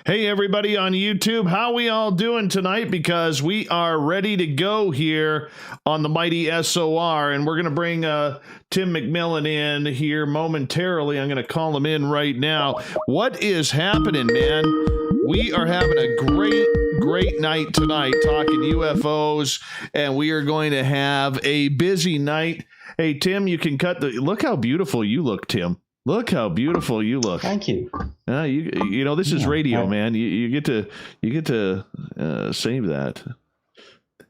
Hey, everybody on YouTube, how we all doing tonight? Because we are ready to go here on the mighty SOR, and we're going to bring Tim McMillan in here momentarily. I'm going to call him in right now. What is happening, man? We are having a great night tonight talking UFOs, and we are going to have a busy night. Hey, Tim, you can cut the... Look how beautiful you look, Tim. Look how beautiful you look. Thank you. You know, this is radio, man. You get to save that.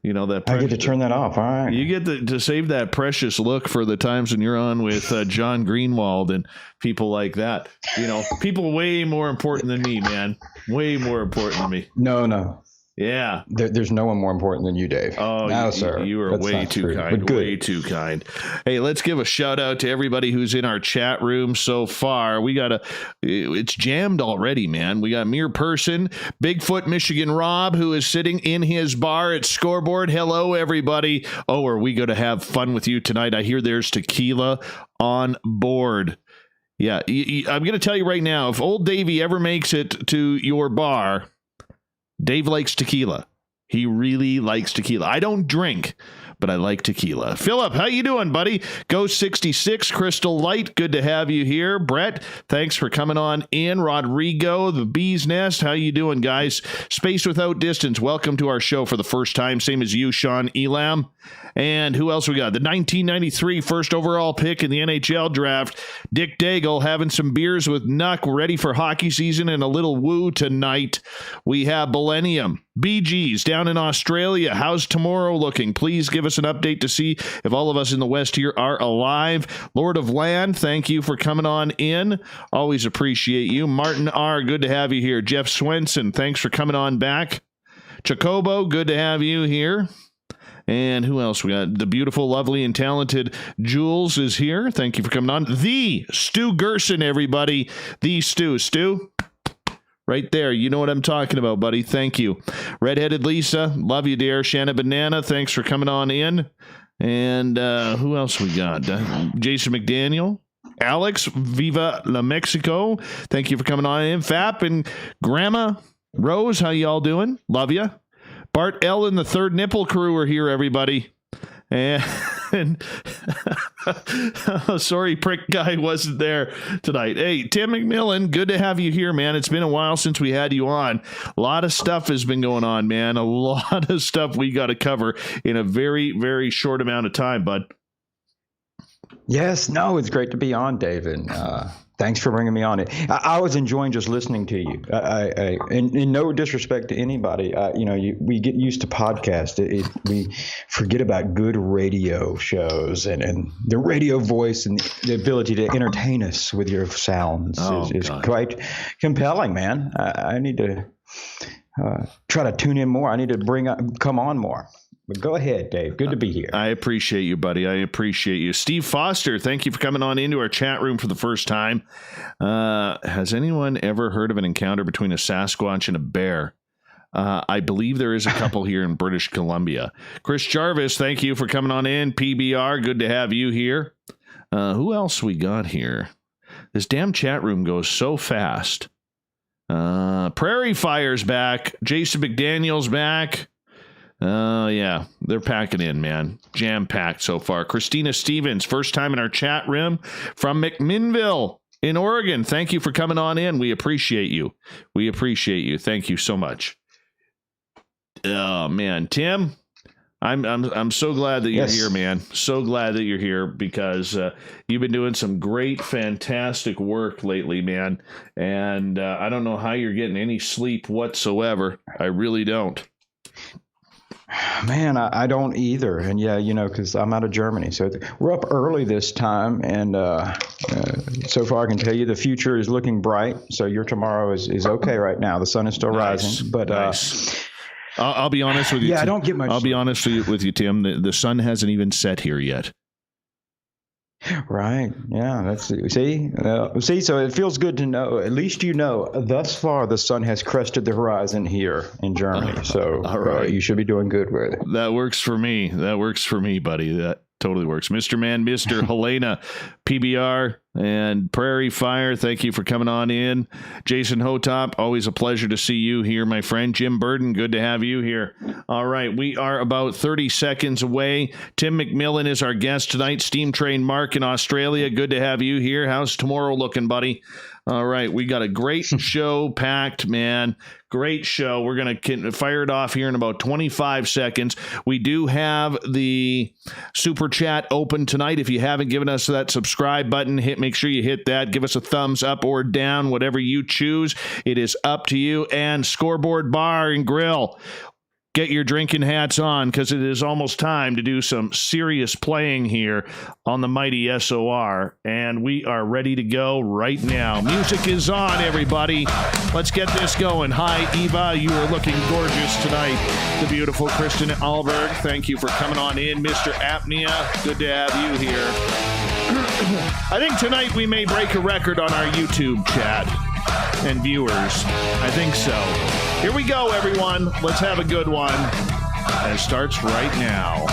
You know that. I get to turn that off. All right. You get to save that precious look for the times when you're on with John Greenwald and people like that. You know, people way more important than me, man. Way more important than me. No. Yeah. There's no one more important than you, Dave. Oh, no, sir. You are way too kind. Way too kind. Hey, let's give a shout out to everybody who's in our chat room so far. It's jammed already, man. We got Mere Person, Bigfoot Michigan Rob, who is sitting in his bar at Scoreboard. Hello, everybody. Oh, are we going to have fun with you tonight? I hear there's tequila on board. Yeah, I'm going to tell you right now, if old Davey ever makes it to your bar, Dave likes tequila. He really likes tequila. I don't drink, but I like tequila. Philip, how you doing, buddy? Ghost 66, Crystal Light, good to have you here. Brett, thanks for coming on in. Rodrigo, the Bee's Nest, how you doing, guys? Space Without Distance, welcome to our show for the first time. Same as you, Sean Elam. And who else we got? The 1993 first overall pick in the NHL draft, Dick Daigle, having some beers with Nuck, ready for hockey season and a little woo tonight. We have Millennium, BG's down in Australia. How's tomorrow looking? Please give us an update to see if all of us in the West here are alive. Lord of Land, thank you for coming on in. Always appreciate you. Martin R., good to have you here. Jeff Swenson, thanks for coming on back. Jacobo, good to have you here. And who else we got? The beautiful, lovely, and talented Jules is here. Thank you for coming on. The Stu Gerson, everybody. The Stu. Stu, right there. You know what I'm talking about, buddy. Thank you. Redheaded Lisa, love you, dear. Shanna Banana, thanks for coming on in. And who else we got? Jason McDaniel. Alex, Viva La Mexico. Thank you for coming on in. Fap and Grandma Rose, how y'all doing? Love you. Bart L. and the Third Nipple Crew are here, everybody. And oh, sorry, prick guy wasn't there tonight. Hey, Tim McMillan, good to have you here, man. It's been a while since we had you on. A lot of stuff has been going on, man. A lot of stuff we got to cover in a very, very short amount of time, bud. Yes, no, it's great to be on, David. Thanks for bringing me on. I was enjoying just listening to you. In no disrespect to anybody, we get used to podcasts. We forget about good radio shows and the radio voice and the ability to entertain us with your sounds is quite compelling, man. I need to try to tune in more. I need to come on more. But go ahead, Dave. Good to be here. I appreciate you, buddy. I appreciate you. Steve Foster, thank you for coming on into our chat room for the first time. Has anyone ever heard of an encounter between a Sasquatch and a bear? I believe there is a couple here in British Columbia. Chris Jarvis, thank you for coming on in. PBR, good to have you here. Who else we got here? This damn chat room goes so fast. Prairie Fire's back. Jason McDaniel's back. Yeah, they're packing in, man. Jam-packed so far. Christina Stevens, first time in our chat room from McMinnville in Oregon. Thank you for coming on in. We appreciate you. We appreciate you. Thank you so much. Oh, man. Tim, I'm so glad that you're here, man. So glad that you're here because you've been doing some great, fantastic work lately, man. And I don't know how you're getting any sleep whatsoever. I really don't. Man, I don't either. And yeah, because I'm out of Germany. So we're up early this time. And so far I can tell you the future is looking bright. So your tomorrow is okay right now. The sun is still rising. But nice. I'll be honest with you. Yeah, I don't get much. I'll be honest with you, Tim. The sun hasn't even set here yet. Right. Yeah. That's see. So it feels good to know. At least thus far the sun has crested the horizon here in Germany. So all right. You should be doing good with it. That works for me. That works for me, buddy. That totally works. Mr. Man, Mr. Helena, PBR. And Prairie Fire, thank you for coming on in. Jason Hotop, always a pleasure to see you here, my friend. Jim Burden, good to have you here. All right, we are about 30 seconds away. Tim McMillan is our guest tonight. Steam Train Mark in Australia, good to have you here. How's tomorrow looking, buddy? All right, we got a great show packed, man. Great show. We're going to fire it off here in about 25 seconds. We do have the super chat open tonight. If you haven't given us that subscribe button, make sure you hit that. Give us a thumbs up or down, whatever you choose. It is up to you. And Scoreboard Bar and Grill. Get your drinking hats on, because it is almost time to do some serious playing here on the mighty SOR, and we are ready to go right now. Music is on, everybody. Let's get this going. Hi, Eva. You are looking gorgeous tonight. The beautiful Kristen Alberg. Thank you for coming on in. Mr. Apnea, good to have you here. I think tonight we may break a record on our YouTube chat and viewers. I think so. Here we go, everyone. Let's have a good one. And it starts right now.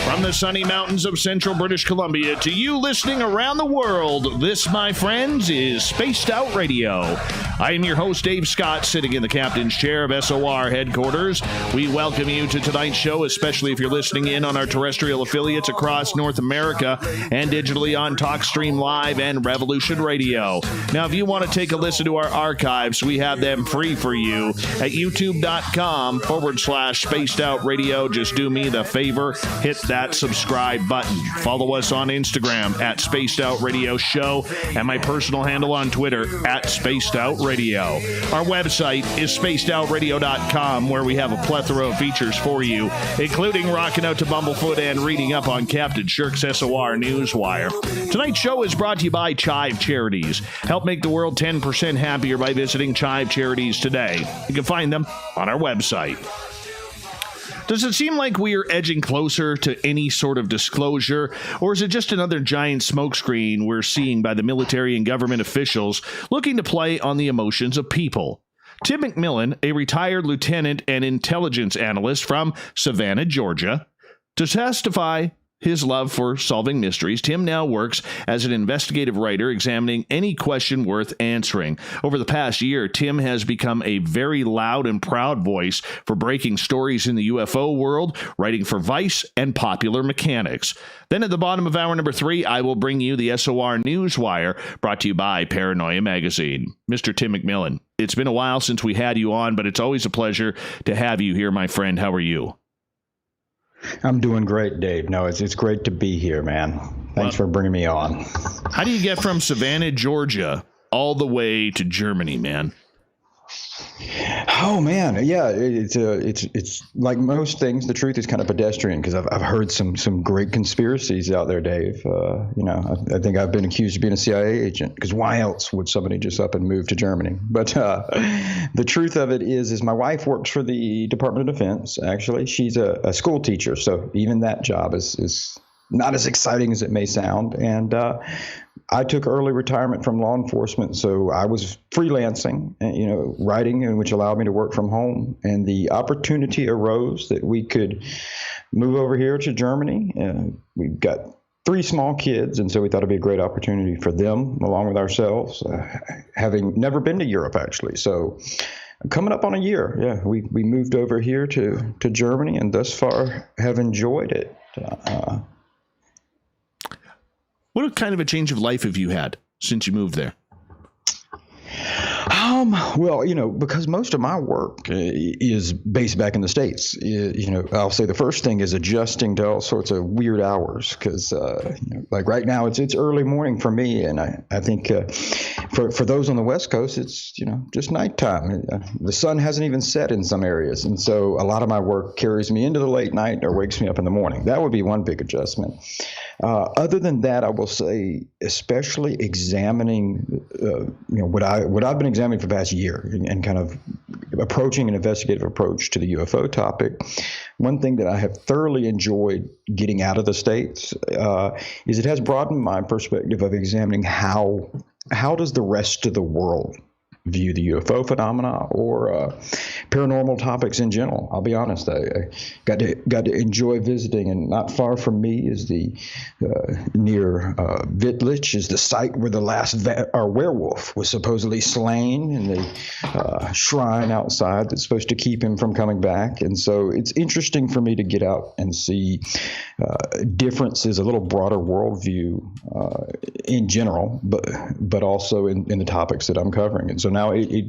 From the sunny mountains of central British Columbia to you listening around the world, this, my friends, is Spaced Out Radio. I am your host, Dave Scott, sitting in the captain's chair of SOR headquarters. We welcome you to tonight's show, especially if you're listening in on our terrestrial affiliates across North America and digitally on TalkStream Live and Revolution Radio. Now, if you want to take a listen to our archives, we have them free for you at youtube.com/Spaced Out Radio. Just do me the favor, hit that subscribe button. Follow us on Instagram at Spaced Out Radio Show and my personal handle on Twitter at Spaced Out Radio. Our website is spacedoutradio.com, where we have a plethora of features for you, including rocking out to Bumblefoot and reading up on Captain Shirk's SOR Newswire. Tonight's show is brought to you by Chive Charities. Help make the world 10% happier by visiting Chive Charities today. You can find them on our website. Does it seem like we are edging closer to any sort of disclosure, or is it just another giant smokescreen we're seeing by the military and government officials looking to play on the emotions of people? Tim McMillan, a retired lieutenant and intelligence analyst from Savannah, Georgia, to testify his love for solving mysteries, Tim now works as an investigative writer examining any question worth answering. Over the past year, Tim has become a very loud and proud voice for breaking stories in the UFO world, writing for Vice and Popular Mechanics. Then at the bottom of hour number 3, I will bring you the SOR Newswire, brought to you by Paranoia Magazine. Mr. Tim McMillan, it's been a while since we had you on, but it's always a pleasure to have you here, my friend. How are you? I'm doing great, Dave. No, it's great to be here, man. Thanks for bringing me on. How do you get from Savannah, Georgia, all the way to Germany, man? Oh man, yeah, it's like most things. The truth is kind of pedestrian, because I've heard some great conspiracies out there, Dave. I think I've been accused of being a CIA agent, because why else would somebody just up and move to Germany? But the truth of it is my wife works for the Department of Defense. Actually, she's a school teacher, so even that job is not as exciting as it may sound. And I took early retirement from law enforcement, so I was freelancing, writing, which allowed me to work from home. And the opportunity arose that we could move over here to Germany. We've got 3 small kids, and so we thought it'd be a great opportunity for them, along with ourselves, having never been to Europe, actually. So coming up on a year, yeah, we moved over here to Germany, and thus far have enjoyed it. What kind of a change of life have you had since you moved there? Well, because most of my work is based back in the States, I'll say the first thing is adjusting to all sorts of weird hours, because, like right now it's early morning for me. And I think for those on the West Coast, it's, just nighttime. The sun hasn't even set in some areas. And so a lot of my work carries me into the late night or wakes me up in the morning. That would be one big adjustment. Other than that, I will say, especially examining, what I've been examining for the past year and kind of approaching an investigative approach to the UFO topic. One thing that I have thoroughly enjoyed getting out of the States is it has broadened my perspective of examining how does the rest of the world view the UFO phenomena or paranormal topics in general. I'll be honest, I got to enjoy visiting, and not far from me is the near Wittlich is the site where the last werewolf was supposedly slain, in the shrine outside that's supposed to keep him from coming back. And so it's interesting for me to get out and see differences, a little broader worldview in general, but also in the topics that I'm covering. And so now it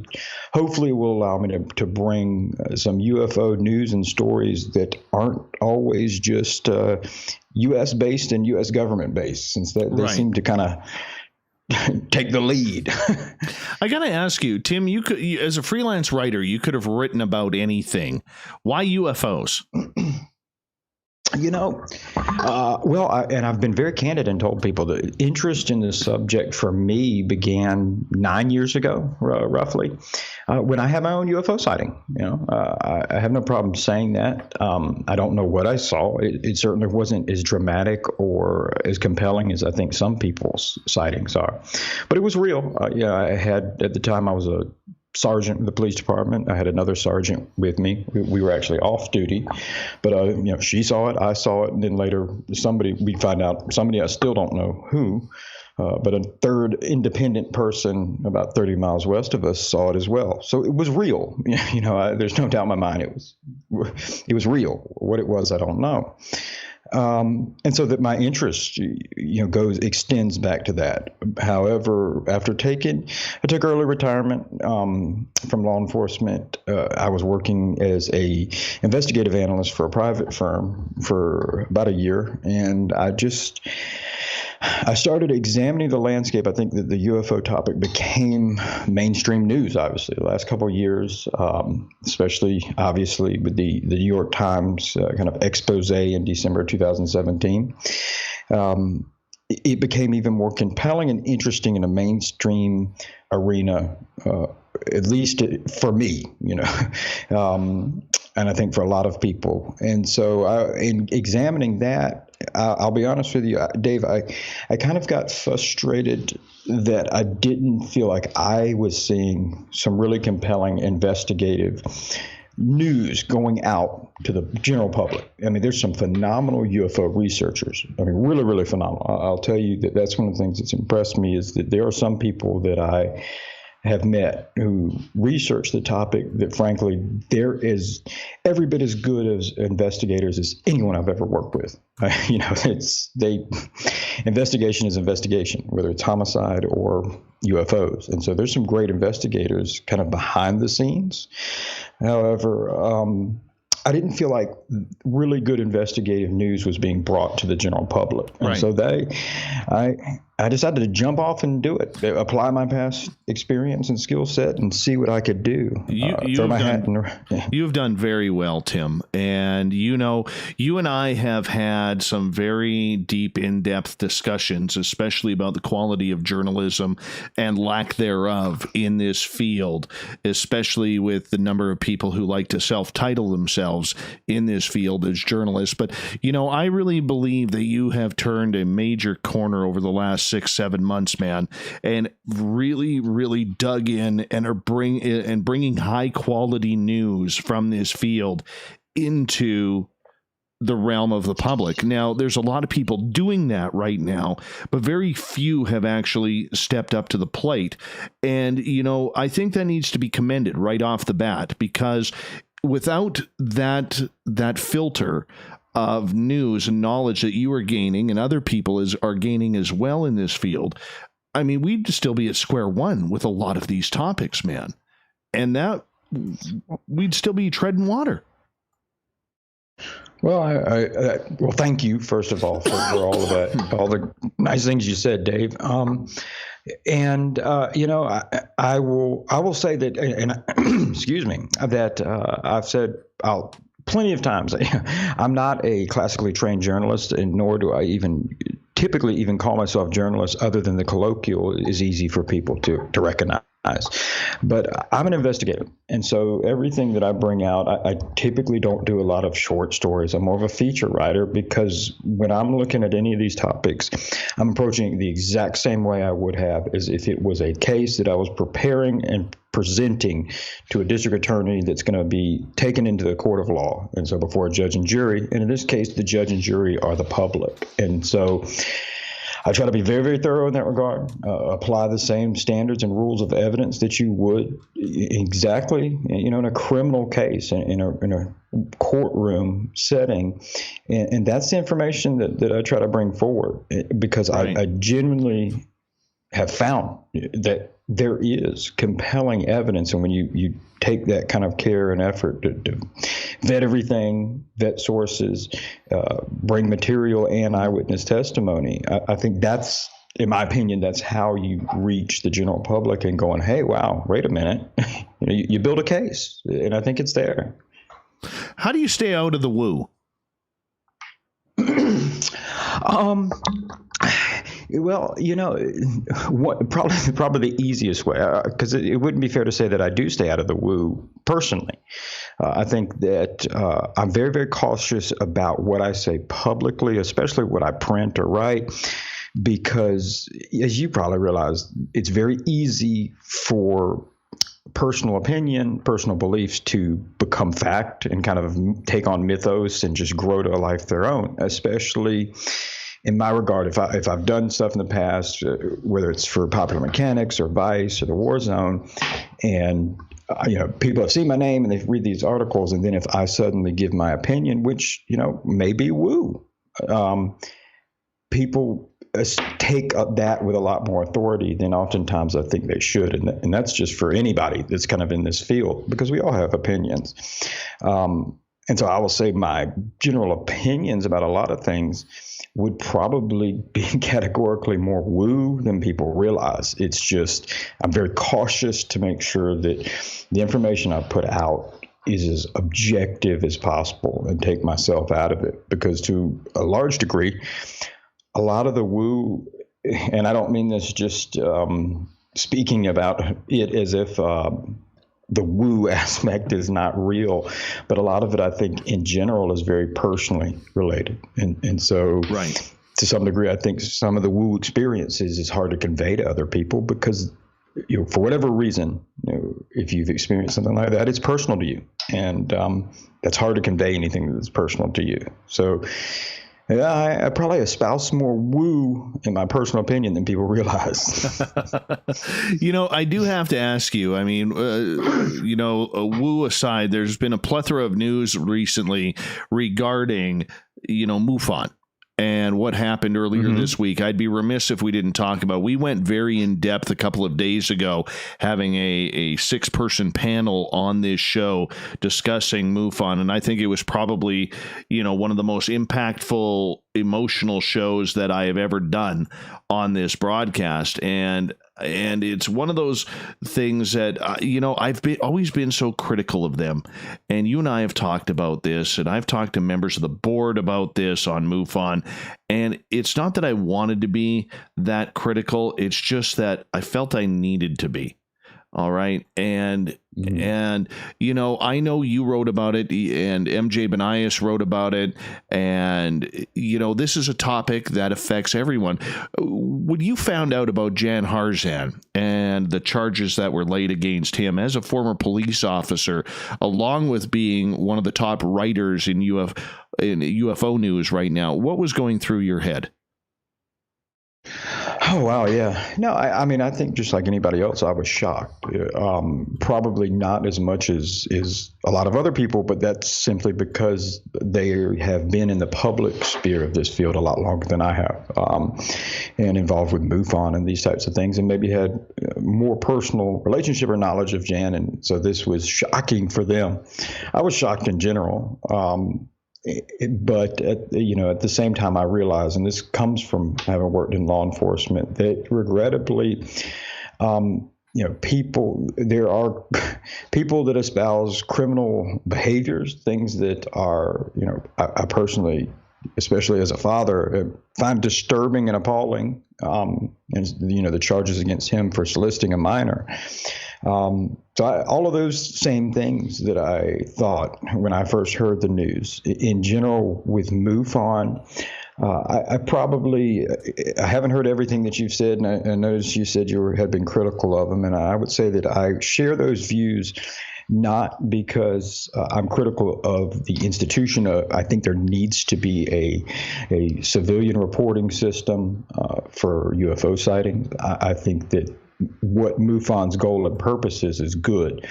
hopefully will allow me to bring some UFO news and stories that aren't always just U.S. based and U.S. government based, since they seem to kind of take the lead. I got to ask you, Tim, you as a freelance writer, you could have written about anything. Why UFOs? And I've been very candid and told people the interest in this subject for me began 9 years ago, roughly, when I had my own UFO sighting. I have no problem saying that. I don't know what I saw. It certainly wasn't as dramatic or as compelling as I think some people's sightings are, but it was real. I had, at the time, I was a sergeant in the police department. I had another sergeant with me. We were actually off duty, but she saw it, I saw it, and then later we find out somebody, I still don't know who, but a third independent person about 30 miles west of us saw it as well. So it was real. There's no doubt in my mind it was real. What it was, I don't know. And so that my interest, extends back to that. However, I took early retirement from law enforcement. I was working as a investigative analyst for a private firm for about a year, and I started examining the landscape. I think that the UFO topic became mainstream news, obviously, the last couple of years, especially, obviously, with the New York Times kind of expose in December 2017. It became even more compelling and interesting in a mainstream arena, at least for me, and I think for a lot of people. And so in examining that, I'll be honest with you, Dave, I kind of got frustrated that I didn't feel like I was seeing some really compelling investigative news going out to the general public. I mean, there's some phenomenal UFO researchers. I mean, really, really phenomenal. I'll tell you that's one of the things that's impressed me, is that there are some people that I have met who research the topic that, frankly, there is every bit as good as investigators as anyone I've ever worked with. Investigation is investigation, whether it's homicide or UFOs. And so there's some great investigators kind of behind the scenes. However, I didn't feel like really good investigative news was being brought to the general public. And right. So I decided to jump off and do it, apply my past experience and skill set and see what I could do. Throw my hat in the. You've done very well, Tim. And, you and I have had some very deep, in-depth discussions, especially about the quality of journalism and lack thereof in this field, especially with the number of people who like to self-title themselves in this field as journalists. But, I really believe that you have turned a major corner over the last 6-7 months, man, and really, really dug in and are bringing high quality news from this field into the realm of the public. Now, there's a lot of people doing that right now, but very few have actually stepped up to the plate. And, I think that needs to be commended right off the bat, because without that filter of news and knowledge that you are gaining and other people are gaining as well in this field, I mean, we'd still be at square one with a lot of these topics, man. And that we'd still be treading water. Well, well, thank you, first of all, for all of that, all the nice things you said, Dave. I will say that, and excuse me, that I've said plenty of times, I'm not a classically trained journalist, and nor do I typically even call myself journalist, other than the colloquial is easy for people to recognize. But I'm an investigator. And so everything that I bring out, I typically don't do a lot of short stories. I'm more of a feature writer because when I'm looking at any of these topics, I'm approaching it the exact same way I would have as if it was a case that I was preparing and presenting to a district attorney that's going to be taken into the court of law. And so before a judge and jury, and in this case, the judge and jury are the public. And so I try to be very, very thorough in that regard, apply the same standards and rules of evidence that you would exactly, in a criminal case, in a courtroom setting. And that's the information that I try to bring forward because right. I genuinely have found that there is compelling evidence. And when you take that kind of care and effort to vet everything, vet sources, bring material and eyewitness testimony, I think that's, in my opinion, that's how you reach the general public and going, hey, wow, wait a minute. You build a case, and I think it's there. How do you stay out of the woo? Well, probably the easiest way, because it wouldn't be fair to say that I do stay out of the woo personally. I think that I'm very, very cautious about what I say publicly, especially what I print or write, because as you probably realize, it's very easy for personal opinion, personal beliefs to become fact and kind of take on mythos and just grow to a life of their own, especially in my regard, if I've done stuff in the past, whether it's for Popular Mechanics or Vice or the War Zone, and people have seen my name and they read these articles, and then if I suddenly give my opinion, which may be woo, people take up that with a lot more authority than oftentimes I think they should, and that's just for anybody that's kind of in this field, because we all have opinions. And so I will say my general opinions about a lot of things would probably be categorically more woo than people realize. It's just I'm very cautious to make sure that the information I put out is as objective as possible and take myself out of it, because to a large degree, a lot of the woo, and I don't mean this just speaking about it as if the woo aspect is not real, but a lot of it, I think, in general, is very personally related. And so right. To some degree, I think some of the woo experiences is hard to convey to other people because, for whatever reason, if you've experienced something like that, it's personal to you. And that's hard to convey anything that's personal to you. So yeah, I probably espouse more woo, in my personal opinion, than people realize. I do have to ask you, I mean, woo aside, there's been a plethora of news recently regarding, MUFON. And what happened earlier this week, I'd be remiss if we didn't talk about. We went very in depth a couple of days ago, having a 6-person panel on this show discussing MUFON. And I think it was probably, one of the most impactful, emotional shows that I have ever done on this broadcast. And it's one of those things that, I've always been so critical of them. And you and I have talked about this, and I've talked to members of the board about this on MUFON. And it's not that I wanted to be that critical. It's just that I felt I needed to be. All right. And I know you wrote about it, and MJ Benias wrote about it. And, this is a topic that affects everyone. When you found out about Jan Harzan and the charges that were laid against him as a former police officer, along with being one of the top writers in UFO news right now, what was going through your head? Oh, wow. Yeah. No, I mean, I think just like anybody else, I was shocked. Probably not as much as a lot of other people, but that's simply because they have been in the public sphere of this field a lot longer than I have, and involved with MUFON and these types of things, and maybe had more personal relationship or knowledge of Jan. And so this was shocking for them. I was shocked in general. But at the same time, I realize, and this comes from having worked in law enforcement, that regrettably, there are people that espouse criminal behaviors, things that are, I personally, especially as a father, find disturbing and appalling. And the charges against him for soliciting a minor. All of those same things that I thought when I first heard the news. In general, with MUFON, I haven't heard everything that you've said, and I noticed you said you had been critical of them, and I would say that I share those views. Not because I'm critical of the institution. I think there needs to be a civilian reporting system for UFO sightings. I think that what MUFON's goal and purpose is good.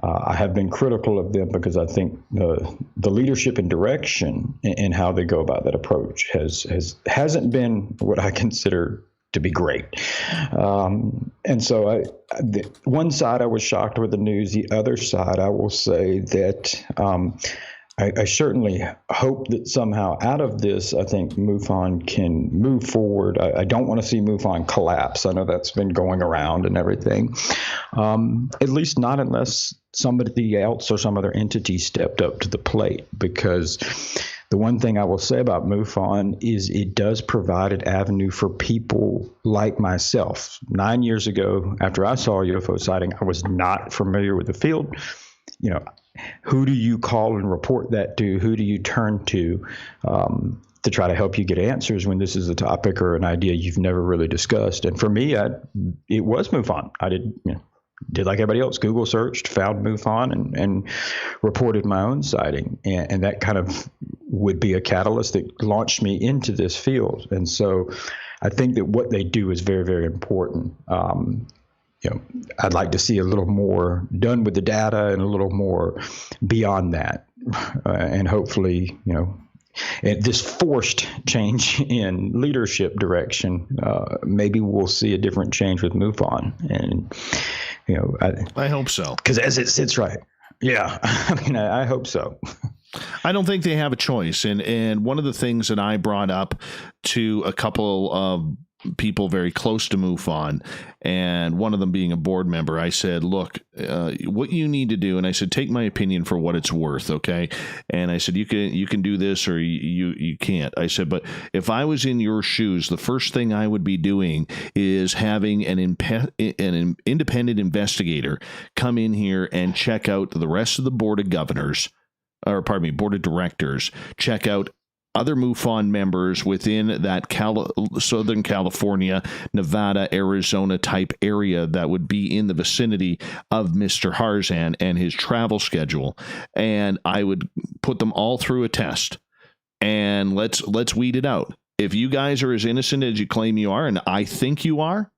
I have been critical of them because I think the leadership and direction in how they go about that approach hasn't been what I consider to be great. And so one side I was shocked with the news. The other side, I will say that I certainly hope that somehow out of this, I think MUFON can move forward. I don't want to see MUFON collapse. I know that's been going around and everything. At least not unless somebody else or some other entity stepped up to the plate, because the one thing I will say about MUFON is it does provide an avenue for people like myself. 9 years ago, after I saw a UFO sighting, I was not familiar with the field. Who do you call and report that to? Who do you turn to try to help you get answers when this is a topic or an idea you've never really discussed? And for me, it was MUFON. I did like everybody else, Google searched, found MUFON, and reported my own sighting. And that kind of would be a catalyst that launched me into this field. And so I think that what they do is very, very important. I'd like to see a little more done with the data and a little more beyond that. And hopefully, this forced change in leadership direction, maybe we'll see a different change with MUFON. And, I hope so. Because as it sits right. Yeah. I hope so. I don't think they have a choice. And one of the things that I brought up to a couple of people very close to MUFON, and one of them being a board member, I said, look, what you need to do, and I said, take my opinion for what it's worth, okay? And I said, you can do this or you can't. I said, but if I was in your shoes, the first thing I would be doing is having an independent investigator come in here and check out the rest of the board of directors, check out other MUFON members within that Southern California, Nevada, Arizona type area that would be in the vicinity of Mr. Harzan and his travel schedule. And I would put them all through a test, and let's weed it out. If you guys are as innocent as you claim you are, and I think you are,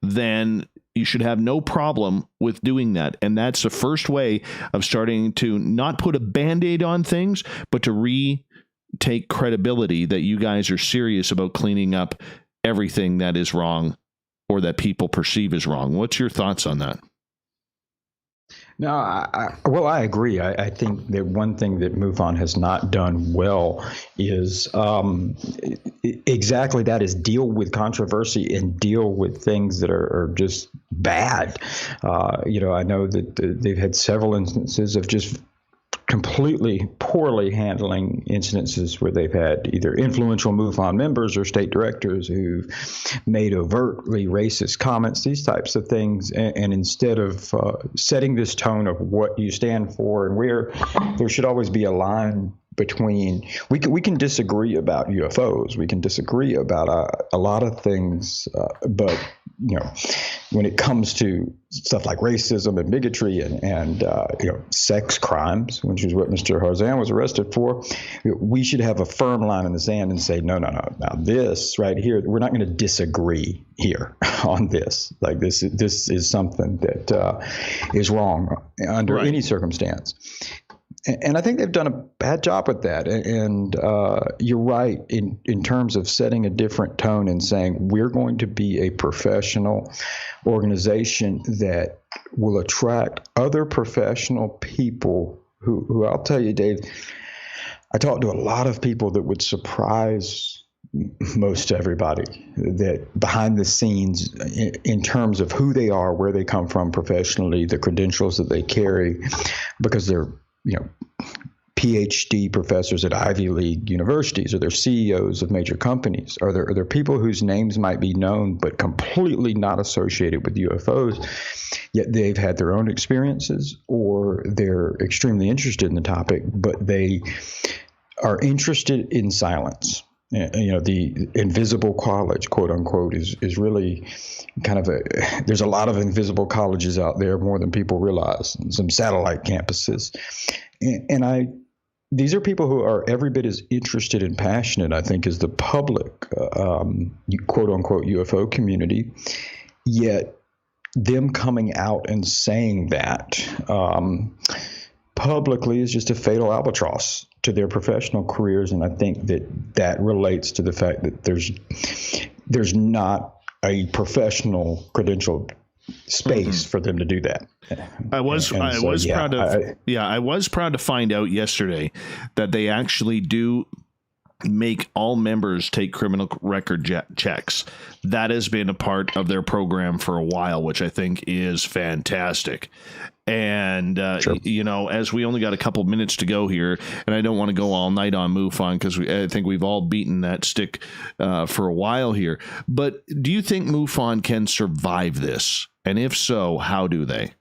then you should have no problem with doing that. And that's the first way of starting to not put a Band-Aid on things, but to take credibility that you guys are serious about cleaning up everything that is wrong or that people perceive as wrong. What's your thoughts on that? No, I agree. I think that one thing that MUFON has not done well is exactly that, is deal with controversy and deal with things that are just bad. I know that they've had several instances of just completely poorly handling incidences where they've had either influential MUFON members or state directors who've made overtly racist comments, these types of things. And instead of setting this tone of what you stand for and where, there should always be a line between, we can disagree about UFOs, we can disagree about a lot of things, but when it comes to stuff like racism and bigotry and sex crimes, which is what Mr. Harzan was arrested for, we should have a firm line in the sand and say, no. Now this right here, we're not going to disagree here on this. Like this is something that is wrong under any circumstance. And I think they've done a bad job with that. And you're right in terms of setting a different tone and saying we're going to be a professional organization that will attract other professional people who I'll tell you, Dave, I talked to a lot of people that would surprise most everybody, that behind the scenes in terms of who they are, where they come from professionally, the credentials that they carry, because they're PhD professors at Ivy League universities, or they're CEOs of major companies, or they're people whose names might be known but completely not associated with UFOs, yet they've had their own experiences, or they're extremely interested in the topic, but they are interested in silence. The invisible college, quote unquote, is really kind of there's a lot of invisible colleges out there, more than people realize, some satellite campuses. These are people who are every bit as interested and passionate, I think, as the public, quote unquote, UFO community. Yet them coming out and saying that publicly is just a fatal albatross to their professional careers. And I think that relates to the fact that there's not a professional credentialed space for them to do that. I was proud to find out yesterday that they actually do make all members take criminal record checks. That has been a part of their program for a while, which I think is fantastic. And, sure. As we only got a couple minutes to go here, and I don't want to go all night on MUFON because I think we've all beaten that stick for a while here. But do you think MUFON can survive this? And if so, how do they?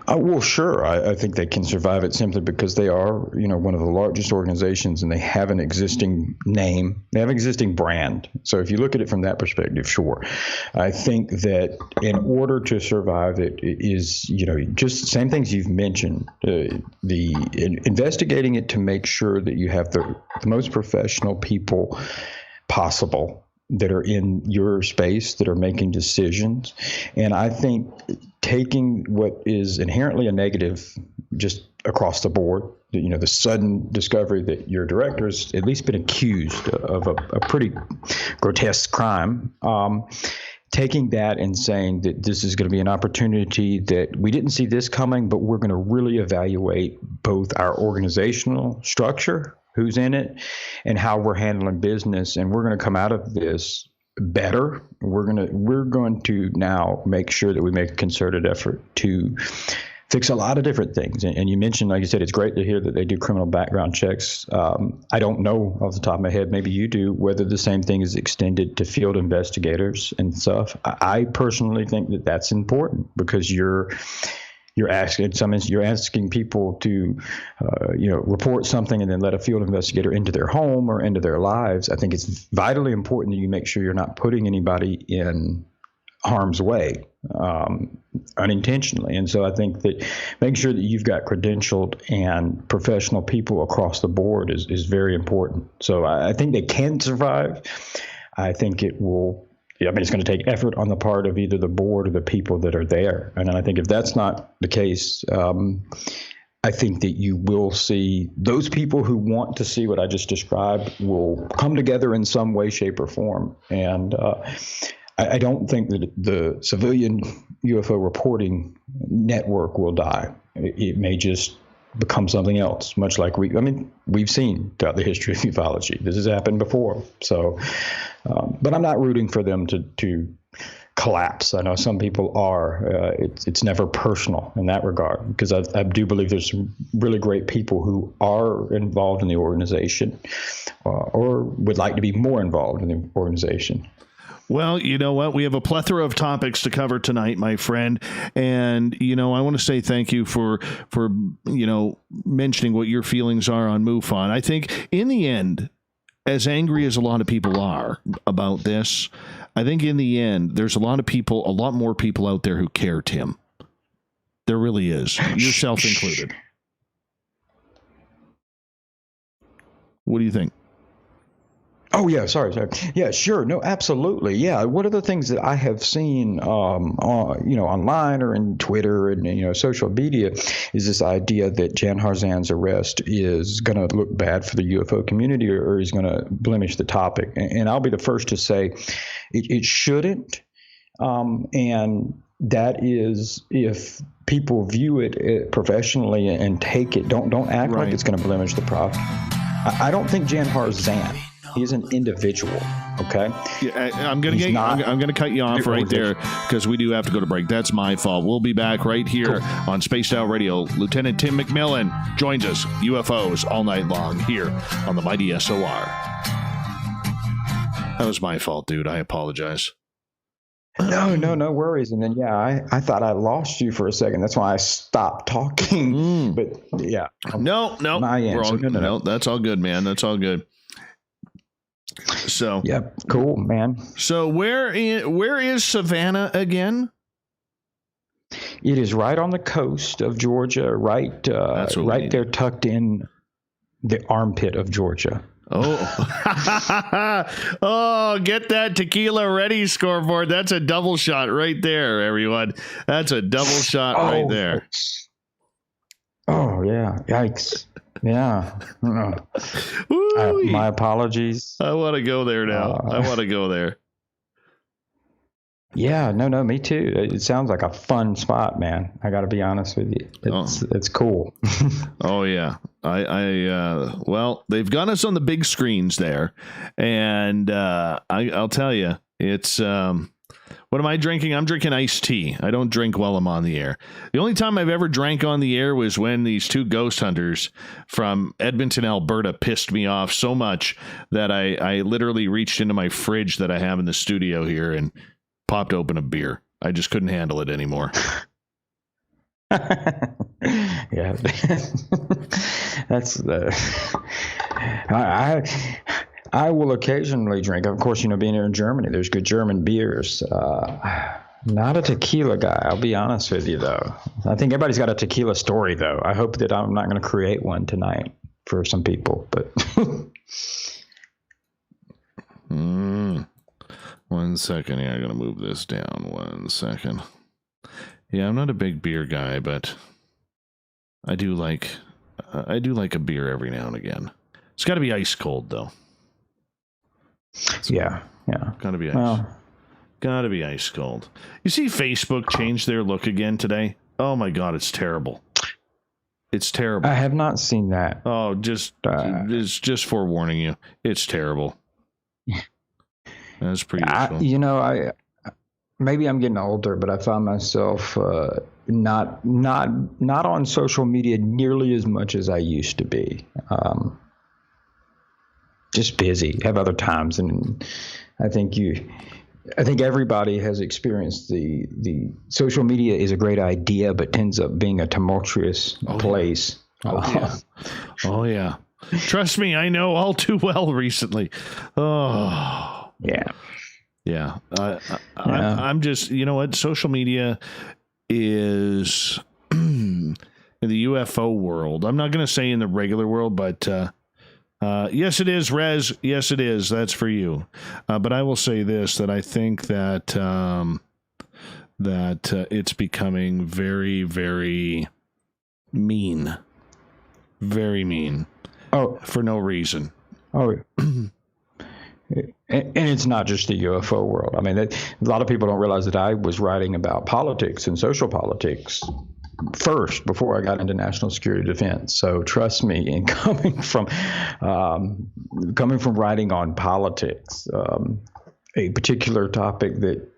Well, sure. I think they can survive it simply because they are, one of the largest organizations, and they have an existing name. They have an existing brand. So if you look at it from that perspective, sure. I think that in order to survive it is, just the same things you've mentioned, investigating it to make sure that you have the most professional people possible that are in your space, that are making decisions. And I think taking what is inherently a negative just across the board, the sudden discovery that your director's at least been accused of a pretty grotesque crime, taking that and saying that this is going to be an opportunity that we didn't see this coming, but we're going to really evaluate both our organizational structure, who's in it, and how we're handling business. And we're going to come out of this better. We're going to now make sure that we make a concerted effort to fix a lot of different things. And you mentioned, like you said, it's great to hear that they do criminal background checks. I don't know off the top of my head, maybe you do, whether the same thing is extended to field investigators and stuff. I personally think that that's important because you're asking people to, report something and then let a field investigator into their home or into their lives. I think it's vitally important that you make sure you're not putting anybody in harm's way unintentionally. And so I think that making sure that you've got credentialed and professional people across the board is very important. So I think they can survive. I think it will. It's going to take effort on the part of either the board or the people that are there. And I think if that's not the case, I think that you will see those people who want to see what I just described will come together in some way, shape, or form. And I don't think that the civilian UFO reporting network will die. It may just become something else, much like we've seen throughout the history of ufology. This has happened before. So, but I'm not rooting for them to collapse. I know some people are. It's never personal in that regard, because I do believe there's some really great people who are involved in the organization or would like to be more involved in the organization. Well, you know what? We have a plethora of topics to cover tonight, my friend. And, I want to say thank you for mentioning what your feelings are on MUFON. I think in the end, as angry as a lot of people are about this, I think in the end, there's a lot more people out there who care, Tim. There really is, yourself included. What do you think? Oh, yeah. Sorry. Yeah, sure. No, absolutely. Yeah. One of the things that I have seen, online or in Twitter and, social media is this idea that Jan Harzan's arrest is going to look bad for the UFO community or is going to blemish the topic. And I'll be the first to say it shouldn't. And that is if people view it professionally and take it, don't act like it's going to blemish the product. I don't think Jan Harzan, he is an individual. Okay. Yeah, I'm gonna cut you off right there because we do have to go to break. That's my fault. We'll be back right here on Spaced Out Radio. Lieutenant Tim McMillan joins us. UFOs all night long here on the Mighty SOR. That was my fault, dude. I apologize. No worries. And then, I thought I lost you for a second. That's why I stopped talking. But yeah. No. No, that's all good, man. That's all good. So. Yep. Cool, man. So where is Savannah again? It is right on the coast of Georgia, right there tucked in the armpit of Georgia. Oh, oh, get that tequila ready, scoreboard. That's a double shot right there, everyone. That's a double shot right there. Oh, yeah. Yikes. Yeah. My apologies. I want to go there now. I want to go there. Yeah, no, me too. It sounds like a fun spot, man. I got to be honest with you. It's cool. Oh yeah. Well, they've got us on the big screens there, and I'll tell you, it's what am I drinking? I'm drinking iced tea. I don't drink while I'm on the air. The only time I've ever drank on the air was when these two ghost hunters from Edmonton, Alberta pissed me off so much that I literally reached into my fridge that I have in the studio here and popped open a beer. I just couldn't handle it anymore. Yeah, that's the. I will occasionally drink. Of course, being here in Germany, there's good German beers. Not a tequila guy, I'll be honest with you, though. I think everybody's got a tequila story, though. I hope that I'm not going to create one tonight for some people, but. 1 second here. I'm going to move this down 1 second. Yeah, I'm not a big beer guy, but I do like a beer every now and again. It's got to be ice cold, though. Yeah. Got to be ice. Got to be ice cold. You see Facebook changed their look again today? Oh my God, it's terrible. It's terrible. I have not seen that. Oh, it's just forewarning you. It's terrible. That's pretty useful. Maybe I'm getting older, but I find myself not on social media nearly as much as I used to be. Just busy, have other times, and I think everybody has experienced the social media is a great idea, but ends up being a tumultuous place. Oh yeah. Trust me, I know all too well recently. Oh yeah. Yeah. I'm just, you know what? Social media is in the UFO world. I'm not going to say in the regular world, but yes, it is, Rez. Yes, it is. That's for you. But I will say this, that I think that it's becoming very, very mean. Very mean. Oh, for no reason. Oh, and it's not just the UFO world. I mean, a lot of people don't realize that I was writing about politics and social politics first before I got into national security defense. So trust me, in coming from writing on politics, a particular topic that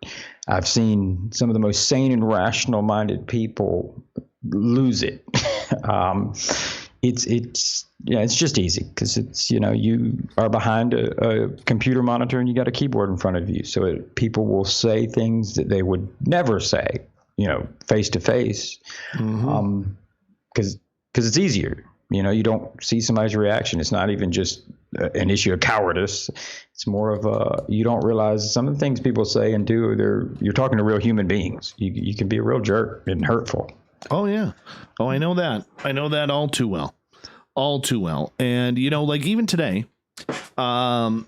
I've seen some of the most sane and rational-minded people lose it. It's just easy because it's, you are behind a computer monitor and you got a keyboard in front of you. So people will say things that they would never say, face to face, because it's easier. You don't see somebody's reaction. It's not even just an issue of cowardice. It's more of you don't realize some of the things people say and do. You're talking to real human beings. You can be a real jerk and hurtful. Oh, yeah. Oh, I know that. I know that all too well. All too well. And, like even today, so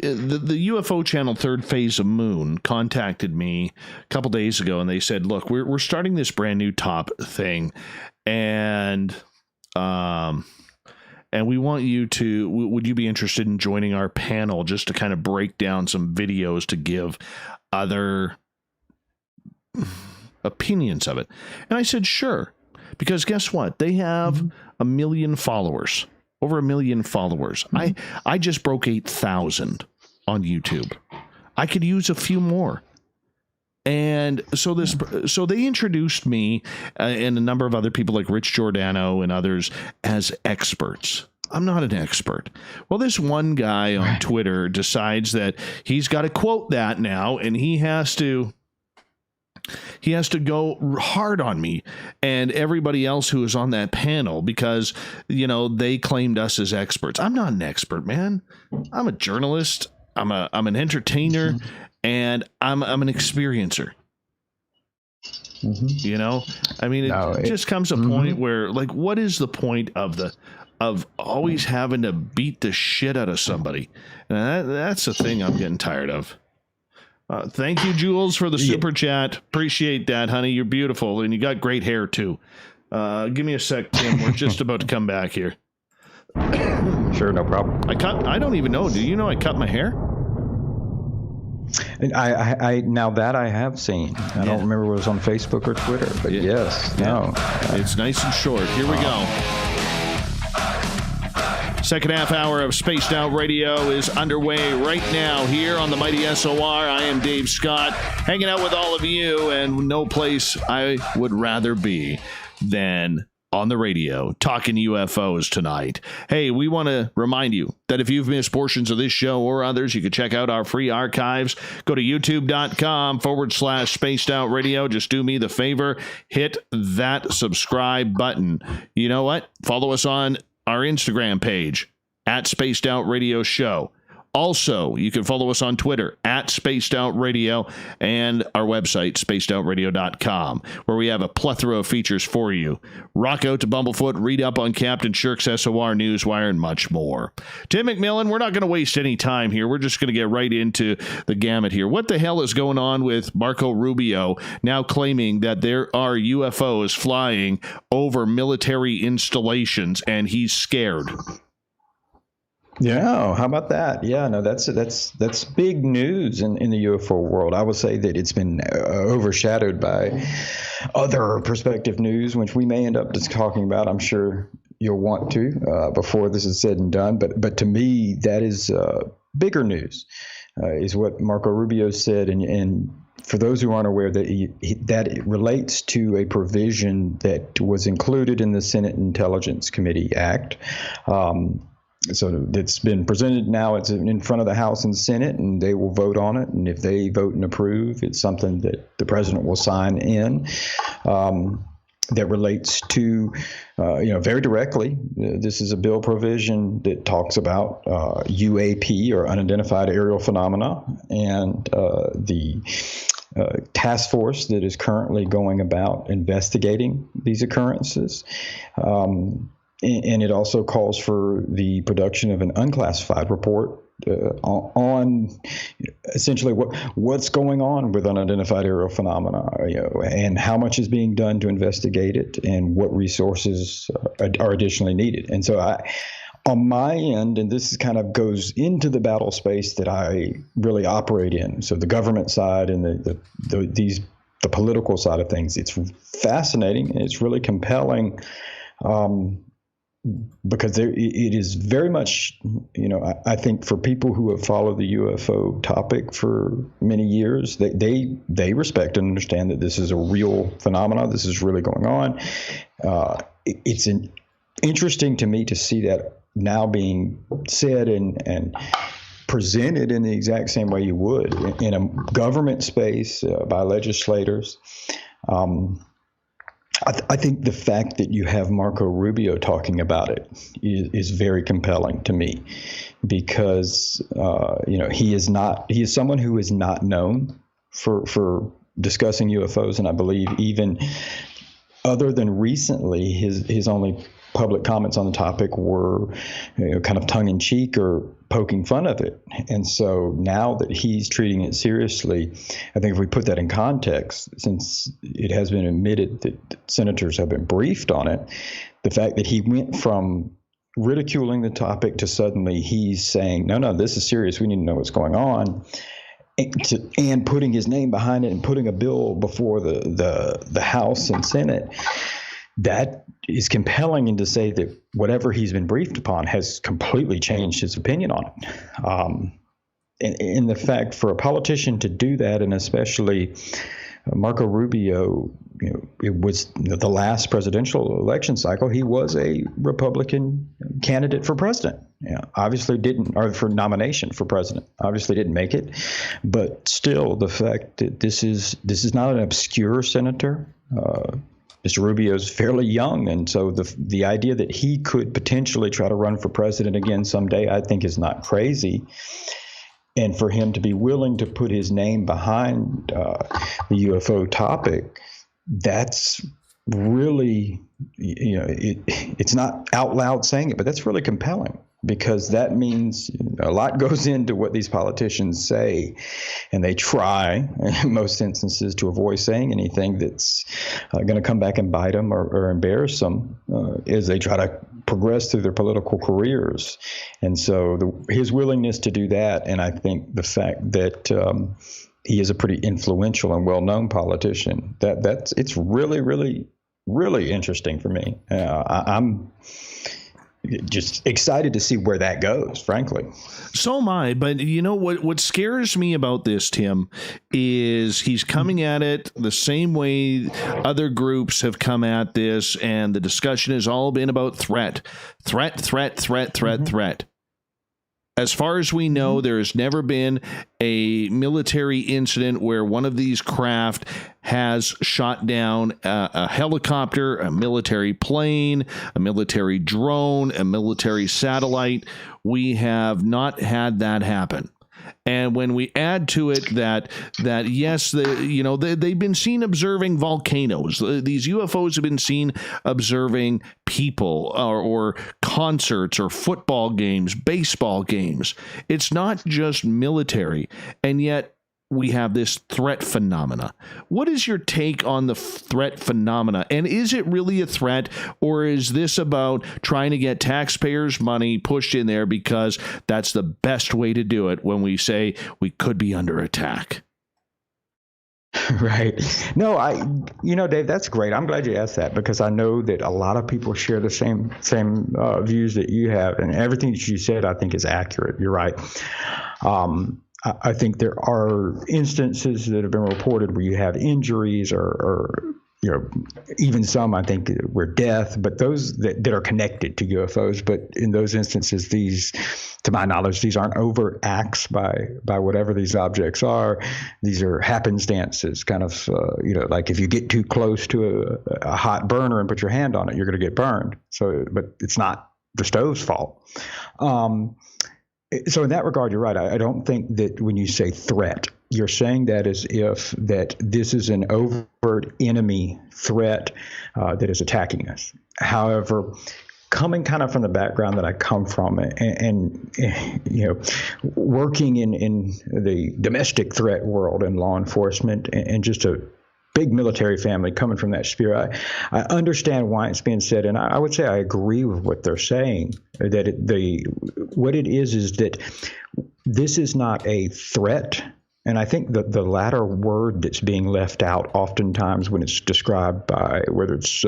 the UFO channel Third Phase of Moon contacted me a couple days ago, and they said, look, we're starting this brand new top thing, and we want you to, would you be interested in joining our panel just to kind of break down some videos to give other opinions of it? And I said, sure, because guess what? They have 1 million followers, over 1 million followers. I just broke 8,000. on YouTube. I could use a few more. And so they introduced me and a number of other people like Rich Giordano and others as experts. I'm not an expert. Well, this one guy on Twitter decides that he's got to quote that now, and he has to go hard on me and everybody else who is on that panel because, they claimed us as experts. I'm not an expert, man. I'm a journalist. I'm an entertainer, and I'm an experiencer. Mm-hmm. I mean, it just comes a point where, like, what is the point of always having to beat the shit out of somebody? And that's the thing I'm getting tired of. Thank you, Jules, for the super chat. Appreciate that, honey. You're beautiful, and you got great hair too. Give me a sec, Tim. We're just about to come back here. Sure, no problem. I don't even know. Do you know I cut my hair? I now that I have seen. I don't remember if it was on Facebook or Twitter, but yes, no. It's nice and short. Here we go. Second half hour of Spaced Out Radio is underway right now here on the Mighty SOR. I am Dave Scott, hanging out with all of you, and no place I would rather be than on the radio, talking UFOs tonight. Hey, we want to remind you that if you've missed portions of this show or others, you can check out our free archives. Go to youtube.com/Spaced Out Radio. Just do me the favor, hit that subscribe button. You know what? Follow us on our Instagram page at Spaced Out Radio Show. Also, you can follow us on Twitter at Spaced Out Radio and our website, spacedoutradio.com, where we have a plethora of features for you. Rock out to Bumblefoot, read up on Captain Shirk's SOR Newswire, and much more. Tim McMillan, we're not going to waste any time here. We're just going to get right into the gamut here. What the hell is going on with Marco Rubio now claiming that there are UFOs flying over military installations and he's scared? Yeah, how about that? Yeah, no, that's big news in the UFO world. I would say that it's been overshadowed by other prospective news, which we may end up just talking about. I'm sure you'll want to before this is said and done. But to me, that is bigger news, is what Marco Rubio said, and for those who aren't aware, that it relates to a provision that was included in the Senate Intelligence Committee Act. So it's been presented now. It's in front of the House and Senate, and they will vote on it. And if they vote and approve, it's something that the president will sign in. That relates to, very directly. This is a bill provision that talks about UAP, or unidentified aerial phenomena, and the task force that is currently going about investigating these occurrences. And it also calls for the production of an unclassified report on essentially what's going on with unidentified aerial phenomena, and how much is being done to investigate it, and what resources are additionally needed. And so on my end, and this kind of goes into the battle space that I really operate in, so the government side and the political side of things, it's fascinating and it's really compelling. Because it is very much, I think for people who have followed the UFO topic for many years, they respect and understand that this is a real phenomenon. This is really going on. It's interesting to me to see that now being said and presented in the exact same way you would in a government space by legislators. I think the fact that you have Marco Rubio talking about it is very compelling to me, because he is someone who is not known for discussing UFOs, and I believe even other than recently, his only public comments on the topic were kind of tongue-in-cheek or poking fun of it. And so now that he's treating it seriously, I think if we put that in context, since it has been admitted that senators have been briefed on it, the fact that he went from ridiculing the topic to suddenly he's saying, no, this is serious, we need to know what's going on, and putting his name behind it and putting a bill before the House and Senate, that is compelling, and to say that whatever he's been briefed upon has completely changed his opinion on it. in the fact for a politician to do that, and especially Marco Rubio, it was the last presidential election cycle. He was a Republican candidate for president. Obviously didn't, or for nomination for president. Obviously didn't make it, but still, the fact that this is not an obscure senator. Mr. Rubio is fairly young, and so the idea that he could potentially try to run for president again someday, I think, is not crazy. And for him to be willing to put his name behind the UFO topic, that's really, it's not out loud saying it, but that's really compelling, because that means a lot goes into what these politicians say, and they try, in most instances, to avoid saying anything that's going to come back and bite them or embarrass them as they try to progress through their political careers. And so his willingness to do that, and I think the fact that he is a pretty influential and well-known politician, it's really, really, really interesting for me. I'm just excited to see where that goes, frankly. So am I. But what scares me about this, Tim, is he's coming at it the same way other groups have come at this, and the discussion has all been about threat. As far as we know, there has never been a military incident where one of these craft has shot down a helicopter, a military plane, a military drone, a military satellite. We have not had that happen. And when we add to it that yes, they've been seen observing volcanoes. These UFOs have been seen observing people or concerts or football games, baseball games. It's not just military, and yet we have this threat phenomena. What is your take on the threat phenomena? And is it really a threat, or is this about trying to get taxpayers' money pushed in there because that's the best way to do it when we say we could be under attack? Right. No, Dave, that's great. I'm glad you asked that, because I know that a lot of people share the same views that you have, and everything that you said, I think, is accurate. You're right. I think there are instances that have been reported where you have injuries or even some, I think, were death, but those that are connected to UFOs. But in those instances, these, to my knowledge, these aren't overt acts by whatever these objects are. These are happenstances, kind of, like if you get too close to a hot burner and put your hand on it, you're going to get burned. So, but it's not the stove's fault. So in that regard, you're right. I don't think that when you say threat, you're saying that as if that this is an overt enemy threat that is attacking us. However, coming kind of from the background that I come from, and working in the domestic threat world and law enforcement, and just a big military family coming from that sphere, I understand why it's being said, and I would say I agree with what they're saying. That what it is that this is not a threat, and I think that the latter word that's being left out oftentimes when it's described by whether it's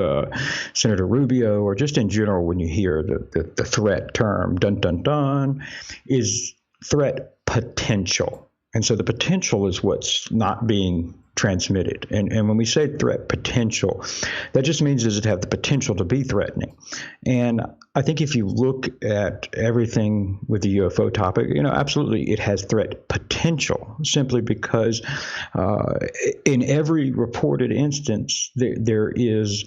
Senator Rubio or just in general when you hear the threat term, dun dun dun, is threat potential. And so the potential is what's not being transmitted. And when we say threat potential, that just means does it have the potential to be threatening? And I think if you look at everything with the UFO topic, absolutely it has threat potential, simply because in every reported instance, there is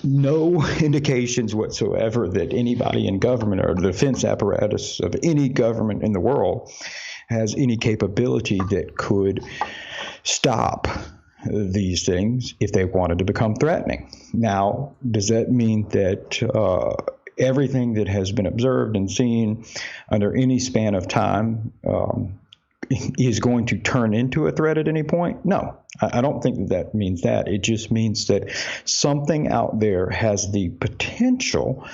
no indications whatsoever that anybody in government or the defense apparatus of any government in the world has any capability that could stop these things if they wanted to become threatening. Now, does that mean that everything that has been observed and seen under any span of time is going to turn into a threat at any point? No, I don't think that means that. It just means that something out there has the potential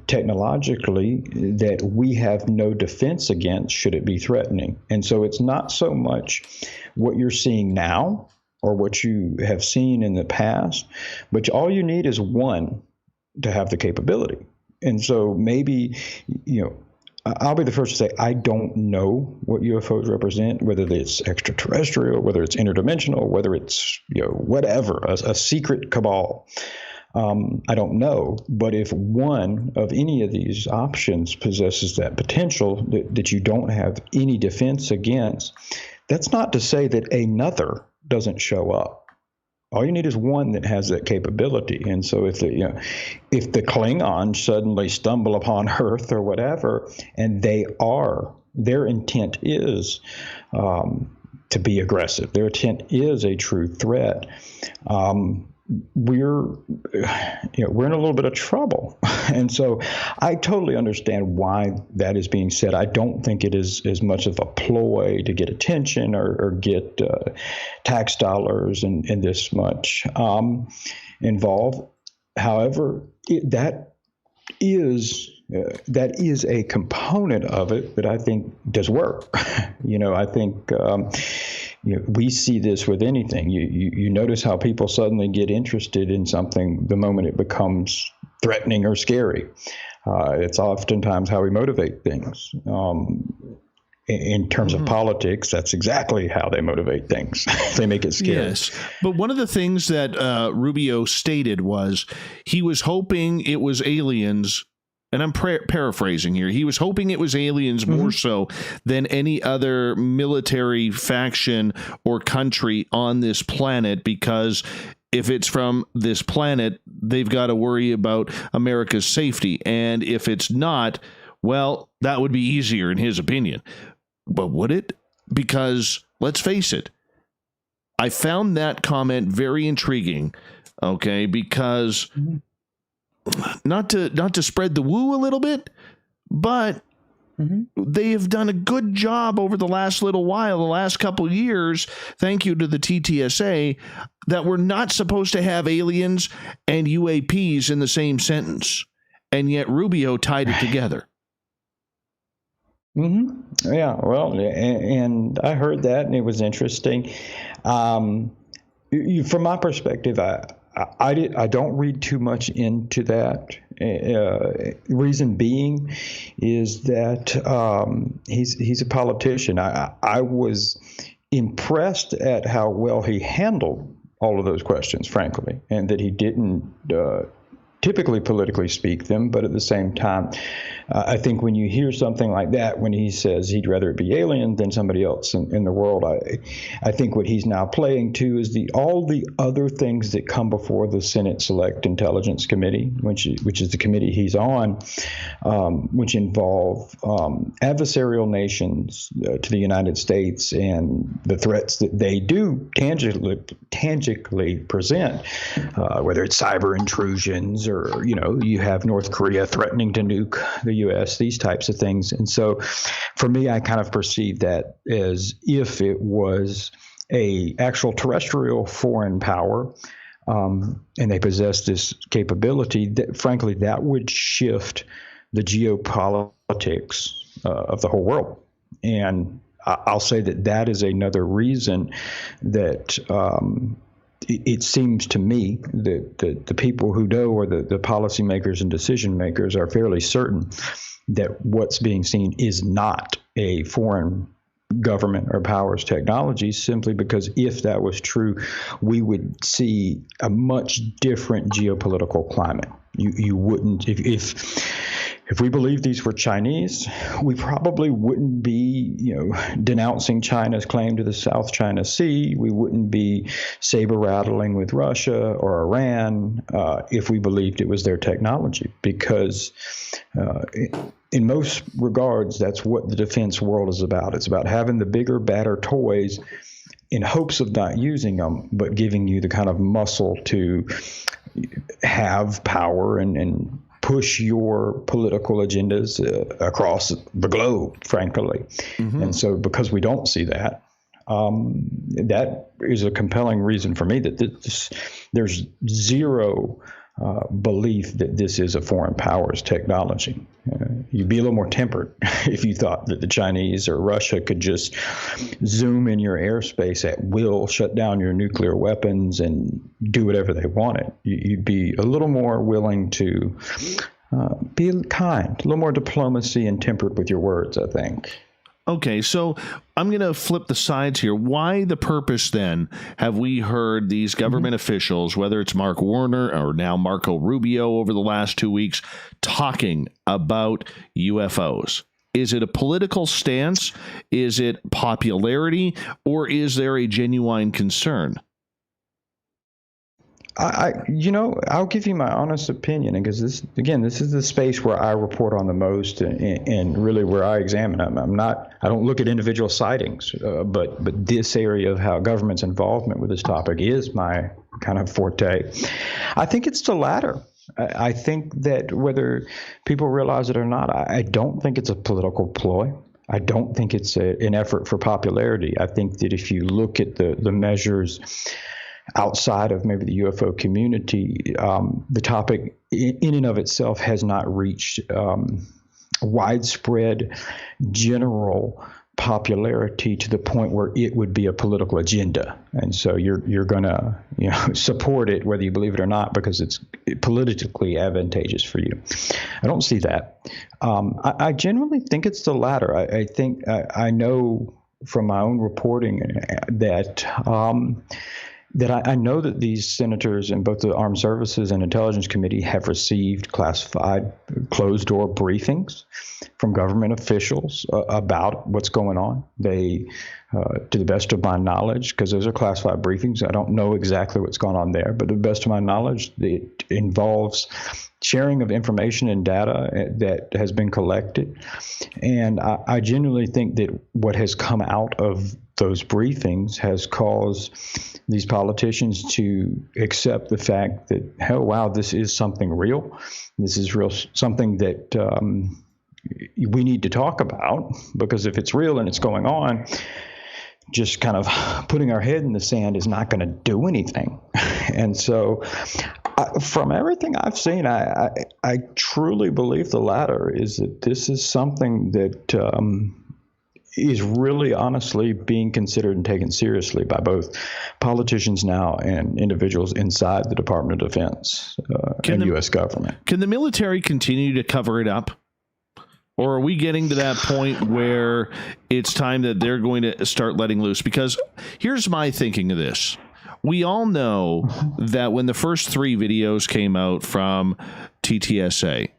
technologically that we have no defense against should it be threatening. And so it's not so much what you're seeing now or what you have seen in the past, but all you need is one to have the capability. And so maybe, I'll be the first to say I don't know what UFOs represent, whether it's extraterrestrial, whether it's interdimensional, whether it's whatever, a secret cabal. I don't know. But if one of any of these options possesses that potential that you don't have any defense against, that's not to say that another doesn't show up. All you need is one that has that capability. And so if the Klingons suddenly stumble upon Earth or whatever, and their intent is to be aggressive, their intent is a true threat, we're in a little bit of trouble. And so I totally understand why that is being said. I don't think it is as much of a ploy to get attention or get tax dollars and this much involved. However, that is a component of it that I think does work. I think we see this with anything. You notice how people suddenly get interested in something the moment it becomes threatening or scary. It's oftentimes how we motivate things. In terms of politics, that's exactly how they motivate things. They make it scary. Yes. But one of the things that Rubio stated was he was hoping it was aliens. And I'm paraphrasing here. He was hoping it was aliens more so than any other military faction or country on this planet, because if it's from this planet, they've got to worry about America's safety. And if it's not, well, that would be easier in his opinion. But would it? Because let's face it, I found that comment very intriguing, okay, because not to spread the woo a little bit, but they have done a good job over the last little while, the last couple of years, thank you to the TTSA, that we're not supposed to have aliens and UAPs in the same sentence. And yet Rubio tied it together. Yeah, well, and I heard that, and it was interesting. From my perspective, I don't read too much into that. Reason being is that he's a politician. I was impressed at how well he handled all of those questions, frankly, and that he didn't typically politically speak them, but at the same time, I think when you hear something like that, when he says he'd rather it be alien than somebody else in the world, I think what he's now playing to is all the other things that come before the Senate Select Intelligence Committee, which is the committee he's on, which involve adversarial nations to the United States and the threats that they do tangibly present, whether it's cyber intrusions or, you have North Korea threatening to nuke the U.S., these types of things. And so for me, I kind of perceive that as if it was a actual terrestrial foreign power, and they possess this capability, that frankly, that would shift the geopolitics of the whole world. And I'll say that is another reason that it seems to me that the people who know, or the policymakers and decision makers, are fairly certain that what's being seen is not a foreign government or powers technology, simply because if that was true, we would see a much different geopolitical climate. You wouldn't, if we believed these were Chinese, we probably wouldn't be, denouncing China's claim to the South China Sea. We wouldn't be saber rattling with Russia or Iran if we believed it was their technology, because in most regards, that's what the defense world is about. It's about having the bigger, badder toys in hopes of not using them, but giving you the kind of muscle to have power and push your political agendas across the globe, frankly. And so because we don't see that, that is a compelling reason for me that there's zero belief that this is a foreign powers technology. You'd be a little more tempered if you thought that the Chinese or Russia could just zoom in your airspace at will, shut down your nuclear weapons, and do whatever they wanted. You'd be a little more willing to be kind, a little more diplomacy and tempered with your words, I think. Okay, so I'm going to flip the sides here. Why the purpose then have we heard these government officials, whether it's Mark Warner or now Marco Rubio over the last 2 weeks, talking about UFOs? Is it a political stance? Is it popularity? Or is there a genuine concern? I'll give you my honest opinion, because this is the space where I report on the most, and really where I examine. I don't look at individual sightings, but this area of how government's involvement with this topic is my kind of forte. I think it's the latter. I think that whether people realize it or not, I don't think it's a political ploy. I don't think it's an effort for popularity. I think that if you look at the measures outside of maybe the UFO community, the topic in and of itself has not reached widespread general popularity to the point where it would be a political agenda. And so you're going to support it whether you believe it or not, because it's politically advantageous for you. I don't see that. I genuinely think it's the latter. I think I know from my own reporting that I know that these senators in both the Armed Services and Intelligence Committee have received classified closed-door briefings from government officials about what's going on. They, to the best of my knowledge, because those are classified briefings, I don't know exactly what's going on there, but to the best of my knowledge, it involves sharing of information and data that has been collected. And I genuinely think that what has come out of those briefings has caused these politicians to accept the fact that, oh, wow, this is something real. This is real, something that we need to talk about, because if it's real and it's going on, just kind of putting our head in the sand is not going to do anything. And so from everything I've seen, I truly believe the latter, is that this is something that is really honestly being considered and taken seriously by both politicians now and individuals inside the Department of Defense and U.S. government. Can the military continue to cover it up? Or are we getting to that point where it's time that they're going to start letting loose? Because here's my thinking of this. We all know that when the first 3 videos came out from TTSA,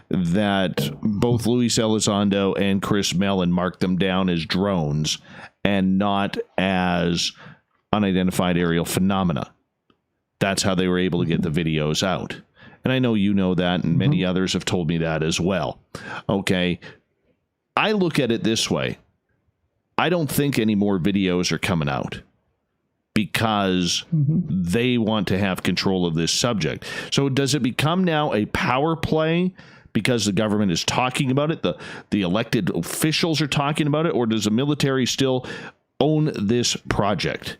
that both Luis Elizondo and Chris Mellon marked them down as drones and not as unidentified aerial phenomena. That's how they were able to get the videos out. And I know you know that, and many others have told me that as well. Okay. I look at it this way. I don't think any more videos are coming out, because they want to have control of this subject. So does it become now a power play because the government is talking about it, the elected officials are talking about it, or does the military still own this project?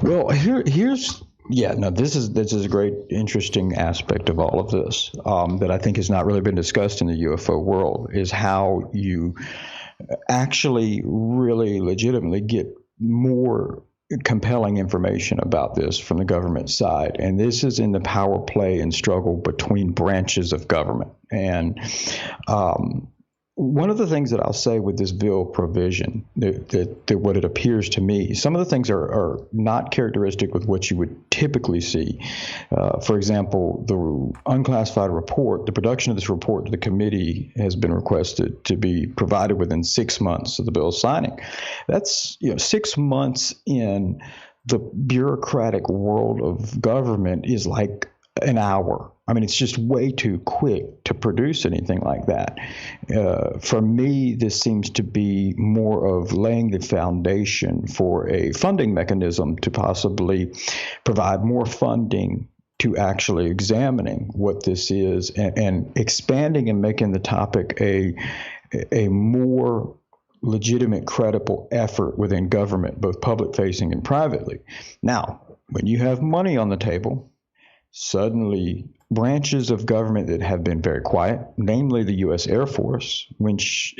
Well, this is a great, interesting aspect of all of this that I think has not really been discussed in the UFO world, is how you actually really legitimately get more compelling information about this from the government side. And this is in the power play and struggle between branches of government. And one of the things that I'll say with this bill provision, that what it appears to me, some of the things are not characteristic with what you would typically see. For example, the unclassified report, the production of this report to the committee has been requested to be provided within 6 months of the bill signing. That's 6 months in the bureaucratic world of government is like an hour. I mean, it's just way too quick to produce anything like that. For me, this seems to be more of laying the foundation for a funding mechanism to possibly provide more funding to actually examining what this is, and expanding and making the topic a more legitimate, credible effort within government, both public-facing and privately. Now, when you have money on the table, suddenly branches of government that have been very quiet, namely the U.S. Air Force, which,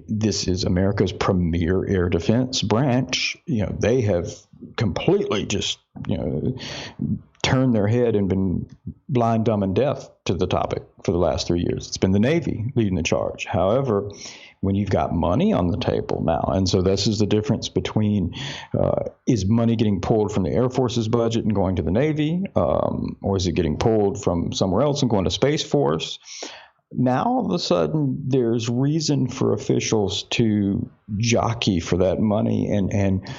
this is America's premier air defense branch, they have completely just, turned their head and been blind, dumb, and deaf to the topic for the last 3 years. It's been the Navy leading the charge. However, when you've got money on the table now, and so this is the difference between is money getting pulled from the Air Force's budget and going to the Navy, or is it getting pulled from somewhere else and going to Space Force? Now, all of a sudden, there's reason for officials to jockey for that money and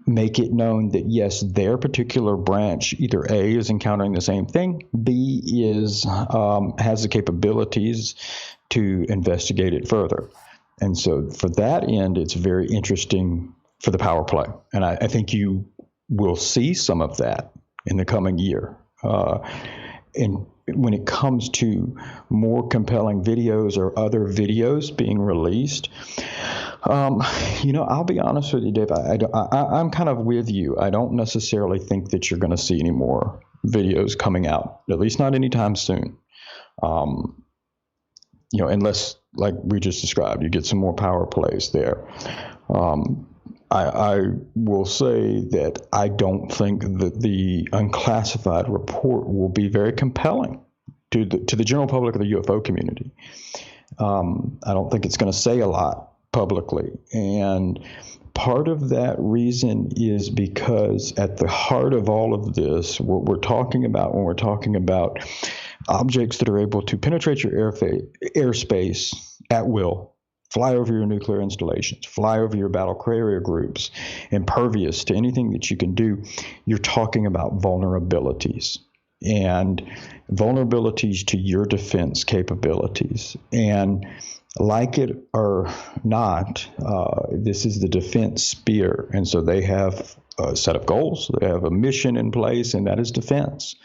make it known that, yes, their particular branch, either A, is encountering the same thing, B, has the capabilities to investigate it further. And so for that end, it's very interesting for the power play. And I think you will see some of that in the coming year. And when it comes to more compelling videos or other videos being released, I'll be honest with you, Dave. I'm kind of with you. I don't necessarily think that you're going to see any more videos coming out, at least not anytime soon. Unless, like we just described, you get some more power plays there. I will say that I don't think that the unclassified report will be very compelling to the general public of the UFO community. I don't think it's going to say a lot publicly. And part of that reason is because at the heart of all of this, what we're talking about when we're talking about objects that are able to penetrate your airspace at will, fly over your nuclear installations, fly over your battle carrier groups, impervious to anything that you can do, you're talking about vulnerabilities. And vulnerabilities to your defense capabilities. And like it or not, this is the defense sphere. And so they have a set of goals, they have a mission in place, and that is defense.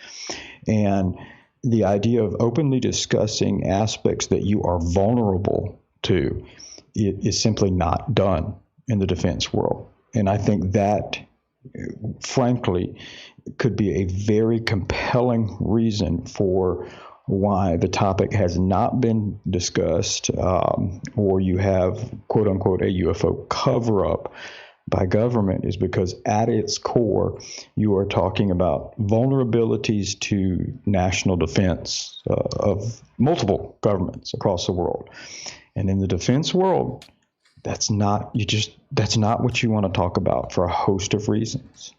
And the idea of openly discussing aspects that you are vulnerable to is simply not done in the defense world. And I think that, frankly, could be a very compelling reason for why the topic has not been discussed, or you have, quote unquote, a UFO cover-up by government, is because at its core, you are talking about vulnerabilities to national defense of multiple governments across the world. And in the defense world, that's not what you want to talk about for a host of reasons.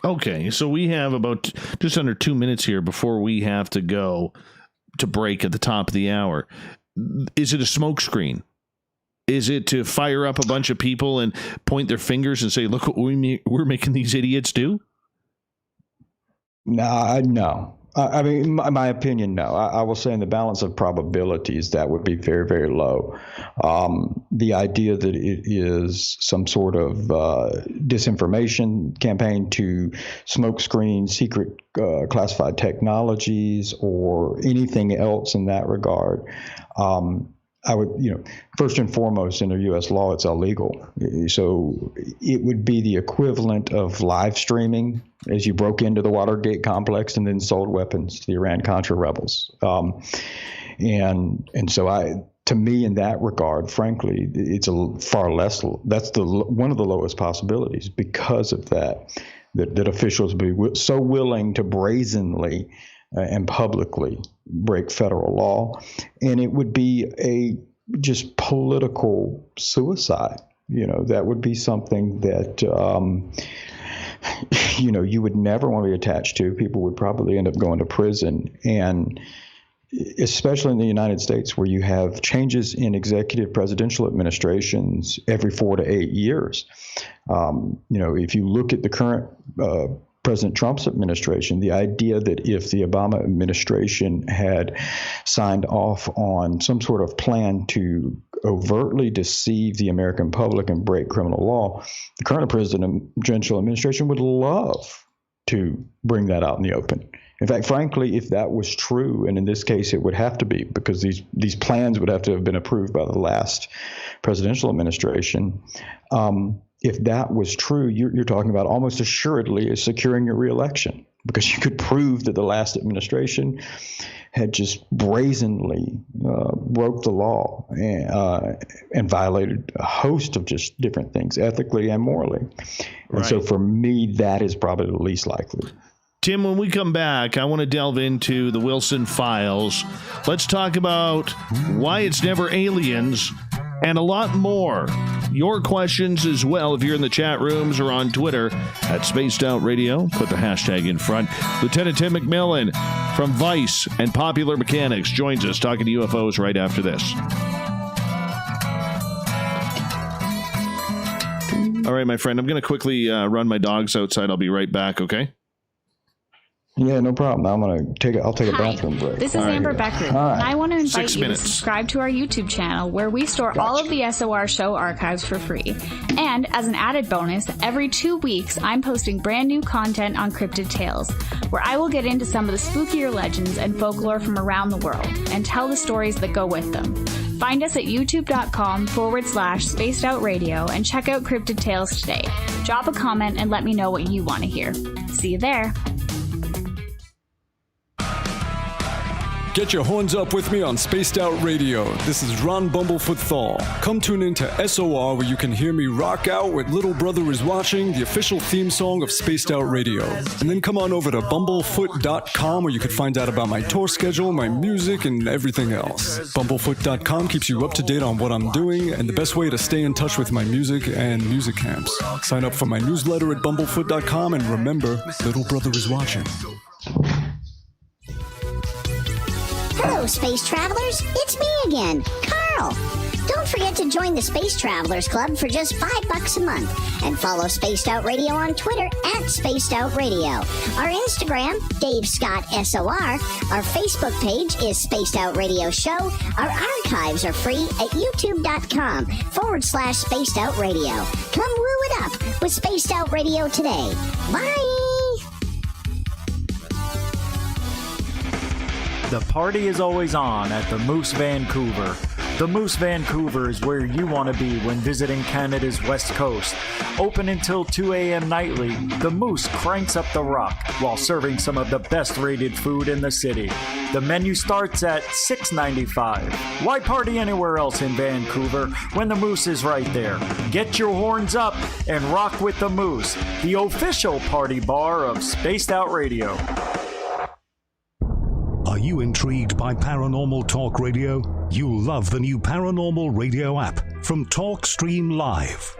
Okay, so we have about just under 2 minutes here before we have to go to break at the top of the hour. Is it a smokescreen? Is it to fire up a bunch of people and point their fingers and say, look what we're making these idiots do? No. I mean, my opinion, no. I will say in the balance of probabilities, that would be very, very low. The idea that it is some sort of disinformation campaign to smokescreen secret classified technologies or anything else in that regard, I would, first and foremost, under U.S. law, it's illegal. So it would be the equivalent of live streaming as you broke into the Watergate complex and then sold weapons to the Iran-Contra rebels. And so to me, in that regard, frankly, it's a far less. That's one of the lowest possibilities because of that officials be so willing to brazenly and publicly break federal law, and it would be a just political suicide. That would be something that you would never want to be attached to. People would probably end up going to prison, and especially in the United States, where you have changes in executive presidential administrations every 4 to 8 years. If you look at the current President Trump's administration, the idea that if the Obama administration had signed off on some sort of plan to overtly deceive the American public and break criminal law, the current presidential administration would love to bring that out in the open. In fact, frankly, if that was true, and in this case it would have to be, because these plans would have to have been approved by the last presidential administration, if that was true, you're talking about almost assuredly securing your reelection, because you could prove that the last administration had just brazenly broke the law and violated a host of just different things, ethically and morally. And so for me, that is probably the least likely. Tim, when we come back, I want to delve into the Wilson files. Let's talk about why it's never aliens and a lot more. Your questions as well if you're in the chat rooms or on Twitter at Spaced Out Radio. Put the hashtag in front. Lieutenant Tim McMillan from Vice and Popular Mechanics joins us talking to UFOs right after this. All right, my friend, I'm going to quickly run my dogs outside. I'll be right back, okay? Yeah, no problem. I'll take a bathroom break. This is Amber Becker, and I want to invite you to subscribe to our YouTube channel where we store all of the SOR show archives for free. And as an added bonus, every 2 weeks I'm posting brand new content on Cryptid Tales, where I will get into some of the spookier legends and folklore from around the world and tell the stories that go with them. Find us at youtube.com/Spaced Out Radio and check out Cryptid Tales today. Drop a comment and let me know what you want to hear. See you there. Get your horns up with me on Spaced Out Radio. This is Ron Bumblefoot Thal. Come tune in to SOR where you can hear me rock out with Little Brother is Watching, the official theme song of Spaced Out Radio. And then come on over to bumblefoot.com where you can find out about my tour schedule, my music, and everything else. Bumblefoot.com keeps you up to date on what I'm doing and the best way to stay in touch with my music and music camps. Sign up for my newsletter at bumblefoot.com and remember, Little Brother is watching. Hello, Space Travelers. It's me again, Carl. Don't forget to join the Space Travelers Club for just $5 a month and follow Spaced Out Radio on Twitter at Spaced Out Radio. Our Instagram, Dave Scott SOR. Our Facebook page is Spaced Out Radio Show. Our archives are free at youtube.com/Spaced Out Radio. Come woo it up with Spaced Out Radio today. Bye. The party is always on at the Moose Vancouver. The Moose Vancouver is where you want to be when visiting Canada's West Coast. Open until 2 a.m. nightly, the Moose cranks up the rock while serving some of the best rated food in the city. The menu starts at $6.95. Why party anywhere else in Vancouver when the Moose is right there? Get your horns up and rock with the Moose, the official party bar of Spaced Out Radio. Are you intrigued by Paranormal Talk Radio? You'll love the new Paranormal Radio app from TalkStream Live.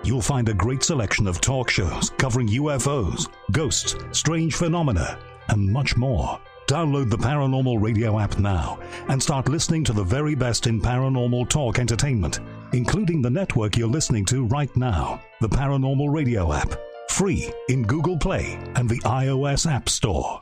You'll find a great selection of talk shows covering UFOs, ghosts, strange phenomena, and much more. Download the Paranormal Radio app now and start listening to the very best in paranormal talk entertainment, including the network you're listening to right now, the Paranormal Radio app, free in Google Play and the iOS App Store.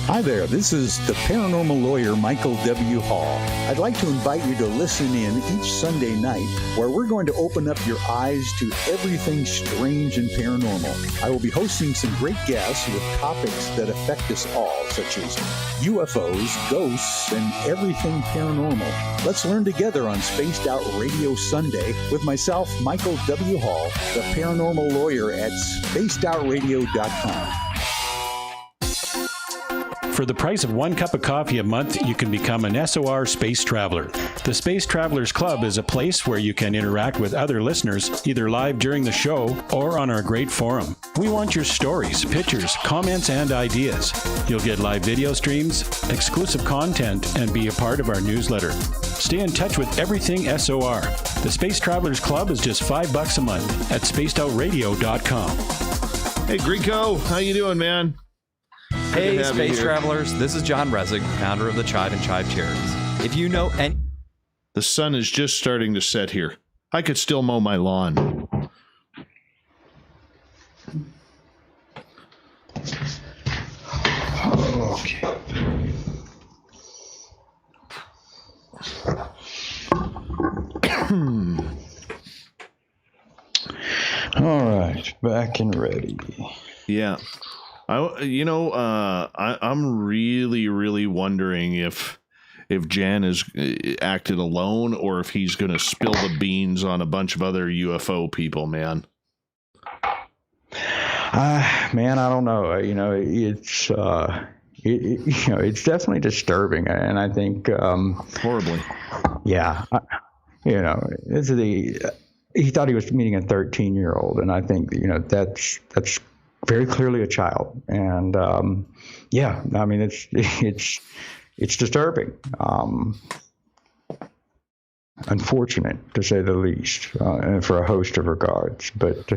Hi there, this is the paranormal lawyer Michael W. Hall. I'd like to invite you to listen in each Sunday night where we're going to open up your eyes to everything strange and paranormal. I will be hosting some great guests with topics that affect us all, such as UFOs, ghosts, and everything paranormal. Let's learn together on Spaced Out Radio Sunday with myself, Michael W. Hall, the paranormal lawyer at spacedoutradio.com. For the price of 1 cup of coffee a month, you can become an SOR Space Traveler. The Space Travelers Club is a place where you can interact with other listeners, either live during the show or on our great forum. We want your stories, pictures, comments, and ideas. You'll get live video streams, exclusive content, and be a part of our newsletter. Stay in touch with everything SOR. The Space Travelers Club is just $5 a month at spacedoutradio.com. Hey, Greco, how you doing, man? Hey, Space Travelers. This is John Resig, founder of the Chive and Chive Charities. If you know any... The sun is just starting to set here. I could still mow my lawn. Okay. All right, back and ready. Yeah. I'm really wondering if Jan has acted alone or if he's going to spill the beans on a bunch of other UFO people, man. Man, I don't know. It's definitely disturbing, and I think horribly. Yeah, he thought he was meeting a 13-year-old, and I think that's very clearly a child. And yeah, I mean, it's disturbing, unfortunate to say the least, and for a host of regards. But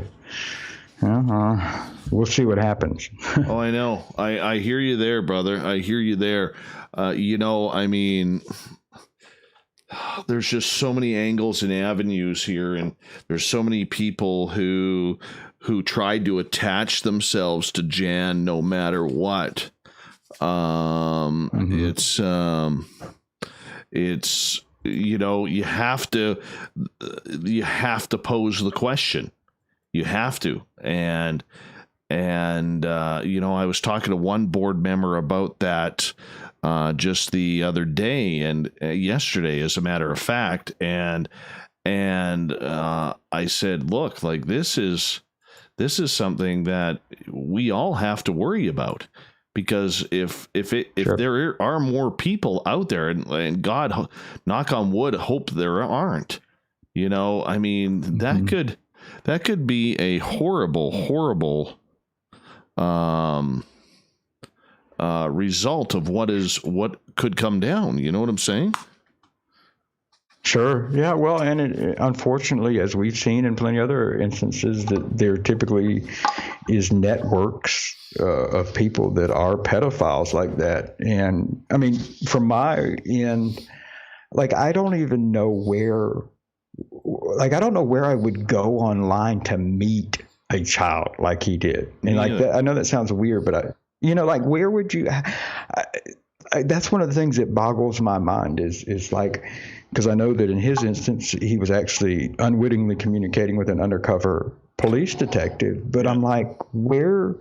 we'll see what happens. Oh, I know. I hear you there, brother. I hear you there. I mean, there's just so many angles and avenues here, and there's so many people who tried to attach themselves to Jan no matter what. It's you have to pose the question. You have to. And I was talking to one board member about that just the other day and yesterday, as a matter of fact. And I said, look, like this is something that we all have to worry about, because if there are more people out there, and God, knock on wood, hope there aren't, I mean, that could be a horrible result of what could come down. You know what I'm saying? Sure. Yeah. Well, and unfortunately, as we've seen in plenty of other instances, that there typically is networks of people that are pedophiles like that. And I mean, from my end, like, I don't even know where, like, I don't know where I would go online to meet a child like he did. And like that, I know that sounds weird, but like, where would you, that's one of the things that boggles my mind is like, because I know that in his instance, he was actually unwittingly communicating with an undercover police detective. But I'm like, where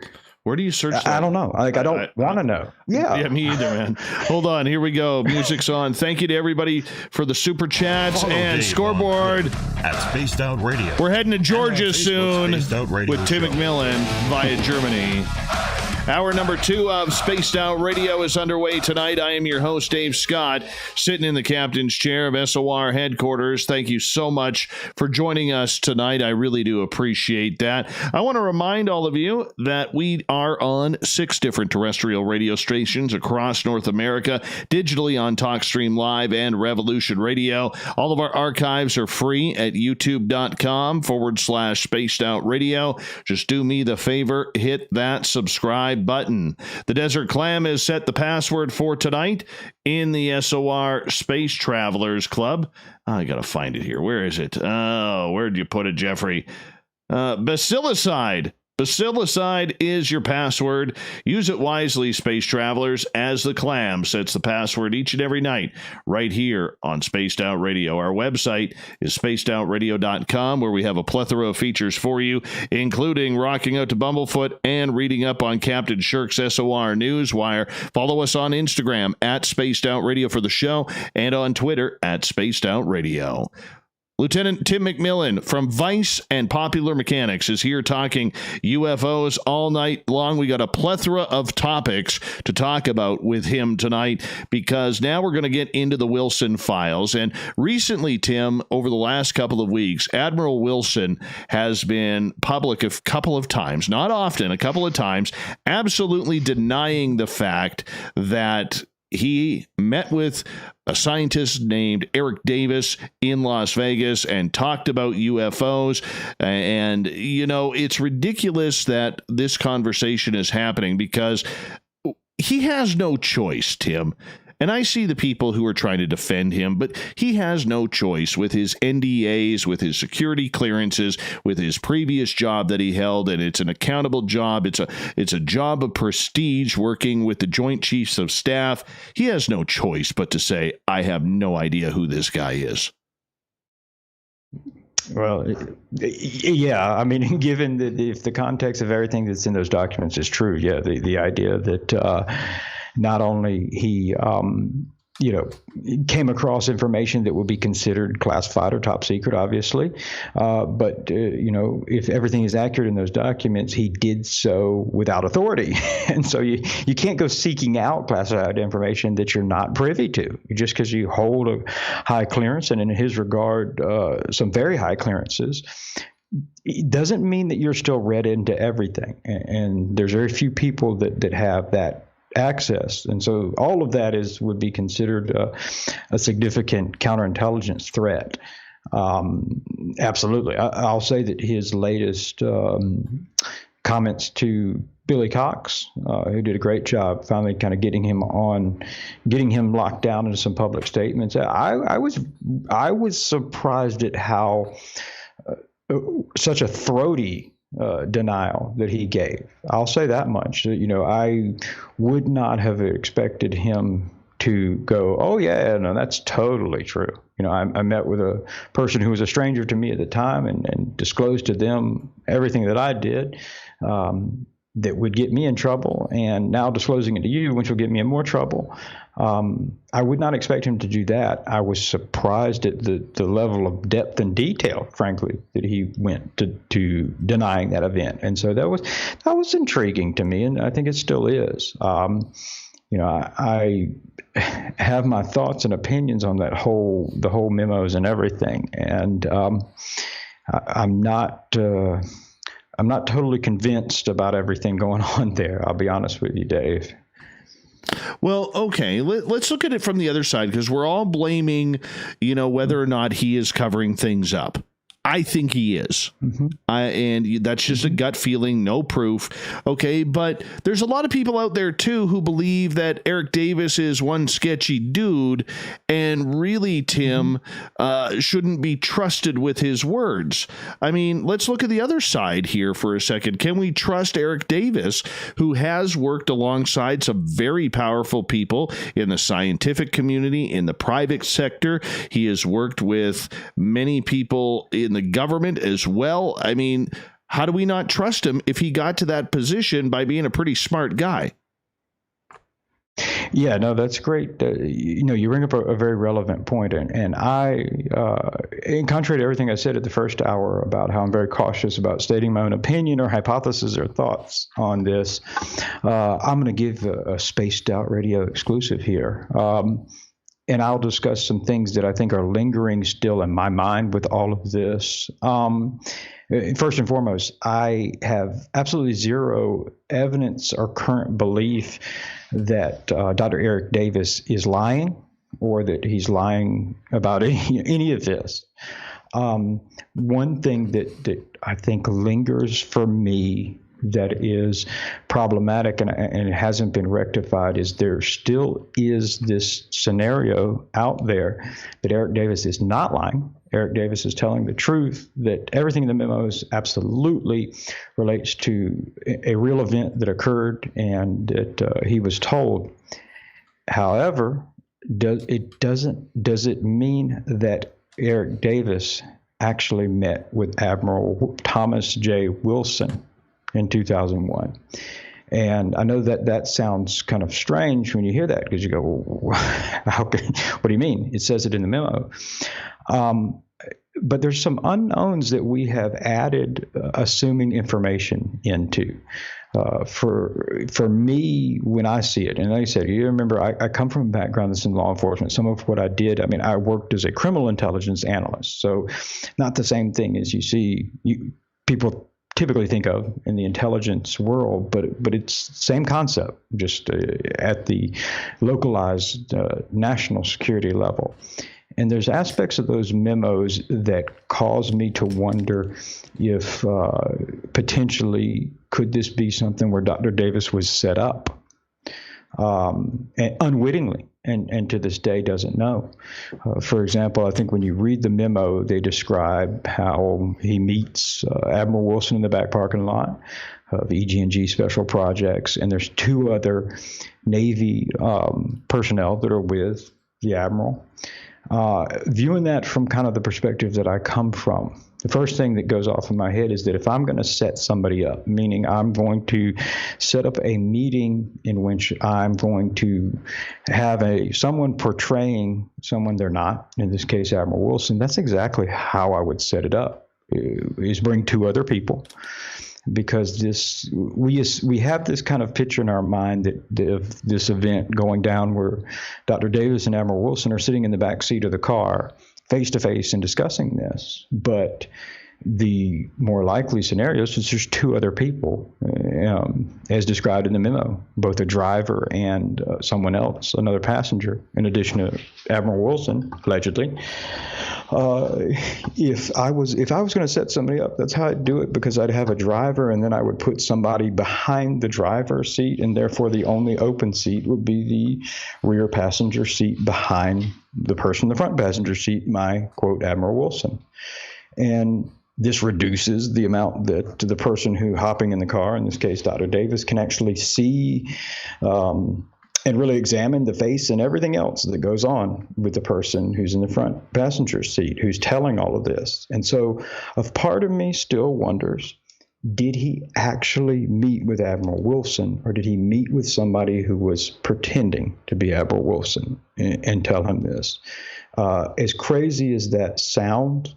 do you search that? I don't know. Like, I don't want to know. Yeah, me either, man. Hold on. Here we go. Music's on. Thank you to everybody for the super chats and scoreboard. At Spaced Out Radio. We're heading to Georgia soon with Tim McMillan via Germany. Hour number 2 of Spaced Out Radio is underway tonight. I am your host, Dave Scott, sitting in the captain's chair of SOR headquarters. Thank you so much for joining us tonight. I really do appreciate that. I want to remind all of you that we are on 6 different terrestrial radio stations across North America, digitally on TalkStream Live and Revolution Radio. All of our archives are free at youtube.com/Spaced Out Radio. Just do me the favor, hit that subscribe button. The Desert Clam has set the password for tonight in the SOR Space Travelers Club. I gotta find it here. Where is it? Oh, where'd you put it, Jeffrey? Basilicide. Basilicide is your password. Use it wisely, space travelers, as the Clam sets the password each and every night right here on Spaced Out Radio. Our website is spacedoutradio.com, where we have a plethora of features for you, including rocking out to Bumblefoot and reading up on Captain Shirk's SOR Newswire. Follow us on Instagram at Spaced Out Radio for the show, and on Twitter at Spaced Out Radio. Lieutenant Tim McMillan from Vice and Popular Mechanics is here talking UFOs all night long. We got a plethora of topics to talk about with him tonight, because now we're going to get into the Wilson files. And recently, Tim, over the last couple of weeks, Admiral Wilson has been public a couple of times, not often, a couple of times, absolutely denying the fact that he met with a scientist named Eric Davis in Las Vegas and talked about UFOs. And, it's ridiculous that this conversation is happening, because he has no choice, Tim. And I see the people who are trying to defend him, but he has no choice with his NDAs, with his security clearances, with his previous job that he held, and it's an accountable job. It's a job of prestige working with the Joint Chiefs of Staff. He has no choice but to say, I have no idea who this guy is. Well, yeah, I mean, given that if the context of everything that's in those documents is true, yeah, the idea that not only he, came across information that would be considered classified or top secret, obviously, but if everything is accurate in those documents, he did so without authority. And so you can't go seeking out classified information that you're not privy to, just because you hold a high clearance, and in his regard, some very high clearances. it doesn't mean that you're still read into everything. And there's very few people that have that access. And so all of that would be considered a significant counterintelligence threat. Absolutely. I'll say that his latest comments to Billy Cox, who did a great job finally kind of getting him locked down into some public statements. I was surprised at how such a throaty denial that he gave. I'll say that much. I would not have expected him to go, oh yeah, no, that's totally true. I met with a person who was a stranger to me at the time and disclosed to them everything that I did that would get me in trouble, and now disclosing it to you, which will get me in more trouble. I would not expect him to do that. I was surprised at the level of depth and detail, frankly, that he went to denying that event. And so that was intriguing to me, and I think it still is. I have my thoughts and opinions on the whole memos and everything, and I'm not totally convinced about everything going on there. I'll be honest with you, Dave. Well, okay, let's look at it from the other side, because we're all blaming, whether or not he is covering things up. I think he is. Mm-hmm. And that's just a gut feeling, no proof. Okay, but there's a lot of people out there, too, who believe that Eric Davis is one sketchy dude, and really, Tim, shouldn't be trusted with his words. I mean, let's look at the other side here for a second. Can we trust Eric Davis, who has worked alongside some very powerful people in the scientific community, in the private sector? He has worked with many people in the government as well. I mean, how do we not trust him if he got to that position by being a pretty smart guy? Yeah, no, that's great. You bring up a very relevant point, and I, in contrary to everything I said at the first hour about how I'm very cautious about stating my own opinion or hypothesis or thoughts on this, I'm going to give a Spaced Out Radio exclusive here. And I'll discuss some things that I think are lingering still in my mind with all of this. First and foremost, I have absolutely zero evidence or current belief that Dr. Eric Davis is lying, or that he's lying about any of this. One thing that I think lingers for me that is problematic and it hasn't been rectified is there still is this scenario out there that Eric Davis is not lying. Eric Davis is telling the truth, that everything in the memos absolutely relates to a real event that occurred and that he was told. However, does it mean that Eric Davis actually met with Admiral Thomas J. Wilson in 2001? And I know that sounds kind of strange when you hear that, because you go, what do you mean? It says it in the memo. But there's some unknowns that we have added assuming information into. For me, when I see it, and like I said, you remember, I come from a background that's in law enforcement. Some of what I did, I worked as a criminal intelligence analyst. So not the same thing as you see people typically think of in the intelligence world, but it's the same concept, just at the localized national security level. And there's aspects of those memos that cause me to wonder if potentially could this be something where Dr. Davis was set up and unwittingly, and to this day doesn't know. For example, I think when you read the memo, they describe how he meets Admiral Wilson in the back parking lot of EG&G Special Projects, and there's two other Navy personnel that are with the Admiral. Viewing that from kind of the perspective that I come from, the first thing that goes off in my head is that if I'm going to set somebody up, meaning I'm going to set up a meeting in which I'm going to have someone portraying someone they're not, in this case Admiral Wilson, that's exactly how I would set it up, is bring two other people. Because we have this kind of picture in our mind of this event going down where Dr. Davis and Admiral Wilson are sitting in the back seat of the car face to face and discussing this. But The more likely scenario is there's two other people, as described in the memo, both a driver and someone else, another passenger, in addition to Admiral Wilson, allegedly. If I was going to set somebody up, that's how I'd do it, because I'd have a driver and then I would put somebody behind the driver's seat, and therefore the only open seat would be the rear passenger seat behind the person in the front passenger seat, my quote, Admiral Wilson. And this reduces the amount that the person who hopping in the car, in this case Dr. Davis, can actually see and really examine the face and everything else that goes on with the person who's in the front passenger seat, who's telling all of this. And so a part of me still wonders, did he actually meet with Admiral Wilson, or did he meet with somebody who was pretending to be Admiral Wilson and tell him this? As crazy as that sounds,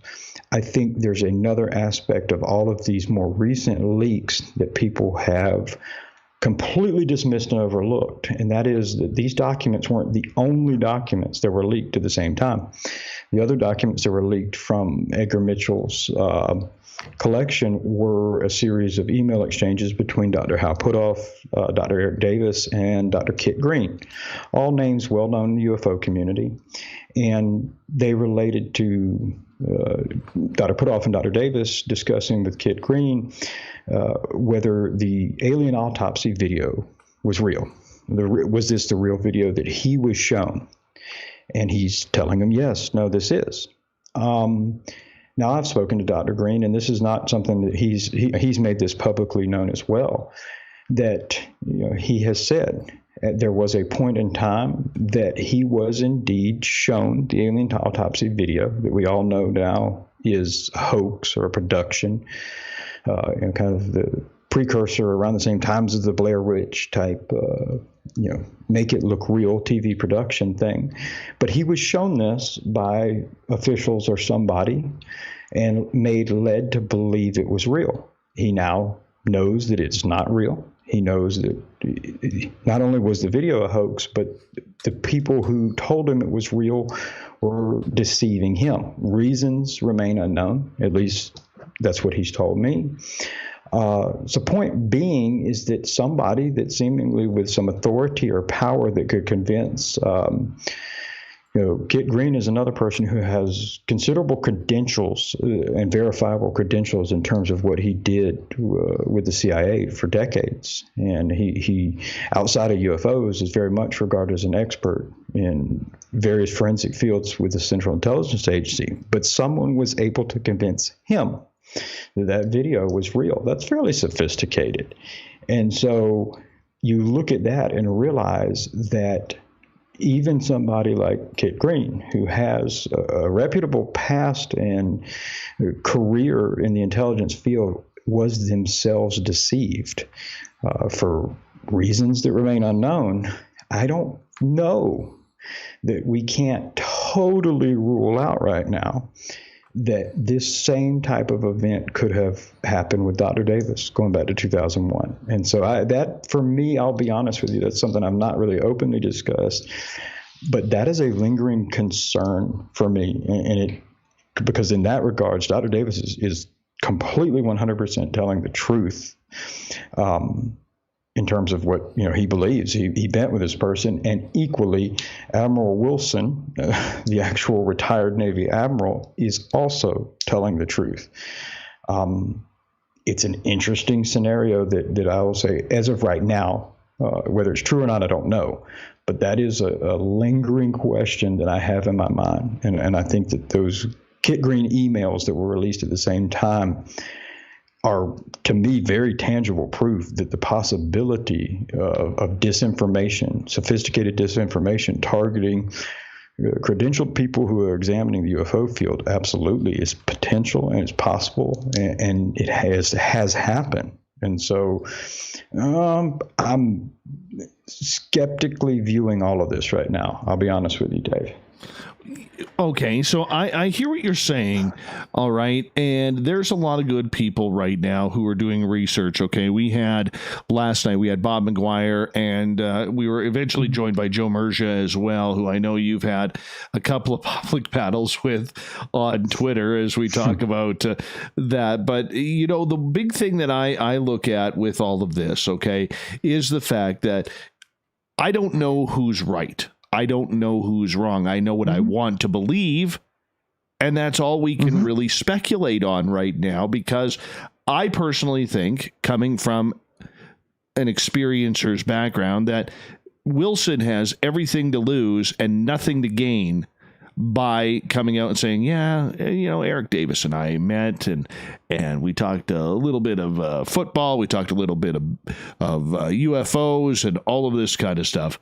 I think there's another aspect of all of these more recent leaks that people have completely dismissed and overlooked, and that is that these documents weren't the only documents that were leaked at the same time. The other documents that were leaked from Edgar Mitchell's collection were a series of email exchanges between Dr. Hal Puthoff, Dr. Eric Davis, and Dr. Kit Green, all names well known in the UFO community, and they related to Dr. Puthoff and Dr. Davis discussing with Kit Green whether the alien autopsy video was real. Was this the real video that he was shown? And he's telling them, yes, no, this is. Now, I've spoken to Dr. Green, and this is not something that he's made this publicly known as well, that he has said there was a point in time that he was indeed shown the alien autopsy video that we all know now is a hoax or a production, kind of the precursor around the same times as the Blair Witch type, make it look real TV production thing. But he was shown this by officials or somebody and led to believe it was real. He now knows that it's not real. He knows that not only was the video a hoax, but the people who told him it was real were deceiving him. Reasons remain unknown. At least that's what he's told me. So point being is that somebody that seemingly with some authority or power that could convince, Kit Green is another person who has considerable credentials and verifiable credentials in terms of what he did with the CIA for decades. And he outside of UFOs, is very much regarded as an expert in various forensic fields with the Central Intelligence Agency. But someone was able to convince him that video was real. That's fairly sophisticated. And so you look at that and realize that even somebody like Kit Green, who has a reputable past and career in the intelligence field, was themselves deceived for reasons that remain unknown. I don't know that we can't totally rule out right now that this same type of event could have happened with Dr. Davis going back to 2001. And so that, for me, I'll be honest with you, that's something I've not really openly discussed, but that is a lingering concern for me. Because in that regards, Dr. Davis is completely 100% telling the truth in terms of what he believes. He bent with this person, and equally, Admiral Wilson, the actual retired Navy admiral, is also telling the truth. It's an interesting scenario that I will say, as of right now, whether it's true or not, I don't know. But that is a lingering question that I have in my mind, and I think that those Kit Green emails that were released at the same time are, to me, very tangible proof that the possibility of disinformation, sophisticated disinformation targeting credentialed people who are examining the UFO field absolutely is potential, and it's possible, and it has happened. And so I'm skeptically viewing all of this right now. I'll be honest with you, Dave. Okay, so I hear what you're saying, all right, and there's a lot of good people right now who are doing research, okay? Last night we had Bob McGuire, and we were eventually joined by Joe Mergia as well, who I know you've had a couple of public battles with on Twitter as we talk about that. But, you know, the big thing that I look at with all of this, okay, is the fact that I don't know who's right. I don't know who's wrong. I know what I want to believe, and that's all we can really speculate on right now, because I personally think, coming from an experiencer's background, that Wilson has everything to lose and nothing to gain by coming out and saying, yeah, you know, Eric Davis and I met and we talked a little bit of football. We talked a little bit of UFOs and all of this kind of stuff.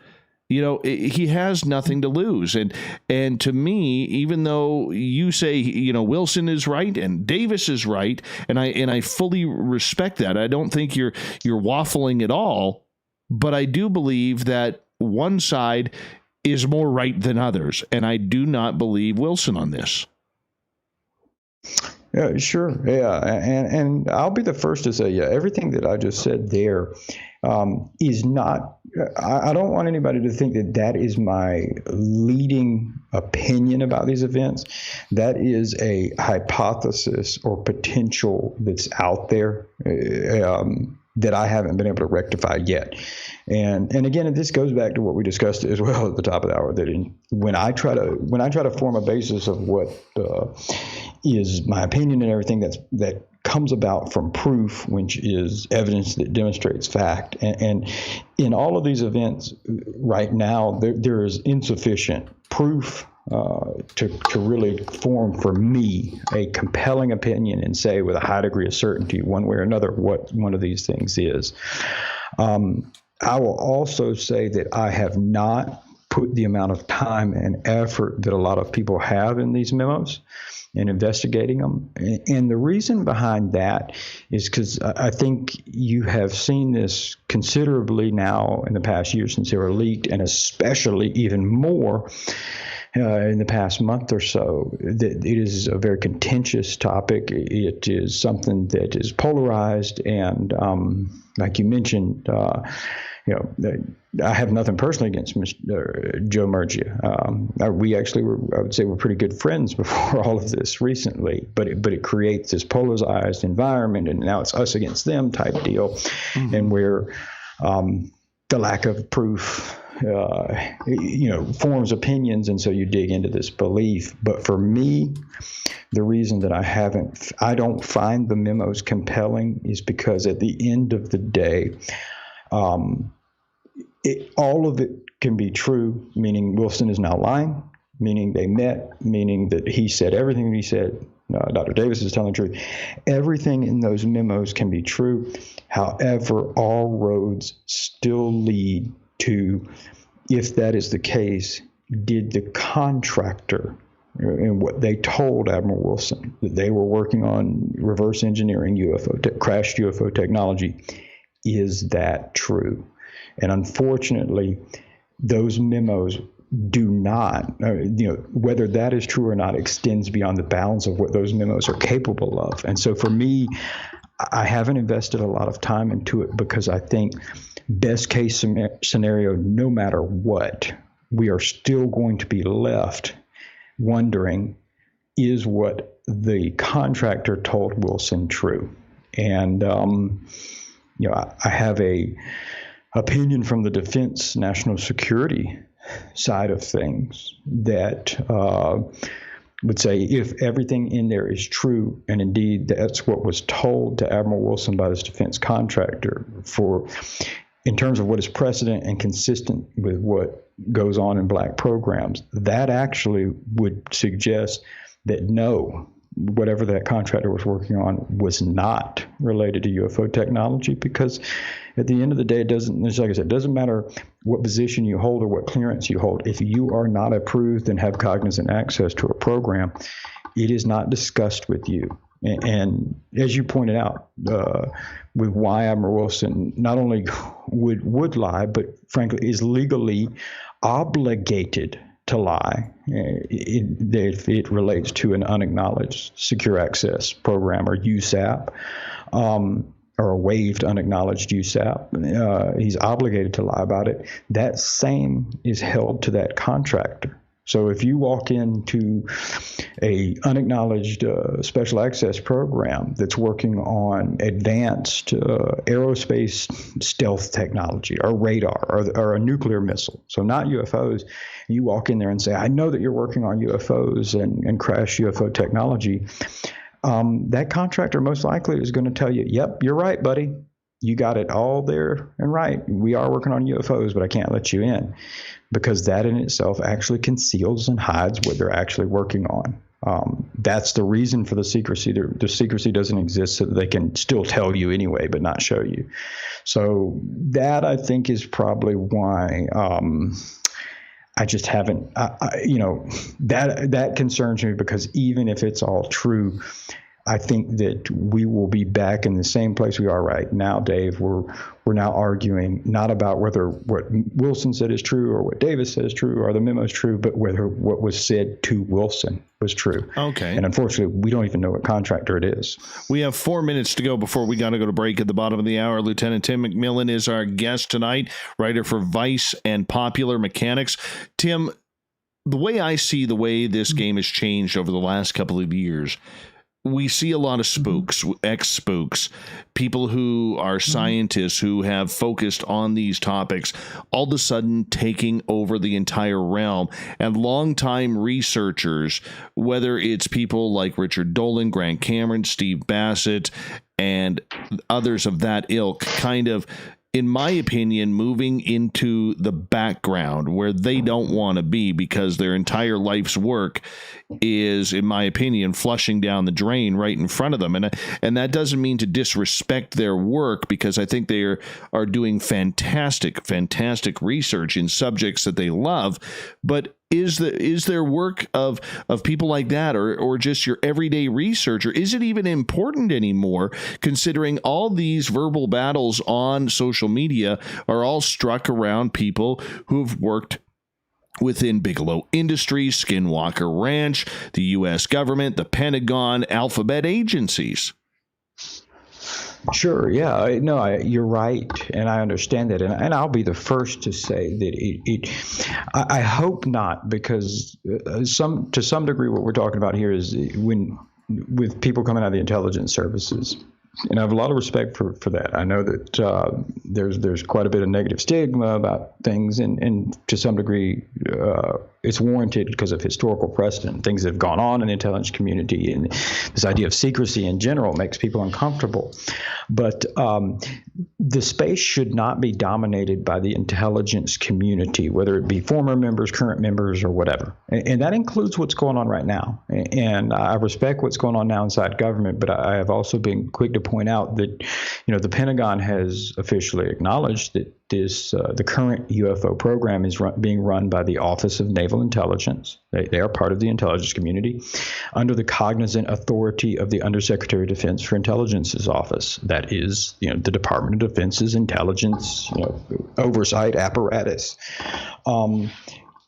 You know, he has nothing to lose. And to me, even though you say, you know, Wilson is right and Davis is right, and I fully respect that. I don't think you're waffling at all, but I do believe that one side is more right than others, and I do not believe Wilson on this. Yeah, sure. Yeah, and I'll be the first to say, yeah, everything that I just said there is not. I don't want anybody to think that that is my leading opinion about these events. That is a hypothesis or potential that's out there that I haven't been able to rectify yet. And again, this goes back to what we discussed as well at the top of the hour, that when I try to form a basis of what is my opinion and everything that comes about from proof, which is evidence that demonstrates fact. And in all of these events right now, there is insufficient proof to really form for me a compelling opinion and say with a high degree of certainty one way or another what one of these things is. I will also say that I have not put the amount of time and effort that a lot of people have in these memos and investigating them. And the reason behind that is because I think you have seen this considerably now in the past year since they were leaked, and especially even more in the past month or so. That it is a very contentious topic. It is something that is polarized, and like you mentioned, you know, I have nothing personally against Mr. Joe Mergia. We actually were, I would say, we're pretty good friends before all of this recently, but it creates this polarized environment, and now it's us against them type deal, and where the lack of proof, you know, forms opinions, and so you dig into this belief. But for me, the reason that I don't find the memos compelling is because at the end of the day, all of it can be true, meaning Wilson is now lying, meaning they met, meaning that he said everything that he said. Dr. Davis is telling the truth. Everything in those memos can be true. However, all roads still lead to, if that is the case, did the contractor and what they told Admiral Wilson that they were working on reverse engineering crashed UFO technology, is that true? And unfortunately, those memos do not, you know, whether that is true or not extends beyond the bounds of what those memos are capable of. And so for me, I haven't invested a lot of time into it because I think best case scenario, no matter what, we are still going to be left wondering, is what the contractor told Wilson true? And, you know, I have a opinion from the defense national security side of things that would say if everything in there is true, and indeed that's what was told to Admiral Wilson by this defense contractor, in terms of what is precedent and consistent with what goes on in black programs, that actually would suggest that no, whatever that contractor was working on was not related to UFO technology, because at the end of the day, like I said, it doesn't matter what position you hold or what clearance you hold. If you are not approved and have cognizant access to a program, it is not discussed with you. And as you pointed out, with why Admiral Wilson not only would lie, but frankly is legally obligated to lie if it relates to an unacknowledged secure access program or USAP, or a waived unacknowledged USAP. He's obligated to lie about it. That same is held to that contractor. So if you walk into a unacknowledged special access program that's working on advanced aerospace stealth technology or radar or a nuclear missile, so not UFOs, you walk in there and say, I know that you're working on UFOs and crash UFO technology, that contractor most likely is going to tell you, yep, you're right, buddy. You got it all there and right. We are working on UFOs, but I can't let you in, because that in itself actually conceals and hides what they're actually working on. That's the reason for the secrecy. The secrecy doesn't exist so that they can still tell you anyway, but not show you. So that, I think, is probably why I just haven't, that concerns me, because even if it's all true, I think that we will be back in the same place we are right now, Dave. We're now arguing not about whether what Wilson said is true or what Davis said is true or the memo is true, but whether what was said to Wilson was true. Okay. And unfortunately, we don't even know what contractor it is. We have 4 minutes to go before we got to go to break at the bottom of the hour. Lieutenant Tim McMillan is our guest tonight, writer for Vice and Popular Mechanics. Tim, the way I see the way this game has changed over the last couple of years, we see a lot of spooks, ex-spooks, people who are scientists who have focused on these topics, all of a sudden taking over the entire realm. And longtime researchers, whether it's people like Richard Dolan, Grant Cameron, Steve Bassett, and others of that ilk, kind of, in my opinion, moving into the background where they don't want to be, because their entire life's work is, in my opinion, flushing down the drain right in front of them. And that doesn't mean to disrespect their work, because I think they are doing fantastic research in subjects that they love. But is there work of people like that, or just your everyday researcher, is it even important anymore, considering all these verbal battles on social media are all struck around people who've worked within Bigelow Industries, Skinwalker Ranch, the U.S. government, the Pentagon, alphabet agencies? Sure. Yeah. No, you're right, and I understand that, and I'll be the first to say that I hope not, because to some degree, what we're talking about here is with people coming out of the intelligence services. And I have a lot of respect for that. I know that there's quite a bit of negative stigma about things, and to some degree, it's warranted because of historical precedent, things that have gone on in the intelligence community, and this idea of secrecy in general makes people uncomfortable. But the space should not be dominated by the intelligence community, whether it be former members, current members, or whatever. And that includes what's going on right now. And I respect what's going on now inside government, but I have also been quick to point out that, the Pentagon has officially acknowledged that the current UFO program is being run by the Office of Naval Intelligence. They are part of the intelligence community under the cognizant authority of the Undersecretary of Defense for Intelligence's office. That is, the Department of Defense's intelligence, oversight apparatus.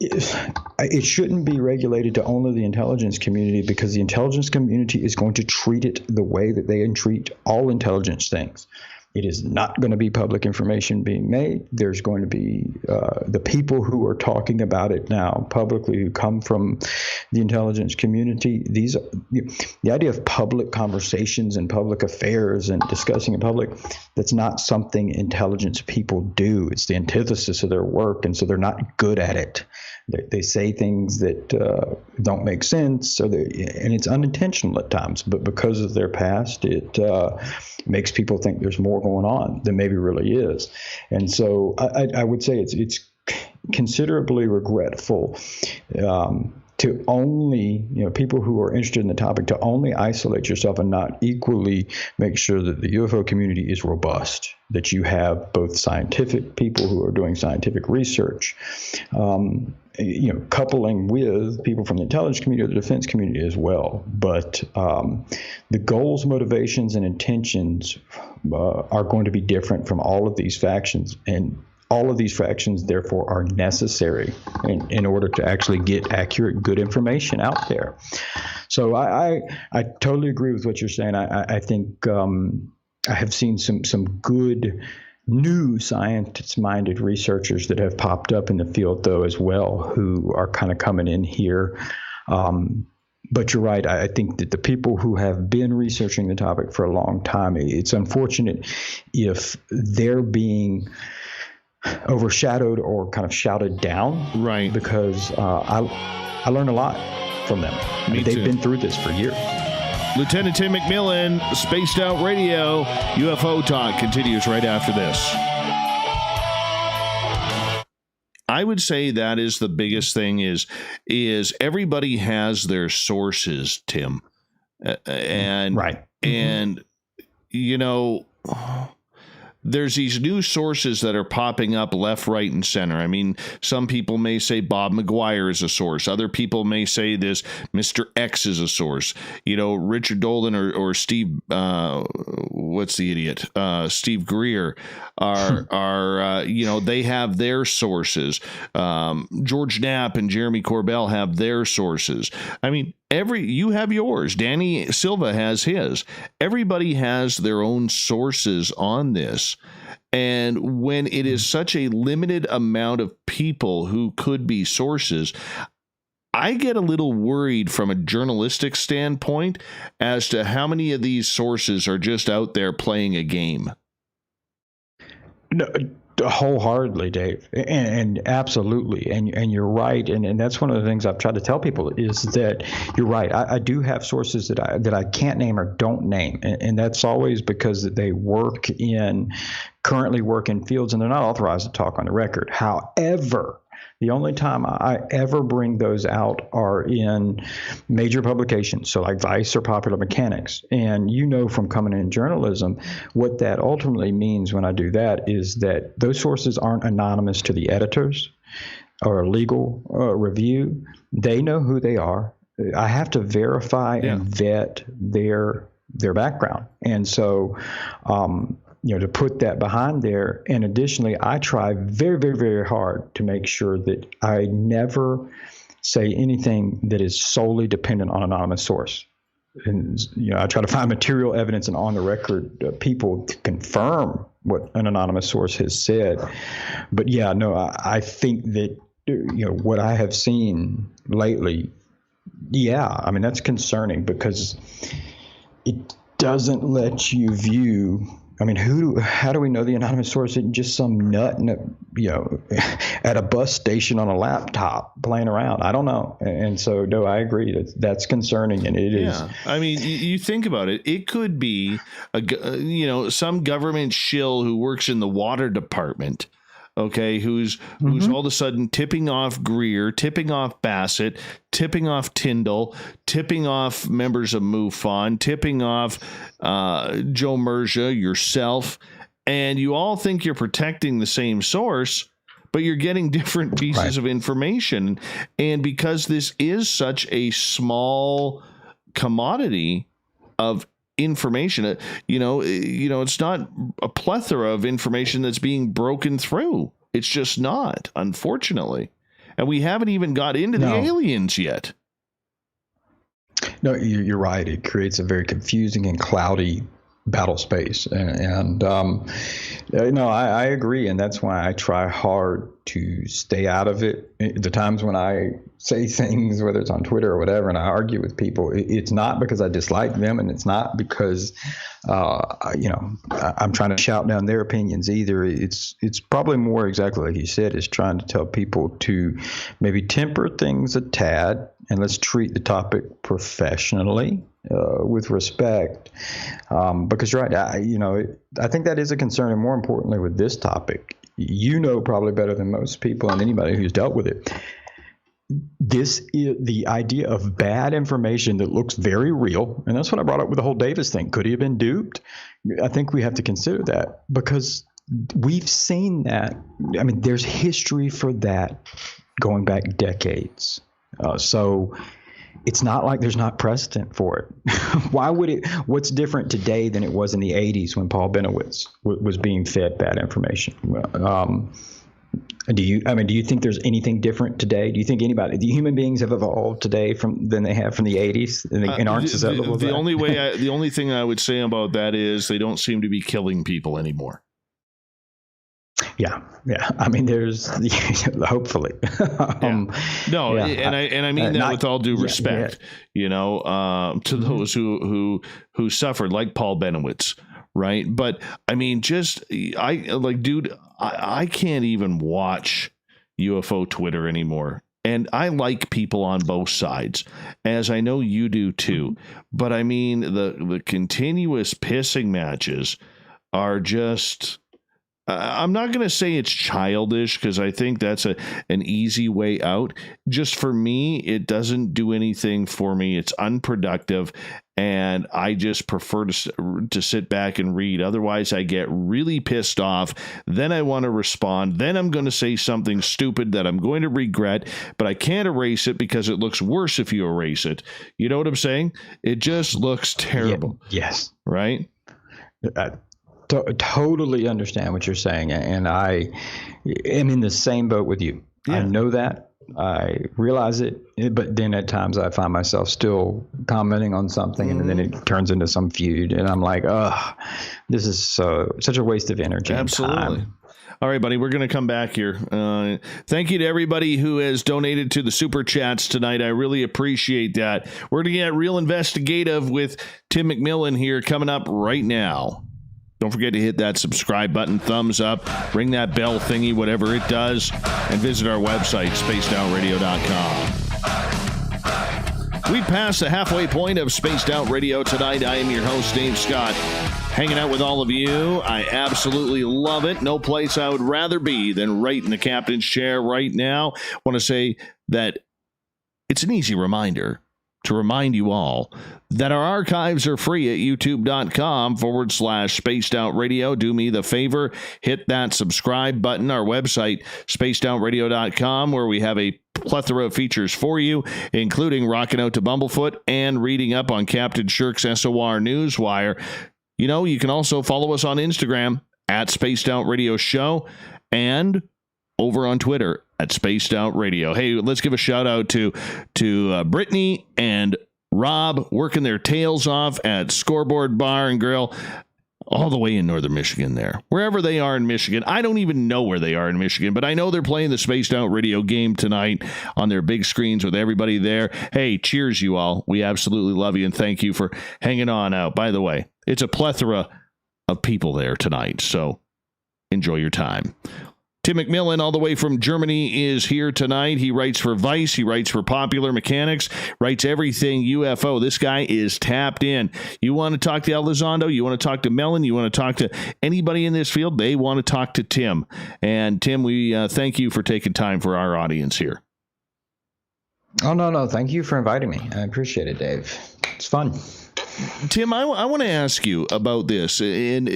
It shouldn't be regulated to only the intelligence community, because the intelligence community is going to treat it the way that they treat all intelligence things. It is not going to be public information being made. There's going to be the people who are talking about it now publicly, who come from the intelligence community. The idea of public conversations and public affairs and discussing in public, that's not something intelligence people do. It's the antithesis of their work, and so they're not good at it. They say things that don't make sense, and it's unintentional at times. But because of their past, it makes people think there's more going on than maybe really is. And so I would say it's considerably regretful to only, people who are interested in the topic, to only isolate yourself and not equally make sure that the UFO community is robust, that you have both scientific people who are doing scientific research, coupling with people from the intelligence community or the defense community as well. But the goals, motivations, and intentions are going to be different from all of these factions, and all of these fractions, therefore, are necessary in order to actually get accurate, good information out there. So I totally agree with what you're saying. I think I have seen some good new scientist-minded researchers that have popped up in the field, though, as well, who are kind of coming in here. But you're right. I think that the people who have been researching the topic for a long time, it's unfortunate if they're being overshadowed or kind of shouted down. Right. Because I learned a lot from them. They've been through this for years. Lieutenant Tim McMillan, Spaced Out Radio, UFO Talk continues right after this. I would say that is the biggest thing is everybody has their sources, Tim. And right. And you know, there's these new sources that are popping up left, right, and center. I mean, some people may say Bob McGuire is a source. Other people may say this Mr. X is a source. You know, Richard Dolan or Steve, what's the idiot? Steve Greer are you know, they have their sources. George Knapp and Jeremy Corbell have their sources. I mean, you have yours. Danny Silva has his. Everybody has their own sources on this. And when it is such a limited amount of people who could be sources, I get a little worried from a journalistic standpoint as to how many of these sources are just out there playing a game. No, wholeheartedly, Dave, and absolutely, and you're right, and that's one of the things I've tried to tell people is that you're right. I do have sources that I can't name or don't name, and that's always because they currently work in fields and they're not authorized to talk on the record. However, the only time I ever bring those out are in major publications, so like Vice or Popular Mechanics. And you know from coming in journalism, what that ultimately means when I do that is that those sources aren't anonymous to the editors or legal review. They know who they are. I have to verify and vet their background. And so you know, to put that behind there. And additionally, I try very, very, very hard to make sure that I never say anything that is solely dependent on an anonymous source. And, you know, I try to find material evidence and on the record people to confirm what an anonymous source has said. But yeah, no, I think that, you know, what I have seen lately, I mean, that's concerning because it doesn't let you view. I mean, how do we know the anonymous source isn't just some nut at a bus station on a laptop playing around? I don't know. And so, no, I agree. That's concerning, and it is. I mean, you think about it. It could be, some government shill who works in the water department, okay, who's all of a sudden tipping off Greer, tipping off Bassett, tipping off Tyndall, tipping off members of MUFON, tipping off Joe Merja, yourself, and you all think you're protecting the same source, but you're getting different pieces of information. And because this is such a small commodity of information, it's not a plethora of information that's being broken through. It's just not, unfortunately. And we haven't even got into the aliens yet. No, you're right. It creates a very confusing and cloudy battle space. And I agree. And that's why I try hard to stay out of it. The times when I say things, whether it's on Twitter or whatever, and I argue with people, it's not because I dislike them, and it's not because, I'm trying to shout down their opinions either. It's probably more exactly like you said, is trying to tell people to maybe temper things a tad, and let's treat the topic professionally, with respect, because you're right. I think that is a concern, and more importantly with this topic, probably better than most people and anybody who's dealt with it. This is the idea of bad information that looks very real. And that's what I brought up with the whole Davis thing. Could he have been duped? I think we have to consider that because we've seen that. I mean, there's history for that going back decades. So it's not like there's not precedent for it. Why would it? What's different today than it was in the 80s when Paul Benowitz was being fed bad information? Do you think there's anything different today? Do you think the human beings have evolved today than they have from the 80s and aren't susceptible to that? The only thing I would say about that is they don't seem to be killing people anymore. Yeah. I mean, there's hopefully. And I mean that with all due respect, to those who suffered, like Paul Benowitz, right? But I mean, I can't even watch UFO Twitter anymore. And I like people on both sides, as I know you do too. But I mean, the continuous pissing matches are just... I'm not going to say it's childish, because I think that's an easy way out. Just for me, it doesn't do anything for me. It's unproductive, and I just prefer to sit back and read. Otherwise, I get really pissed off. Then I want to respond. Then I'm going to say something stupid that I'm going to regret, but I can't erase it because it looks worse if you erase it. You know what I'm saying? It just looks terrible. Yes. Right? Totally understand what you're saying, and I am in the same boat with you. Yeah. I know that. I realize it, but then at times I find myself still commenting on something, and then it turns into some feud, and I'm like, this is such a waste of energy. Absolutely. And time. All right, buddy, we're going to come back here. Thank you to everybody who has donated to the Super Chats tonight. I really appreciate that. We're going to get real investigative with Tim McMillan here coming up right now. Don't forget to hit that subscribe button, thumbs up, ring that bell thingy, whatever it does, and visit our website, spacedoutradio.com. We passed the halfway point of Spaced Out Radio tonight. I am your host, Dave Scott, hanging out with all of you. I absolutely love it. No place I would rather be than right in the captain's chair right now. I want to say that it's an easy reminder to remind you all that our archives are free at youtube.com/Spaced Out Radio. Do me the favor, hit that subscribe button. Our website, spacedoutradio.com, where we have a plethora of features for you, including rocking out to Bumblefoot and reading up on Captain Shirk's SOR Newswire. You can also follow us on Instagram at Spaced Out Radio Show and over on Twitter at Spaced Out Radio. Hey, let's give a shout out to Brittany and Rob working their tails off at Scoreboard Bar and Grill all the way in northern Michigan there. Wherever they are in Michigan. I don't even know where they are in Michigan, but I know they're playing the Spaced Out Radio game tonight on their big screens with everybody there. Hey, cheers you all. We absolutely love you and thank you for hanging on out. By the way, it's a plethora of people there tonight, so enjoy your time. Tim McMillan, all the way from Germany, is here tonight. He writes for Vice. He writes for Popular Mechanics, writes everything UFO. This guy is tapped in. You want to talk to Elizondo? You want to talk to Mellon? You want to talk to anybody in this field? They want to talk to Tim. And Tim, we thank you for taking time for our audience here. Oh, no. Thank you for inviting me. I appreciate it, Dave. It's fun. Tim, I want to ask you about this, and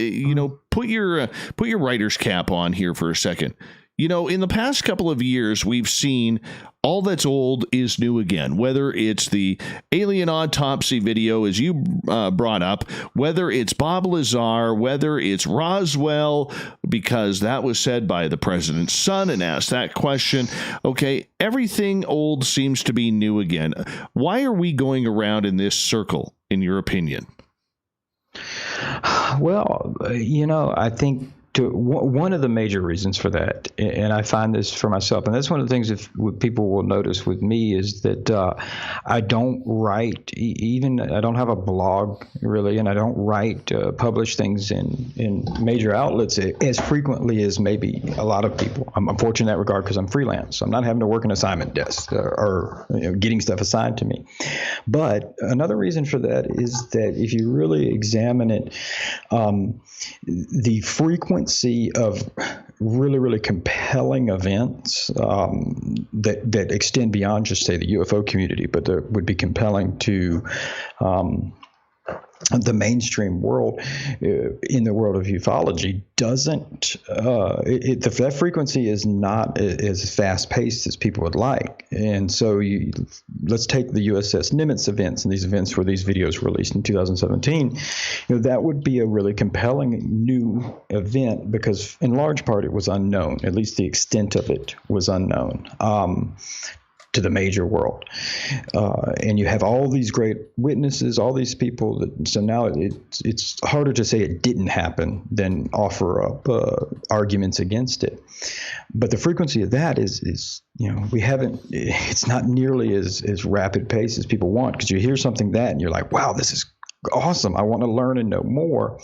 put your writer's cap on here for a second. In the past couple of years, we've seen all that's old is new again, whether it's the alien autopsy video, as you brought up, whether it's Bob Lazar, whether it's Roswell, because that was said by the president's son and asked that question. Okay, everything old seems to be new again. Why are we going around in this circle, in your opinion? Well, I think one of the major reasons for that, and I find this for myself, and that's one of the things what people will notice with me, is that I don't write, I don't have a blog really, and I don't publish things in major outlets as frequently as maybe a lot of people. I'm fortunate in that regard because I'm freelance. So I'm not having to work an assignment desk or getting stuff assigned to me. But another reason for that is that if you really examine it, the frequency of really, really compelling events that extend beyond just, say, the UFO community, but that would be compelling to the mainstream world, in the world of ufology, doesn't that frequency is not as fast paced as people would like. And so let's take the USS Nimitz events, and these events where these videos were released in 2017. That would be a really compelling new event because in large part it was unknown. At least the extent of it was unknown to the major world. And you have all these great witnesses, all these people. So now it's harder to say it didn't happen than offer up arguments against it. But the frequency of that is it's not nearly as rapid pace as people want, because you hear something and you're like, wow, this is awesome. I want to learn and know more.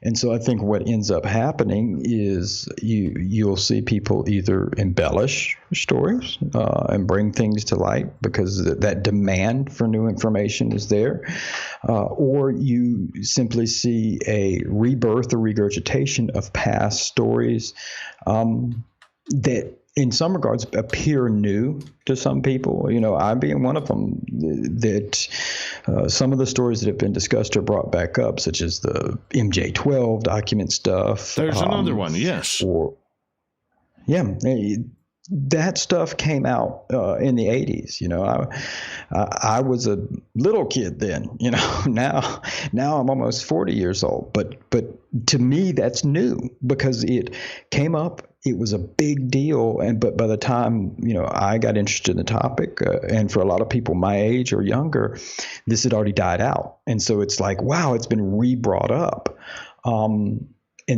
And so I think what ends up happening is you'll see people either embellish stories and bring things to light because that demand for new information is there, or you simply see a rebirth or regurgitation of past stories that in some regards appear new to some people. I being one of them, that some of the stories that have been discussed are brought back up, such as the MJ-12 document stuff. There's another one, yes. That stuff came out in the 80s. I was a little kid then. Now I'm almost 40 years old. But to me, that's new because it came up. It was a big deal, but by the time I got interested in the topic, and for a lot of people my age or younger, this had already died out, and so it's like, wow, it's been re-brought up, and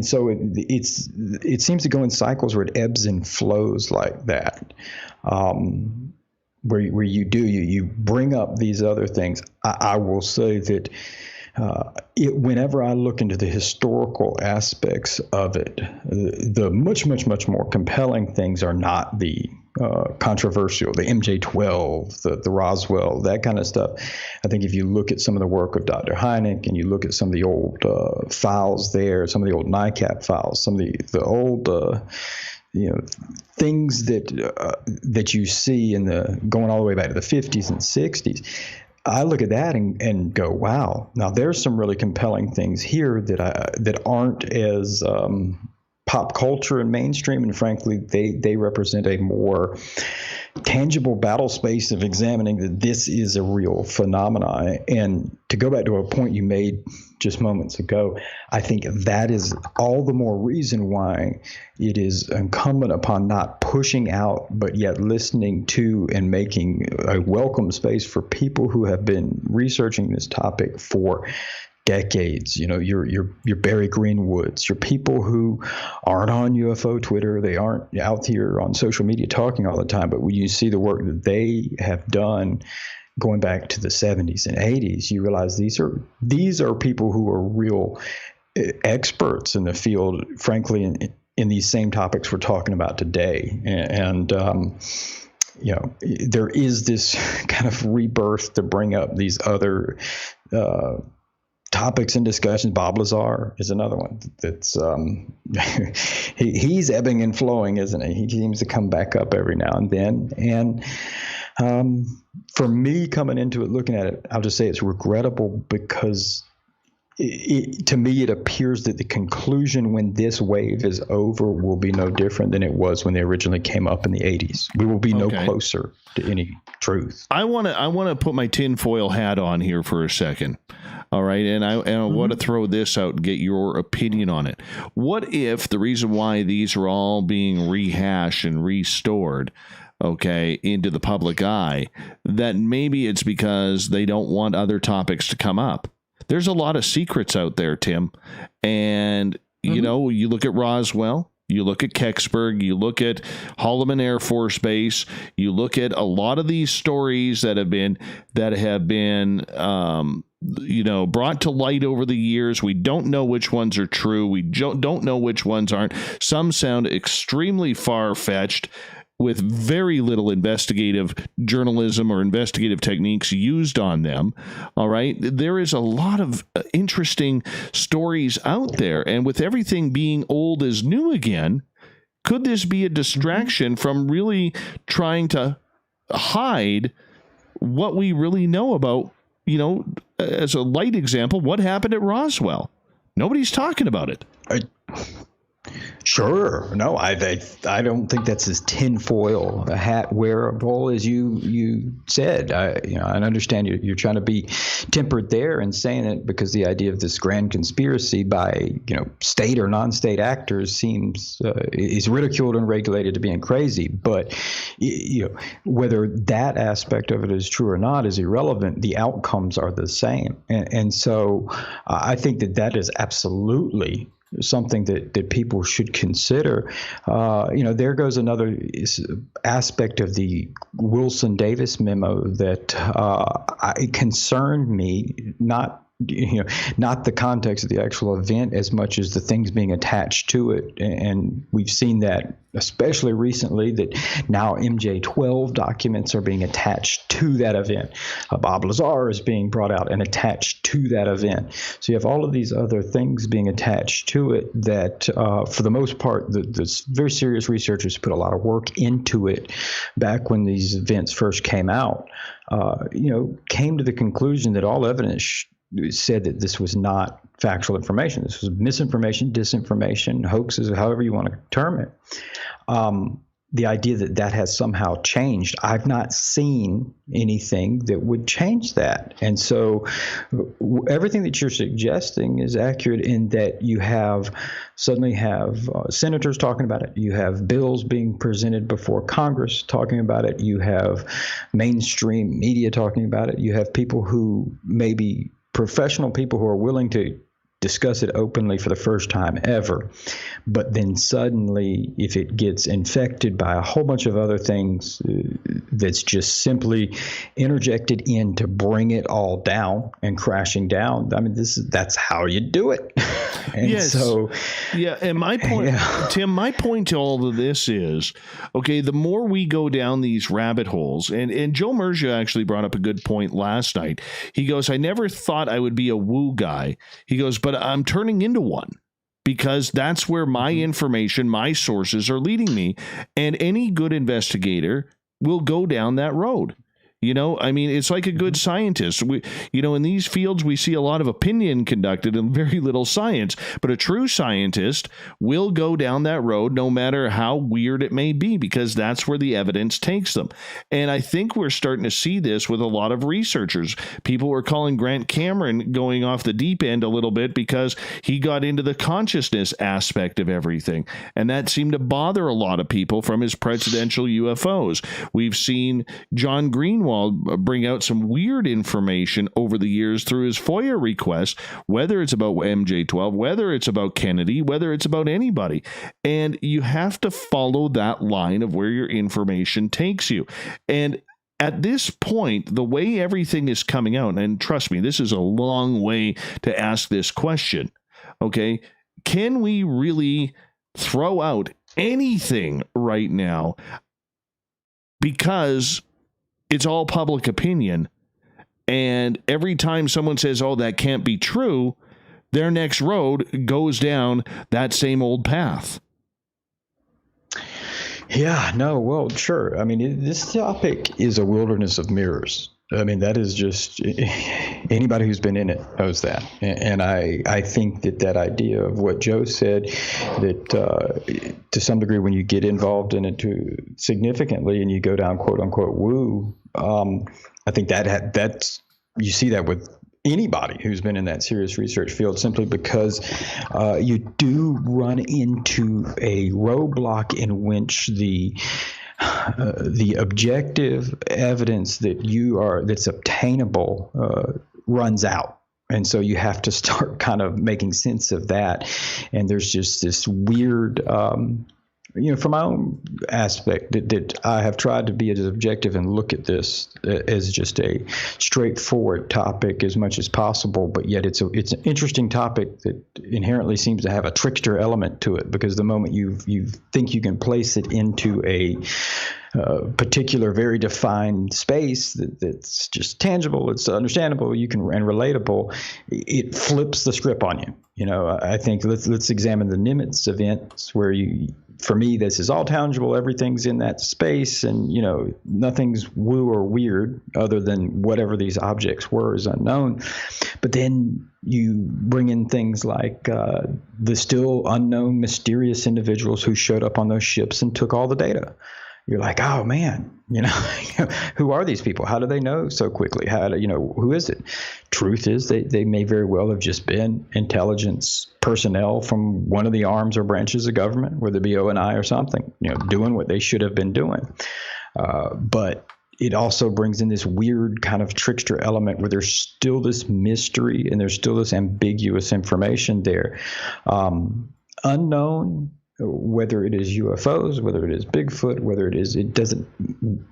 so it seems to go in cycles where it ebbs and flows like that, where you bring up these other things. I will say that. Whenever I look into the historical aspects of it, the much, much, much more compelling things are not the controversial, the MJ-12, the Roswell, that kind of stuff. I think if you look at some of the work of Dr. Hynek and you look at some of the old files there, some of the old NICAP files, some of the old things that you see going all the way back to the 50s and 60s, I look at that and go, wow, now there's some really compelling things here that aren't as pop culture and mainstream, and frankly, they represent a more tangible battle space of examining that this is a real phenomenon. And to go back to a point you made just moments ago, I think that is all the more reason why it is incumbent upon not pushing out, but yet listening to and making a welcome space for people who have been researching this topic for decades. Your Barry Greenwoods, your people who aren't on UFO Twitter, they aren't out here on social media talking all the time, but when you see the work that they have done going back to the 70s and 80s, you realize these are people who are real experts in the field, frankly, in these same topics we're talking about today. And there is this kind of rebirth to bring up these other topics and discussions. Bob Lazar is another one that's he's ebbing and flowing, isn't he? He seems to come back up every now and then. And for me, coming into it, looking at it, I'll just say it's regrettable because to me, it appears that the conclusion when this wave is over will be no different than it was when they originally came up in the 80s. We will be no closer to any truth. I want to put my tinfoil hat on here for a second. All right. And I want to throw this out and get your opinion on it. What if the reason why these are all being rehashed and restored, into the public eye, that maybe it's because they don't want other topics to come up? There's a lot of secrets out there, Tim. And, you look at Roswell, you look at Kecksburg, you look at Holloman Air Force Base, you look at a lot of these stories that have been brought to light over the years. We don't know which ones are true. We don't know which ones aren't. Some sound extremely far-fetched, with very little investigative journalism or investigative techniques used on them. All right. There is a lot of interesting stories out there. And with everything being old as new again, could this be a distraction from really trying to hide what we really know about as a light example, what happened at Roswell? Nobody's talking about it. Sure. No, I don't think that's as tinfoil hat wearable as you said. I understand you're trying to be tempered there and saying it because the idea of this grand conspiracy by state or non-state actors seems is ridiculed and regulated to being crazy. But whether that aspect of it is true or not is irrelevant. The outcomes are the same, and so I think that is absolutely something that people should consider. There goes another aspect of the Wilson Davis memo that it concerned me, not the context of the actual event as much as the things being attached to it. And we've seen that especially recently, that now MJ-12 documents are being attached to that event. Bob Lazar is being brought out and attached to that event. So you have all of these other things being attached to it that, for the most part, the very serious researchers put a lot of work into it back when these events first came out, came to the conclusion that all evidence said that this was not factual information. This was misinformation, disinformation, hoaxes, however you want to term it. The idea that has somehow changed, I've not seen anything that would change that. And so everything that you're suggesting is accurate in that you suddenly have senators talking about it. You have bills being presented before Congress talking about it. You have mainstream media talking about it. You have people who maybe professional people who are willing to discuss it openly for the first time ever. But then suddenly, if it gets infected by a whole bunch of other things that's just simply interjected in to bring it all down and crashing down, I mean, that's how you do it. And yes. So, yeah. And my point, Tim, my point to all of this is, okay, the more we go down these rabbit holes, and Joe Mergia actually brought up a good point last night. He goes, I never thought I would be a woo guy. He goes, but I'm turning into one because that's where my information, my sources are leading me. And any good investigator will go down that road. I mean, it's like a good scientist. In these fields, we see a lot of opinion conducted and very little science. But a true scientist will go down that road no matter how weird it may be, because that's where the evidence takes them. And I think we're starting to see this with a lot of researchers. People were calling Grant Cameron going off the deep end a little bit because he got into the consciousness aspect of everything. And that seemed to bother a lot of people from his presidential UFOs. We've seen John Greenwald bring out some weird information over the years through his FOIA requests, whether it's about MJ-12, whether it's about Kennedy, whether it's about anybody. And you have to follow that line of where your information takes you. And at this point, the way everything is coming out, and trust me, this is a long way to ask this question, okay, can we really throw out anything right now? Because it's all public opinion. And every time someone says, oh, that can't be true, their next road goes down that same old path. Yeah, no, well, sure. I mean, this topic is a wilderness of mirrors. I mean, that is just anybody who's been in it knows that. And I think that idea of what Joe said, that to some degree, when you get involved in it too significantly and you go down, quote unquote, woo, I think that's you see that with anybody who's been in that serious research field, simply because you do run into a roadblock in which the objective evidence that's obtainable runs out. And so you have to start kind of making sense of that. And there's just this weird, from my own aspect, that I have tried to be as objective and look at this as just a straightforward topic as much as possible. But yet it's an interesting topic that inherently seems to have a trickster element to it, because the moment you think you can place it into particular, very defined space that's just tangible, it's understandable, and relatable, it flips the script on you. You know, I think let's examine the Nimitz events where for me, this is all tangible. Everything's in that space, and you know, nothing's woo or weird other than whatever these objects were is unknown. But then you bring in things like the still unknown, mysterious individuals who showed up on those ships and took all the data. You're like, oh man, you know, who are these people? How do they know so quickly? Who is it? Truth is, they may very well have just been intelligence personnel from one of the arms or branches of government, whether it be ONI or something, you know, doing what they should have been doing. But it also brings in this weird kind of trickster element where there's still this mystery and there's still this ambiguous information there. Unknown. Whether it is UFOs, whether it is Bigfoot, it doesn't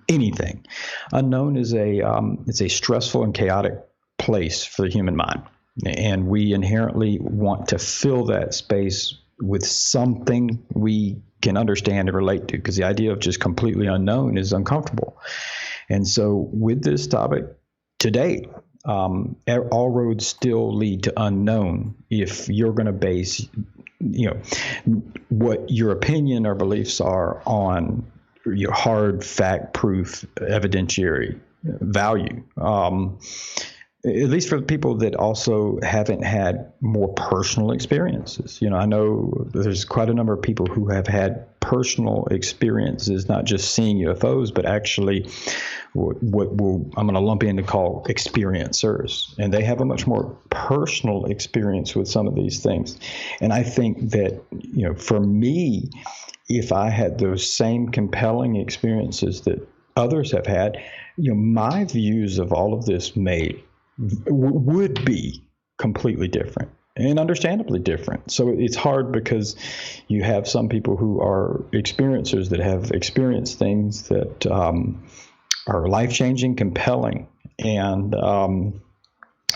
anything. Unknown is it's a stressful and chaotic place for the human mind, and we inherently want to fill that space with something we can understand and relate to, because the idea of just completely unknown is uncomfortable. And so, with this topic, to date, all roads still lead to unknown if you're going to base what your opinion or beliefs are on your hard fact proof evidentiary value. At least for the people that also haven't had more personal experiences. You know, I know there's quite a number of people who have had personal experiences, not just seeing UFOs, but actually what I'm going to lump in to call experiencers. And they have a much more personal experience with some of these things. And I think that, you know, for me, if I had those same compelling experiences that others have had, you know, my views of all of this would be completely different and understandably different. So it's hard because you have some people who are experiencers that have experienced things that are life-changing, compelling, and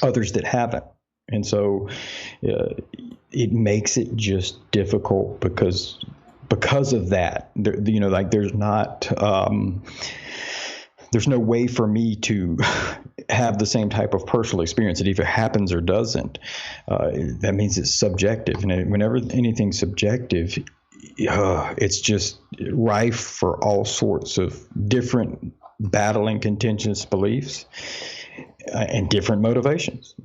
others that haven't. And so it makes it just difficult because of that. There's no way for me to have the same type of personal experience. It either happens or doesn't. That means it's subjective. And whenever anything's subjective, it's just rife for all sorts of different battling contentious beliefs and different motivations.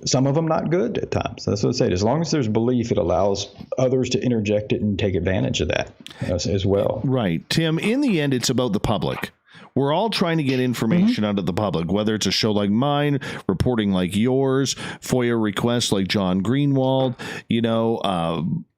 Some of them not good at times. That's what I say. As long as there's belief, it allows others to interject it and take advantage of that as well. Right. Tim, in the end, it's about the public. We're all trying to get information out of the public, whether it's a show like mine, reporting like yours, FOIA requests like John Greenwald,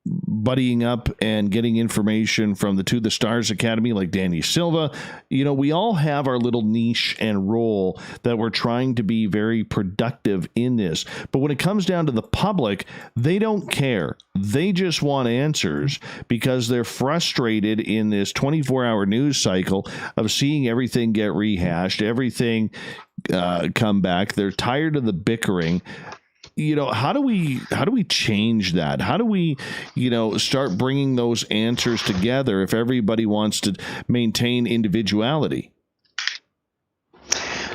buddying up and getting information from the To the Stars Academy like Danny Silva. You know, we all have our little niche and role that we're trying to be very productive in this. But when it comes down to the public, they don't care. They just want answers because they're frustrated in this 24-hour news cycle of seeing everything get rehashed, everything come back. They're tired of the bickering. You know, how do we change that? How do we, start bringing those answers together if everybody wants to maintain individuality?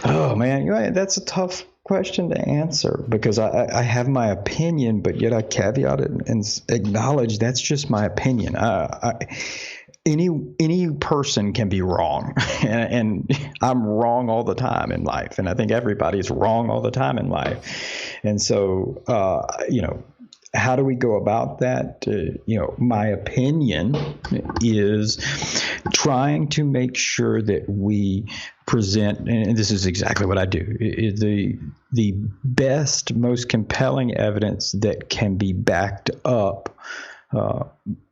Oh man, that's a tough question to answer because I have my opinion, but yet I caveat it and acknowledge that's just my opinion. Any person can be wrong, and I'm wrong all the time in life, and I think everybody's wrong all the time in life. And so, how do we go about that? My opinion is trying to make sure that we present, and this is exactly what I do, the best, most compelling evidence that can be backed up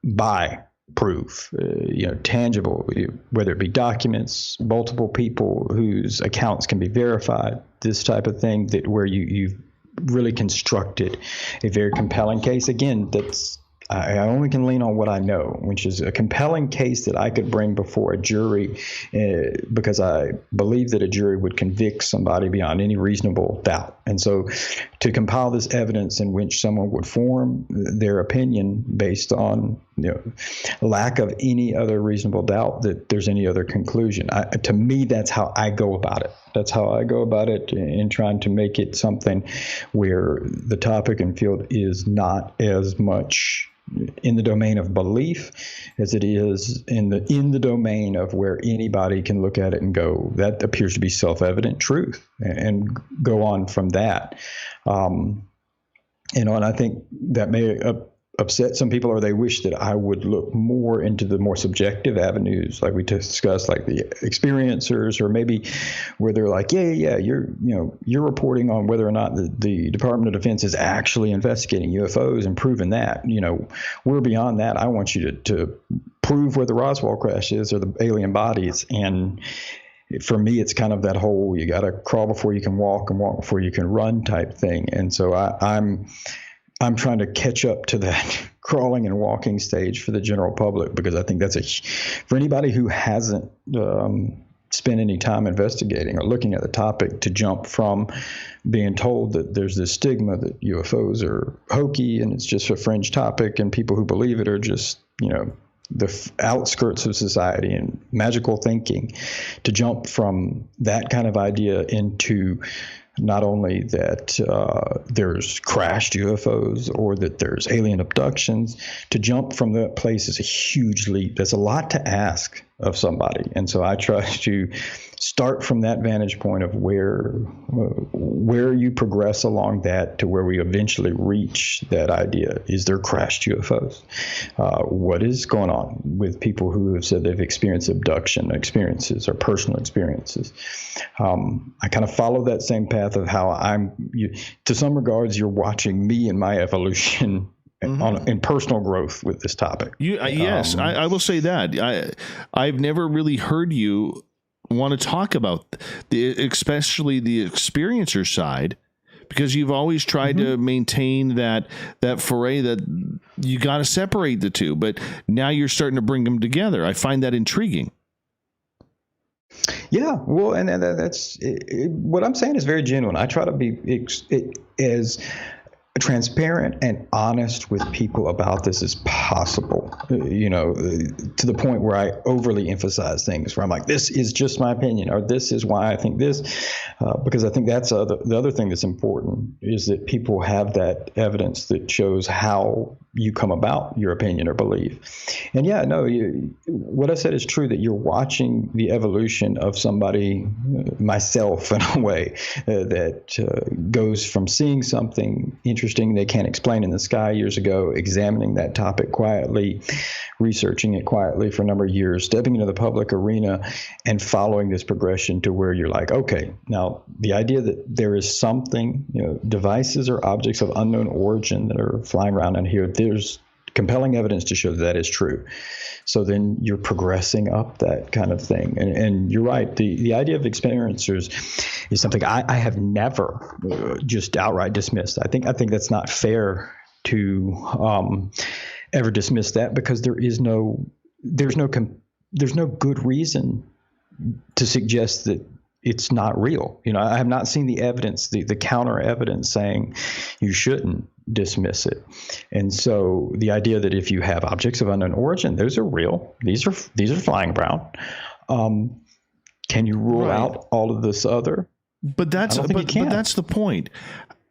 by proof, tangible, whether it be documents, multiple people whose accounts can be verified, this type of thing, that where you've really constructed a very compelling case, again, that's I only can lean on what I know, which is a compelling case that I could bring before a jury, because I believe that a jury would convict somebody beyond any reasonable doubt. And so to compile this evidence in which someone would form their opinion based on lack of any other reasonable doubt that there's any other conclusion. To me, that's how I go about it. That's how I go about it in trying to make it something where the topic and field is not as much in the domain of belief as it is in the domain of where anybody can look at it and go, that appears to be self-evident truth, and go on from that. And I think that may upset some people, or they wish that I would look more into the more subjective avenues, like we discussed, like the experiencers, or maybe where they're like, you're reporting on whether or not the Department of Defense is actually investigating UFOs and proving that. We're beyond that. I want you to prove where the Roswell crash is or the alien bodies. And for me, it's kind of that whole, you got to crawl before you can walk and walk before you can run type thing. And so I'm trying to catch up to that crawling and walking stage for the general public, because I think that's for anybody who hasn't spent any time investigating or looking at the topic, to jump from being told that there's this stigma that UFOs are hokey and it's just a fringe topic and people who believe it are just, the outskirts of society and magical thinking, to jump from that kind of idea into not only that there's crashed UFOs or that there's alien abductions, to jump from that place is a huge leap. That's a lot to ask of somebody. And so I try to start from that vantage point of where you progress along that to where we eventually reach that idea. Is there crashed UFOs? What is going on with people who have said they've experienced abduction experiences or personal experiences? I kind of follow that same path of how to some regards, you're watching me in my evolution in personal growth with this topic. Yes, I will say that. I've never really heard you want to talk about especially the experiencer side, because you've always tried to maintain that foray that you got to separate the two, but now you're starting to bring them together. I find that intriguing. Yeah, well, and that's what I'm saying is very genuine. I try to be as transparent and honest with people about this as possible, to the point where I overly emphasize things where I'm like, this is just my opinion, or this is why I think this, because I think that's the other thing that's important, is that people have that evidence that shows how you come about your opinion or belief. And what I said is true, that you're watching the evolution of somebody, myself in a way, that goes from seeing something interesting they can't explain in the sky years ago, examining that topic quietly, researching it quietly for a number of years, stepping into the public arena and following this progression to where you're like, okay, now the idea that there is something, devices or objects of unknown origin that are flying around out here, there's compelling evidence to show that is true. So then you're progressing up that kind of thing. And you're right. The idea of experiencers is something I have never just outright dismissed. I think that's not fair to ever dismiss that, because there's no good reason to suggest that it's not real. I have not seen the evidence, the counter evidence saying you shouldn't dismiss it. And so the idea that if you have objects of unknown origin, those are real. These are flying around. Can you rule out all of this other? But that's the point.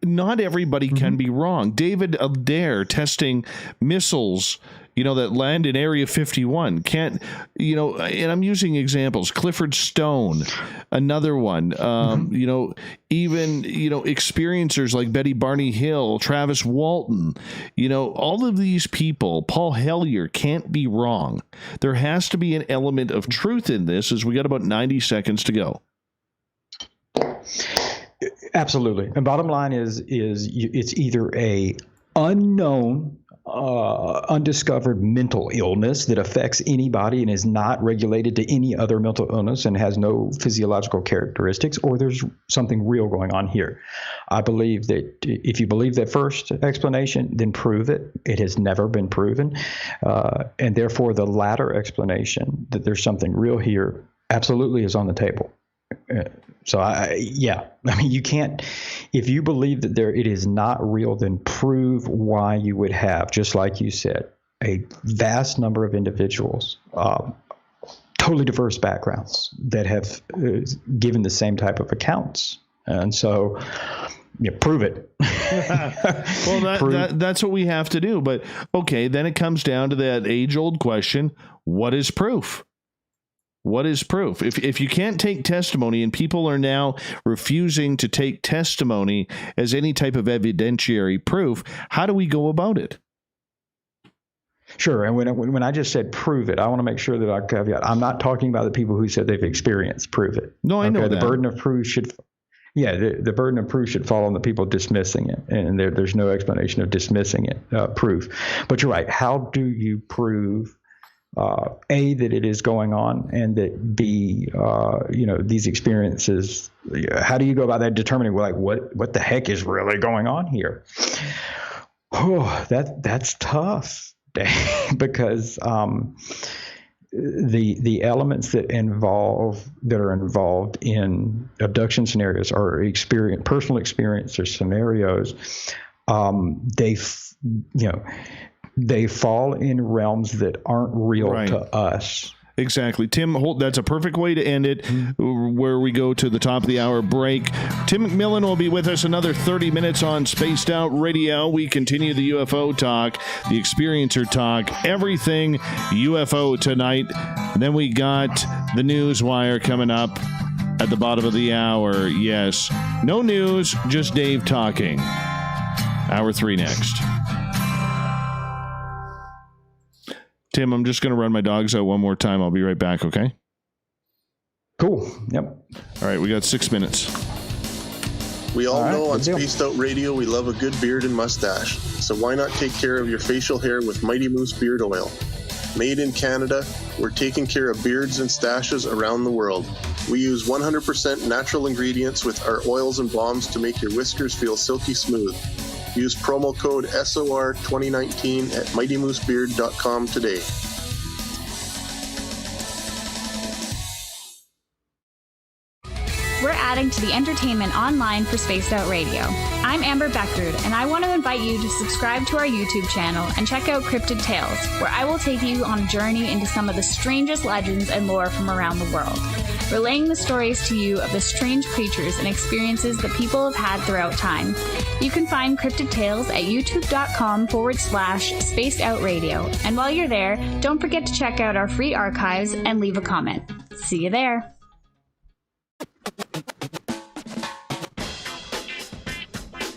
Not everybody can be wrong. David Adair testing missiles, that land in Area 51 can't, and I'm using examples. Clifford Stone, another one, even, experiencers like Betty Barney Hill, Travis Walton, all of these people, Paul Hellyer, can't be wrong. There has to be an element of truth in this, as we got about 90 seconds to go. Absolutely. And bottom line is it's either a unknown, undiscovered mental illness that affects anybody and is not regulated to any other mental illness and has no physiological characteristics, or there's something real going on here. I believe that if you believe that first explanation, then prove it. It has never been proven. And therefore, the latter explanation, that there's something real here, absolutely is on the table. So, you can't, if you believe that it is not real, then prove why you would have, just like you said, a vast number of individuals, totally diverse backgrounds that have given the same type of accounts. And so, prove it. Well, that's what we have to do. But okay, then it comes down to that age-old question: what is proof? What is proof? If you can't take testimony, and people are now refusing to take testimony as any type of evidentiary proof, how do we go about it? Sure. And when I just said prove it, I want to make sure that I caveat. I'm not talking about the people who said they've experienced prove it. No, I know that. The burden of proof should. Yeah, the burden of proof should fall on the people dismissing it, and there's no explanation of dismissing it, proof. But you're right. How do you prove? A, that it is going on, and that B, these experiences, how do you go about that, determining what the heck is really going on here? Oh, that's tough, because the elements that are involved in abduction scenarios or personal experience or scenarios, they fall in realms that aren't real to us. Exactly. Tim, that's a perfect way to end it, where we go to the top of the hour break. Tim McMillan will be with us another 30 minutes on Spaced Out Radio. We continue the UFO talk, the experiencer talk, everything UFO tonight. And then we got the news wire coming up at the bottom of the hour. Yes. No news, just Dave talking. Hour 3 next. Tim, I'm just going to run my dogs out one more time. I'll be right back, okay? Cool. Yep. All right, we got 6 minutes. We all know on Spaced Out Radio we love a good beard and mustache. So why not take care of your facial hair with Mighty Moose Beard Oil? Made in Canada, we're taking care of beards and stashes around the world. We use 100% natural ingredients with our oils and balms to make your whiskers feel silky smooth. Use promo code SOR2019 at MightyMooseBeard.com today. We're adding to the entertainment online for Spaced Out Radio. I'm Amber Beckard, and I want to invite you to subscribe to our YouTube channel and check out Cryptid Tales, where I will take you on a journey into some of the strangest legends and lore from around the world, relaying the stories to you of the strange creatures and experiences that people have had throughout time. You can find Cryptid Tales at youtube.com/Spaced Out Radio. And while you're there, don't forget to check out our free archives and leave a comment. See you there.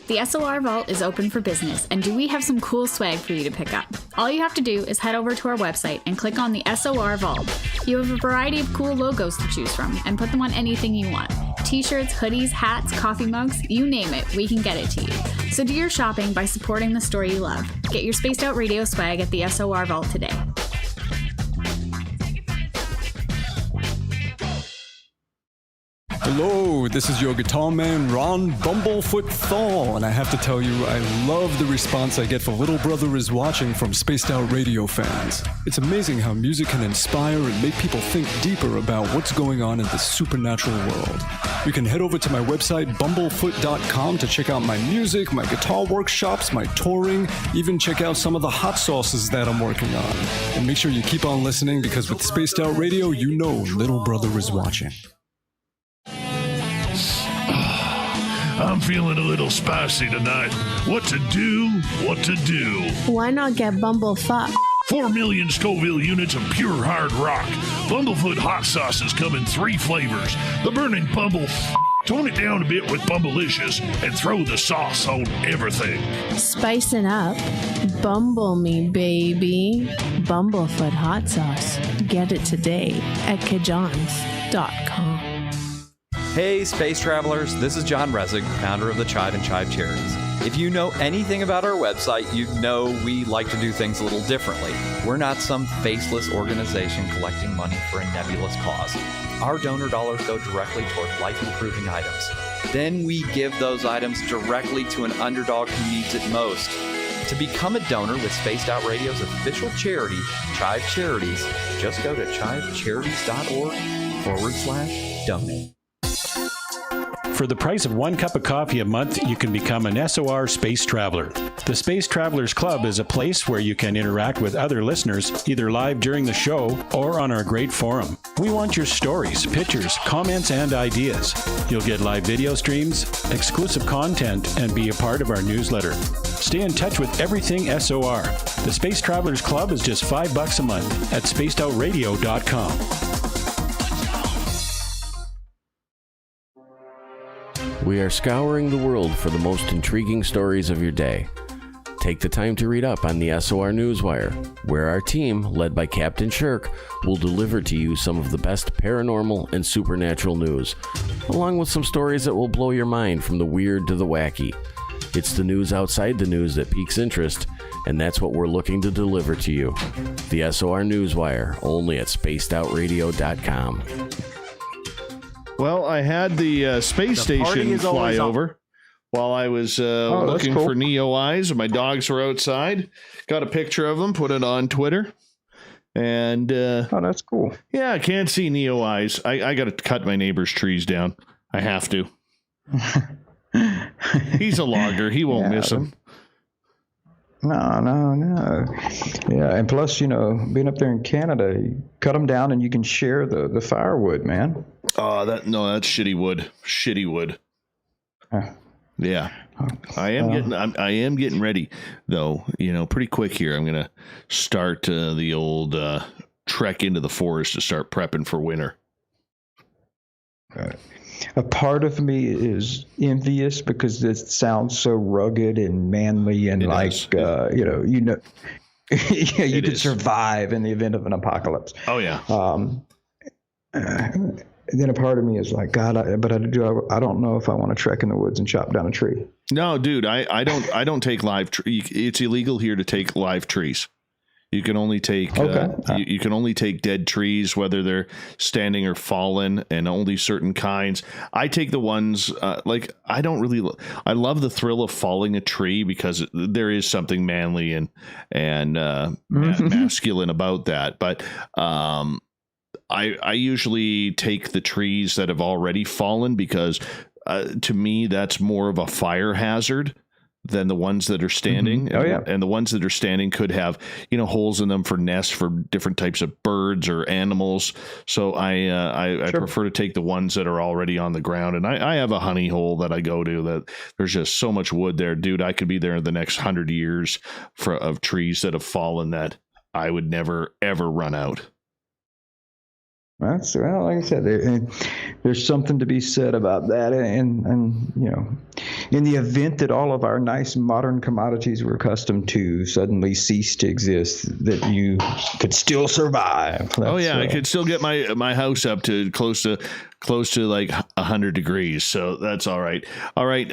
The SOR Vault is open for business, and do we have some cool swag for you to pick up? All you have to do is head over to our website and click on the SOR Vault. You have a variety of cool logos to choose from, and put them on anything you want. T-shirts, hoodies, hats, coffee mugs, you name it, we can get it to you. So do your shopping by supporting the store you love. Get your Spaced Out Radio swag at the SOR Vault today. Hello, this is your guitar man, Ron Bumblefoot Thal, and I have to tell you, I love the response I get for Little Brother Is Watching from Spaced Out Radio fans. It's amazing how music can inspire and make people think deeper about what's going on in the supernatural world. You can head over to my website, bumblefoot.com, to check out my music, my guitar workshops, my touring, even check out some of the hot sauces that I'm working on. And make sure you keep on listening, because with Spaced Out Radio, you know Little Brother is watching. I'm feeling a little spicy tonight. What to do? What to do? Why not get Bumblefuck? 4 million Scoville units of pure hard rock. Bumblefoot hot sauces come in 3 flavors. The burning Bumble. Tone it down a bit with Bumblicious and throw the sauce on everything. Spicing up. Bumble me, baby. Bumblefoot hot sauce. Get it today at kajans.com. Hey, space travelers, this is John Resig, founder of the Chive and Chive Charities. If you know anything about our website, you know we like to do things a little differently. We're not some faceless organization collecting money for a nebulous cause. Our donor dollars go directly toward life-improving items. Then we give those items directly to an underdog who needs it most. To become a donor with Spaced Out Radio's official charity, Chive Charities, just go to chivecharities.org/donate. For the price of 1 cup of coffee a month, you can become an SOR Space Traveler. The Space Travelers Club is a place where you can interact with other listeners, either live during the show or on our great forum. We want your stories, pictures, comments, and ideas. You'll get live video streams, exclusive content, and be a part of our newsletter. Stay in touch with everything SOR. The Space Travelers Club is just $5 a month at spacedoutradio.com. We are scouring the world for the most intriguing stories of your day. Take the time to read up on the SOR Newswire, where our team, led by Captain Shirk, will deliver to you some of the best paranormal and supernatural news, along with some stories that will blow your mind from the weird to the wacky. It's the news outside the news that piques interest, and that's what we're looking to deliver to you. The SOR Newswire, only at spacedoutradio.com. Well, I had the space station fly over while I was looking for Neo Eyes. My dogs were outside. Got a picture of them, put it on Twitter. And oh, that's cool. Yeah, I can't see Neo Eyes. I got to cut my neighbor's trees down. I have to. He's a logger. He won't miss them. No. Yeah, and plus, being up there in Canada, you cut them down and you can share the firewood, man. Oh, that's shitty wood. Shitty wood. Yeah. I am getting ready, though, pretty quick here. I'm going to start the old trek into the forest to start prepping for winter. A part of me is envious because it sounds so rugged and manly and you could survive in the event of an apocalypse. Oh yeah. Then a part of me is like, God, I don't know if I want to trek in the woods and chop down a tree. No, dude, I don't take live trees. It's illegal here to take live trees. You can only take you can only take dead trees, whether they're standing or fallen, and only certain kinds. I take the ones I love the thrill of falling a tree because there is something manly and masculine about that. But I usually take the trees that have already fallen because to me that's more of a fire hazard than the ones that are standing. Mm-hmm. Oh, yeah. And the ones that are standing could have, holes in them for nests for different types of birds or animals. So I prefer to take the ones that are already on the ground. And I have a honey hole that I go to that there's just so much wood there, dude. I could be there in the next 100 years of trees that have fallen that I would never, ever run out. Like I said, there's something to be said about that, and in the event that all of our nice modern commodities we're accustomed to suddenly cease to exist, that you could still survive. I could still get my house up to close to like 100 degrees, so that's all right. All right,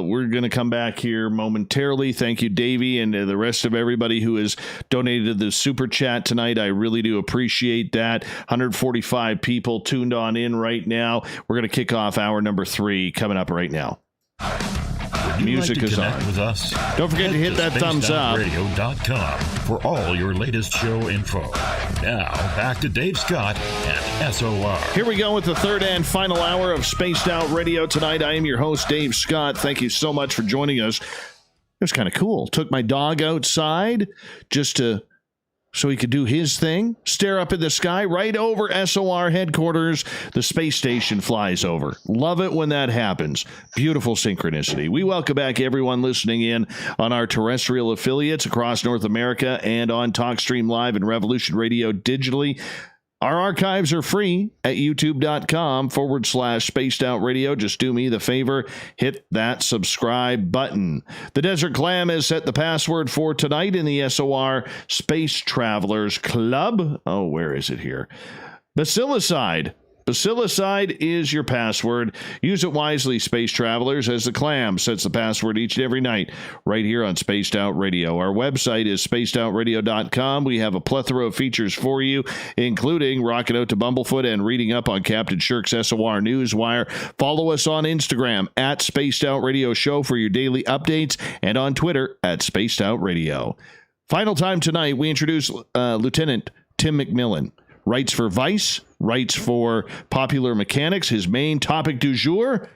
we're gonna come back here momentarily. Thank you, Davey, and the rest of everybody who has donated to the super chat tonight. I really do appreciate that. 145 people tuned on in right now. We're gonna kick off hour number 3 coming up right now. Music is on. With us? Don't forget to hit that thumbs up. Radio.com for all your latest show info. Now, back to Dave Scott and SOR. Here we go with the third and final hour of Spaced Out Radio tonight. I am your host, Dave Scott. Thank you so much for joining us. It was kind of cool. Took my dog outside so he could do his thing, stare up at the sky right over SOR headquarters. The space station flies over. Love it when that happens. Beautiful synchronicity. We welcome back everyone listening in on our terrestrial affiliates across North America and on TalkStream Live and Revolution Radio digitally. Our archives are free at youtube.com/spaced out radio. Just do me the favor, hit that subscribe button. The Desert Clam has set the password for tonight in the SOR Space Travelers Club. Oh, where is it here? Basilicide. Bacillicide is your password. Use it wisely, space travelers, as the clam sets the password each and every night right here on Spaced Out Radio. Our website is spacedoutradio.com. We have a plethora of features for you, including rocking out to Bumblefoot and reading up on Captain Shirk's SOR Newswire. Follow us on Instagram at Spaced Out Radio Show for your daily updates, and on Twitter at Spaced Out Radio. Final time tonight, we introduce Lieutenant Tim McMillan. Writes for Vice, writes for Popular Mechanics. His main topic du jour,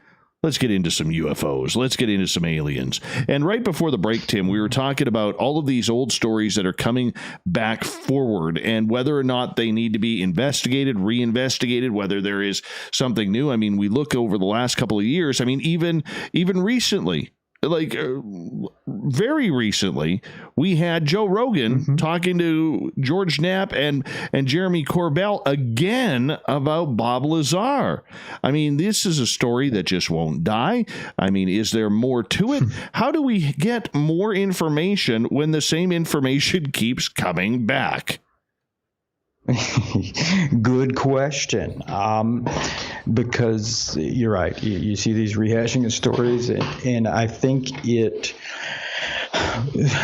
let's get into some UFOs. Let's get into some aliens. And right before the break, Tim, we were talking about all of these old stories that are coming back forward and whether or not they need to be investigated, reinvestigated, whether there is something new. I mean, we look over the last couple of years. I mean, even recently, like very recently, we had Joe Rogan talking to George Knapp and Jeremy Corbell again about Bob Lazar. I mean, this is a story that just won't die. I mean, is there more to it? How do we get more information when the same information keeps coming back? Good question. Because you're right. You see these rehashing of stories, and I think it,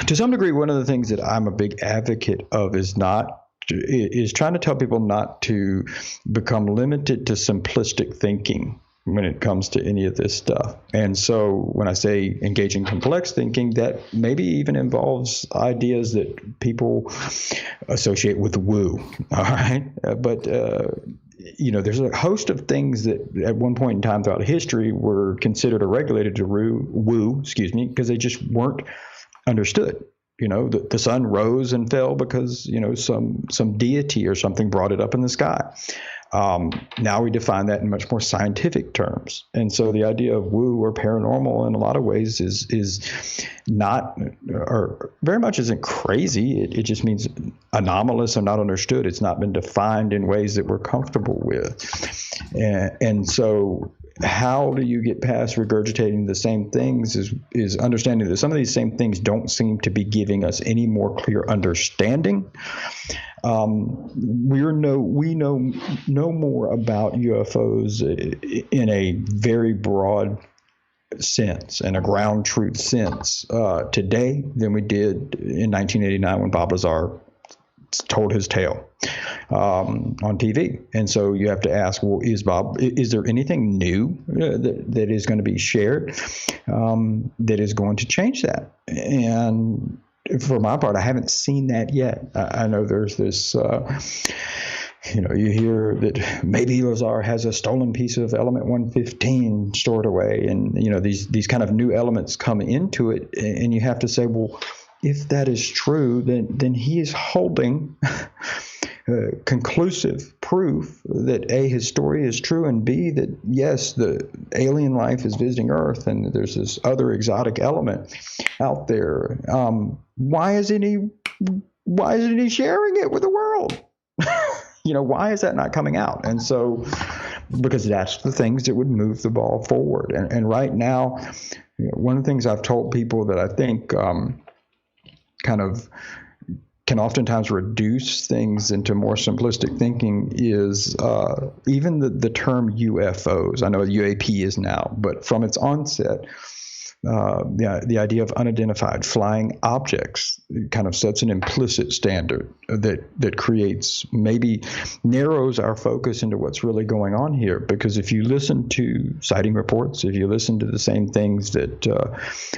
to some degree, one of the things that I'm a big advocate of is trying to tell people not to become limited to simplistic thinking when it comes to any of this stuff. And so when I say engaging complex thinking, that maybe even involves ideas that people associate with woo. All right. But, there's a host of things that at one point in time throughout history were considered or regulated to woo, because they just weren't understood. The sun rose and fell because, some deity or something brought it up in the sky. Now we define that in much more scientific terms. And so the idea of woo or paranormal in a lot of ways is not, or very much isn't crazy. It just means anomalous or not understood. It's not been defined in ways that we're comfortable with. And so how do you get past regurgitating the same things is understanding that some of these same things don't seem to be giving us any more clear understanding. We know no more about UFOs in a very broad sense and a ground truth sense today than we did in 1989 when Bob Lazar told his tale on TV. And so you have to ask, well, is there anything new that is going to be shared that is going to change that? And for my part, I haven't seen that yet. I know there's this, you hear that maybe Lazar has a stolen piece of element 115 stored away. And, these kind of new elements come into it. And you have to say, well, if that is true, then he is holding conclusive proof that A, his story is true, and B, that yes, the alien life is visiting Earth and there's this other exotic element out there. Why isn't he sharing it with the world? Why is that not coming out? And so, because that's the things that would move the ball forward. And right now, one of the things I've told people that I think kind of can oftentimes reduce things into more simplistic thinking is even the term UFOs. I know UAP is now, but from its onset, the idea of unidentified flying objects kind of sets an implicit standard that creates, maybe narrows our focus into what's really going on here. Because if you listen to sighting reports, if you listen to the same things that,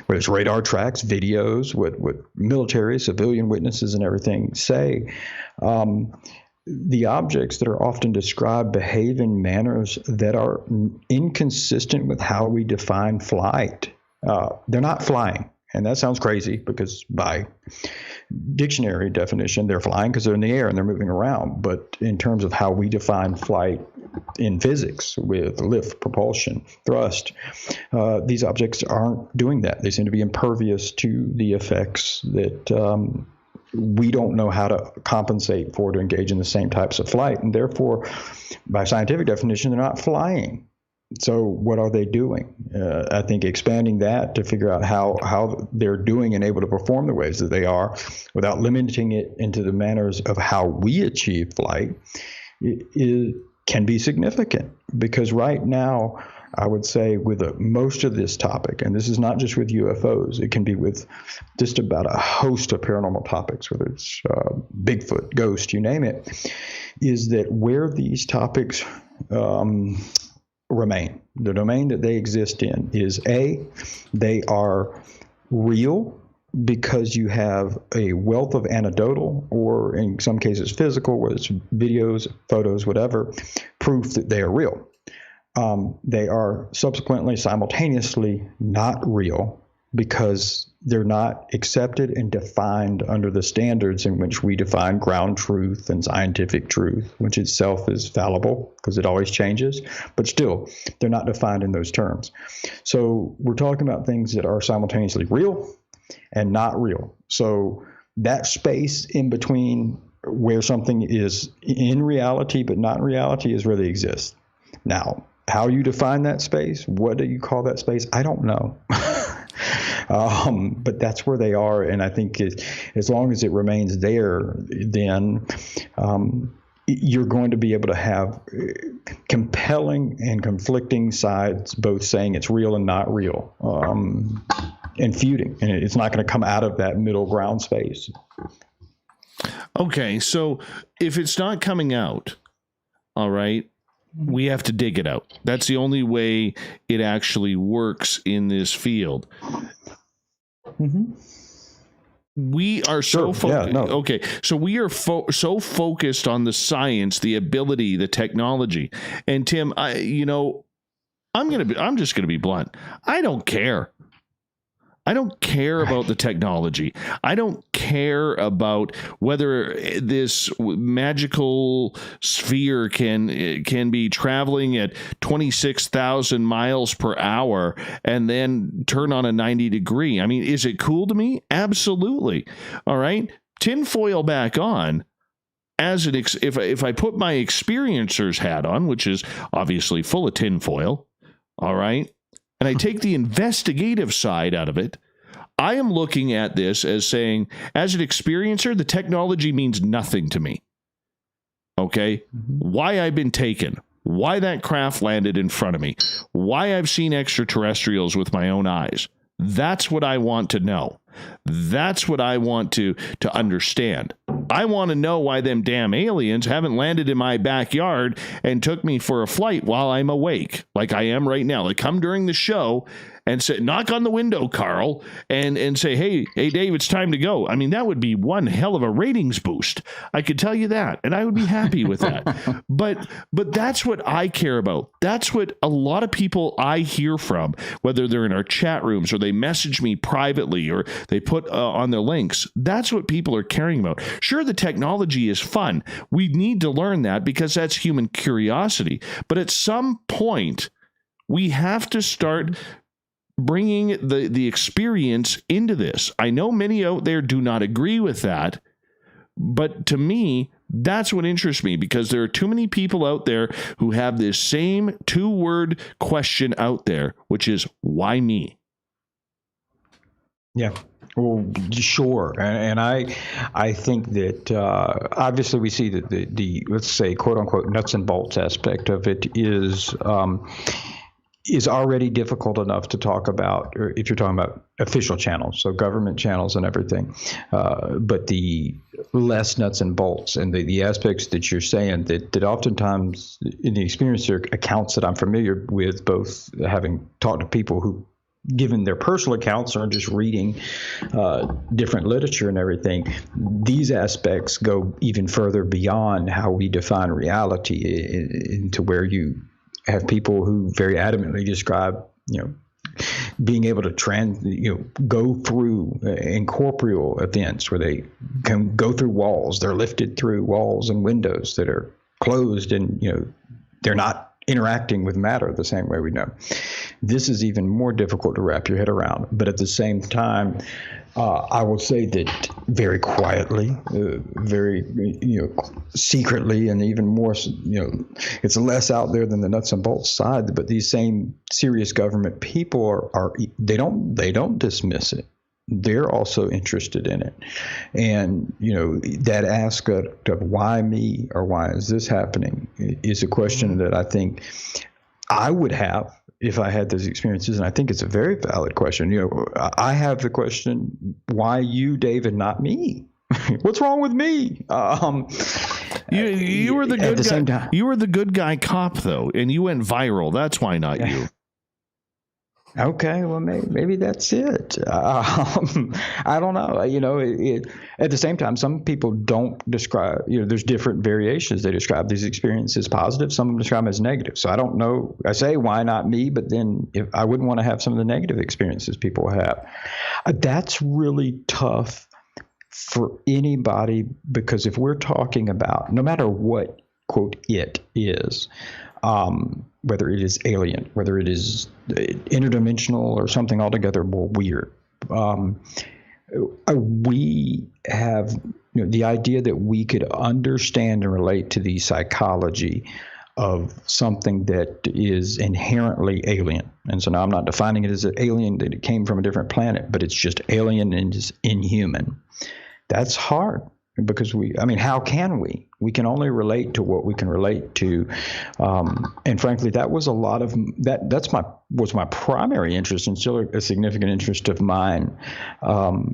whether it's radar tracks, videos, what military, civilian witnesses and everything say, the objects that are often described behave in manners that are inconsistent with how we define flight. They're not flying. And that sounds crazy because by dictionary definition, they're flying because they're in the air and they're moving around. But in terms of how we define flight in physics with lift, propulsion, thrust, these objects aren't doing that. They seem to be impervious to the effects that we don't know how to compensate for to engage in the same types of flight. And therefore, by scientific definition, they're not flying. So what are they doing? I think expanding that to figure out how they're doing and able to perform the ways that they are without limiting it into the manners of how we achieve flight can be significant, because right now, I would say with most of this topic, and this is not just with UFOs, it can be with just about a host of paranormal topics, whether it's Bigfoot, ghost, you name it, is that where these topics remain, the domain that they exist in is they are real, because you have a wealth of anecdotal, or in some cases physical, whether it's videos, photos, whatever, proof that they are real. They are subsequently, simultaneously not real, because they're not accepted and defined under the standards in which we define ground truth and scientific truth, which itself is fallible because it always changes, but still, they're not defined in those terms. So we're talking about things that are simultaneously real and not real. So that space in between where something is in reality but not in reality is where they exist. Now, how you define that space, what do you call that space? I don't know. But that's where they are, and I think as long as it remains there, then you're going to be able to have compelling and conflicting sides, both saying it's real and not real, and feuding, and it's not going to come out of that middle ground space. Okay, so if it's not coming out, all right, we have to dig it out. That's the only way it actually works in this field. Mm-hmm. We are so focused. Okay, so we are so focused on the science, the ability, the technology. And Tim, I'm just gonna be blunt. I don't care. I don't care about the technology. I don't care about whether this magical sphere can be traveling at 26,000 miles per hour and then turn on a 90 degree. I mean, is it cool to me? Absolutely. All right. Tinfoil back on. If I put my experiencer's hat on, which is obviously full of tinfoil, all right, and I take the investigative side out of it, I am looking at this as saying, as an experiencer, the technology means nothing to me. Okay? Why I've been taken, why that craft landed in front of me, why I've seen extraterrestrials with my own eyes. That's what I want to know. That's what I want to understand. I want to know why them damn aliens haven't landed in my backyard and took me for a flight while I'm awake, like I am right now. Like, come during the show and say, knock on the window, Carl, and say, hey, Dave, it's time to go. I mean, that would be one hell of a ratings boost. I could tell you that, and I would be happy with that. But that's what I care about. That's what a lot of people I hear from, whether they're in our chat rooms or they message me privately or they put on their links. That's what people are caring about. Sure, the technology is fun. We need to learn that because that's human curiosity. But at some point, we have to start bringing the experience into this. I know many out there do not agree with that, but to me, that's what interests me, because there are too many people out there who have this same 2-word question out there, which is, why me? Yeah. Well, sure, and I think that obviously we see that the let's say quote unquote nuts and bolts aspect of it is already difficult enough to talk about, or if you're talking about official channels, so government channels and everything, but the less nuts and bolts and the aspects that you're saying that oftentimes in the experiencer accounts that I'm familiar with, both having talked to people who given their personal accounts or just reading different literature and everything, these aspects go even further beyond how we define reality into where you have people who very adamantly describe, being able to go through incorporeal events where they can go through walls. They're lifted through walls and windows that are closed, and they're not interacting with matter the same way we know. This is even more difficult to wrap your head around. But at the same time, I will say that very quietly, very secretly, and even more, it's less out there than the nuts and bolts side. But these same serious government people are they don't dismiss it. they're also interested in it. And, that aspect of why me or why is this happening is a question that I think I would have if I had those experiences. And I think it's a very valid question. I have the question, why you, David, not me? What's wrong with me? You were the good guy. You were the good guy cop, though, and you went viral. That's why not you. Okay, well, maybe that's it. I don't know. At the same time, some people don't describe, there's different variations. They describe these experiences positive. Some of them describe them as negative. So I don't know. I say, why not me? But then if I wouldn't want to have some of the negative experiences people have. That's really tough for anybody, because if we're talking about, no matter what, quote, it is, whether it is alien, whether it is interdimensional or something altogether more weird, we have the idea that we could understand and relate to the psychology of something that is inherently alien. And so now I'm not defining it as an alien that it came from a different planet, but it's just alien and is inhuman. That's hard. Because how can we? We can only relate to what we can relate to, and frankly, that was a lot of that. Was my primary interest, and still a significant interest of mine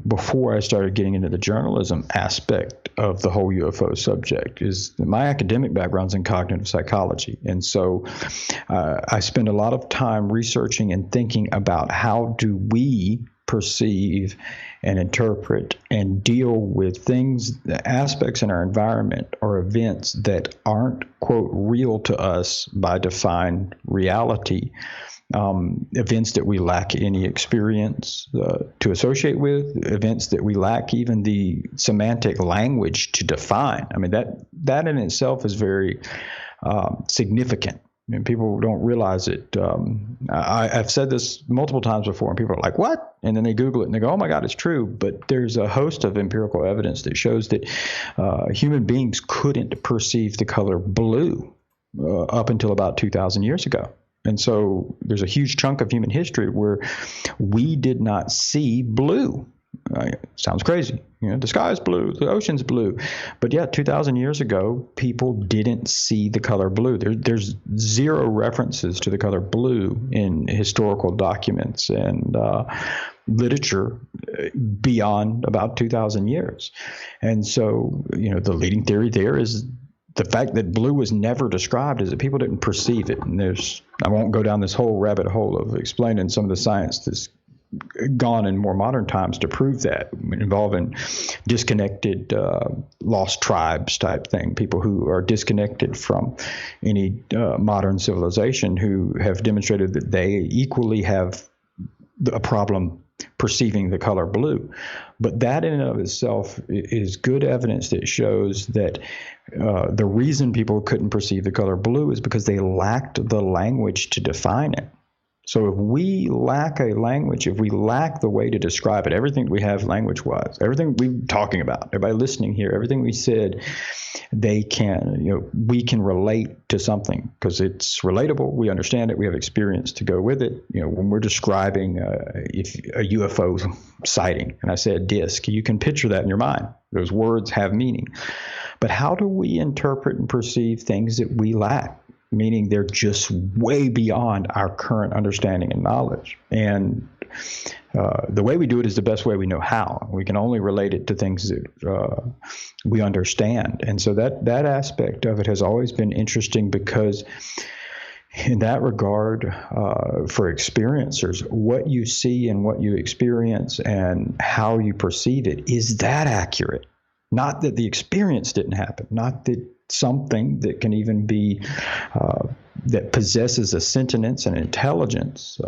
before I started getting into the journalism aspect of the whole UFO subject. Is my academic background's in cognitive psychology, and so I spend a lot of time researching and thinking about how do we perceive and interpret and deal with things, aspects in our environment or events that aren't, quote, real to us by defined reality, events that we lack any experience to associate with, events that we lack even the semantic language to define. That in itself is very significant. People don't realize it. I've said this multiple times before, and people are like, what? And then they Google it, and they go, oh, my God, it's true. But there's a host of empirical evidence that shows that human beings couldn't perceive the color blue up until about 2,000 years ago. And so there's a huge chunk of human history where we did not see blue. Sounds crazy. The sky's blue, the ocean's blue. But yeah, 2,000 years ago, people didn't see the color blue. There's zero references to the color blue in historical documents and literature beyond about 2,000 years. And so, the leading theory there is the fact that blue was never described is that people didn't perceive it. And I won't go down this whole rabbit hole of explaining some of the science that's gone in more modern times to prove that, involving disconnected lost tribes type thing, people who are disconnected from any modern civilization who have demonstrated that they equally have a problem perceiving the color blue. But that in and of itself is good evidence that shows that the reason people couldn't perceive the color blue is because they lacked the language to define it. So if we lack a language, if we lack the way to describe it, everything we have language-wise, everything we're talking about, everybody listening here, everything we said, we can relate to something because it's relatable. We understand it. We have experience to go with it. When we're describing if a UFO sighting, and I said disc, you can picture that in your mind. Those words have meaning. But how do we interpret and perceive things that we lack? Meaning they're just way beyond our current understanding and knowledge. And the way we do it is the best way we know how. We can only relate it to things that we understand. And so that aspect of it has always been interesting because in that regard, for experiencers, what you see and what you experience and how you perceive it, is that accurate? Not that the experience didn't happen, not that something that can even be that possesses a sentience and intelligence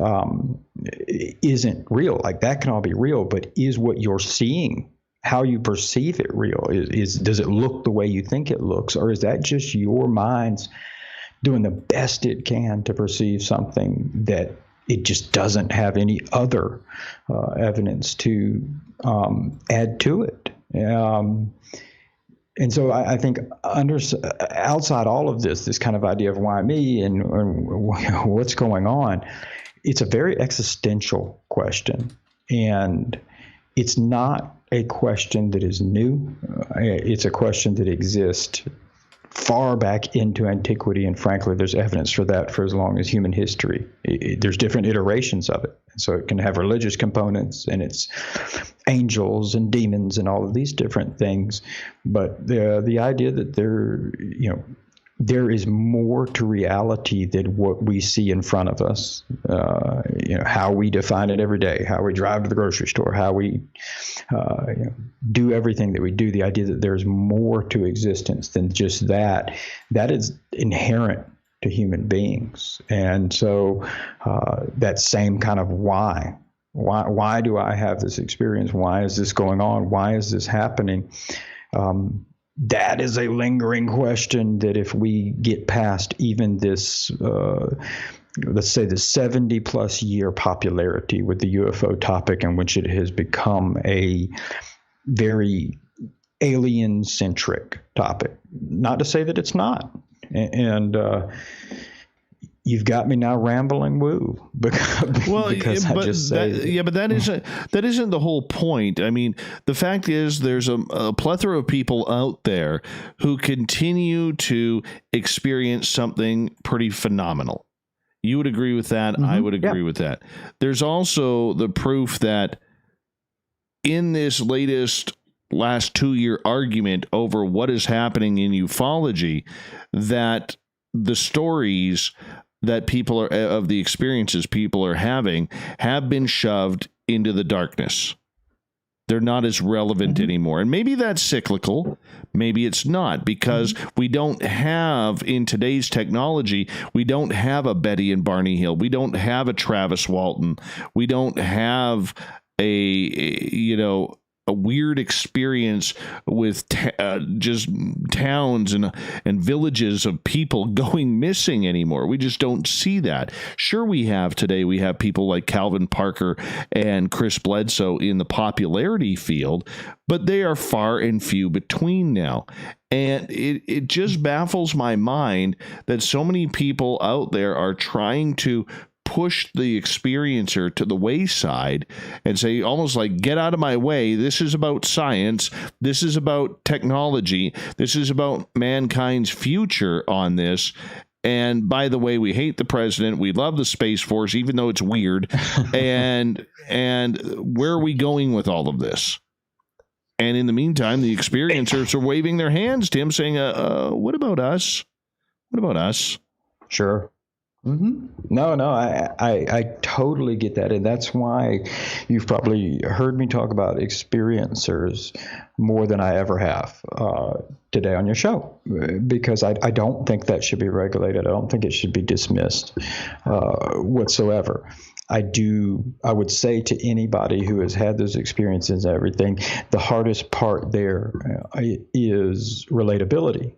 isn't real. Like that can all be real, but is what you're seeing, how you perceive it, real? Does it look the way you think it looks, or is that just your mind's doing the best it can to perceive something that it just doesn't have any other evidence to add to it? And so I think outside all of this kind of idea of why me and what's going on, it's a very existential question. And it's not a question that is new. It's a question that exists far back into antiquity, and frankly, there's evidence for that for as long as human history. There's different iterations of it. So it can have religious components, and it's angels and demons and all of these different things. But the idea that there is more to reality than what we see in front of us. How we define it every day, how we drive to the grocery store, how we do everything that we do. The idea that there's more to existence than just that is inherent to human beings. And so that same kind of why do I have this experience? Why is this going on? Why is this happening? That is a lingering question that if we get past even this, let's say the 70 plus year popularity with the UFO topic, in which it has become a very alien centric topic, not to say that it's not. And you've got me now rambling woo because I just say but that isn't the whole point. I mean, the fact is there's a plethora of people out there who continue to experience something pretty phenomenal. You would agree with that. Mm-hmm. I would agree with that. There's also the proof that in this last 2-year argument over what is happening in ufology, that the stories that people are of the experiences people are having have been shoved into the darkness. They're not as relevant anymore. And maybe that's cyclical. Maybe it's not, because we don't have, in today's technology, we don't have a Betty and Barney Hill. We don't have a Travis Walton. We don't have a weird experience with just towns and villages of people going missing anymore. We just don't see that. Sure, we have people like Calvin Parker and Chris Bledsoe in the popularity field, but they are far and few between now. And it just baffles my mind that so many people out there are trying to push the experiencer to the wayside and say, almost like, get out of my way. This is about science. This is about technology. This is about mankind's future on this. And by the way, we hate the president. We love the Space Force, even though it's weird. and where are we going with all of this? And in the meantime, the experiencers are waving their hands, Tim, saying, what about us? What about us? Sure. Mm-hmm. No, I totally get that. And that's why you've probably heard me talk about experiencers more than I ever have today on your show, because I don't think that should be regulated. I don't think it should be dismissed whatsoever. I would say to anybody who has had those experiences and everything, the hardest part there is relatability.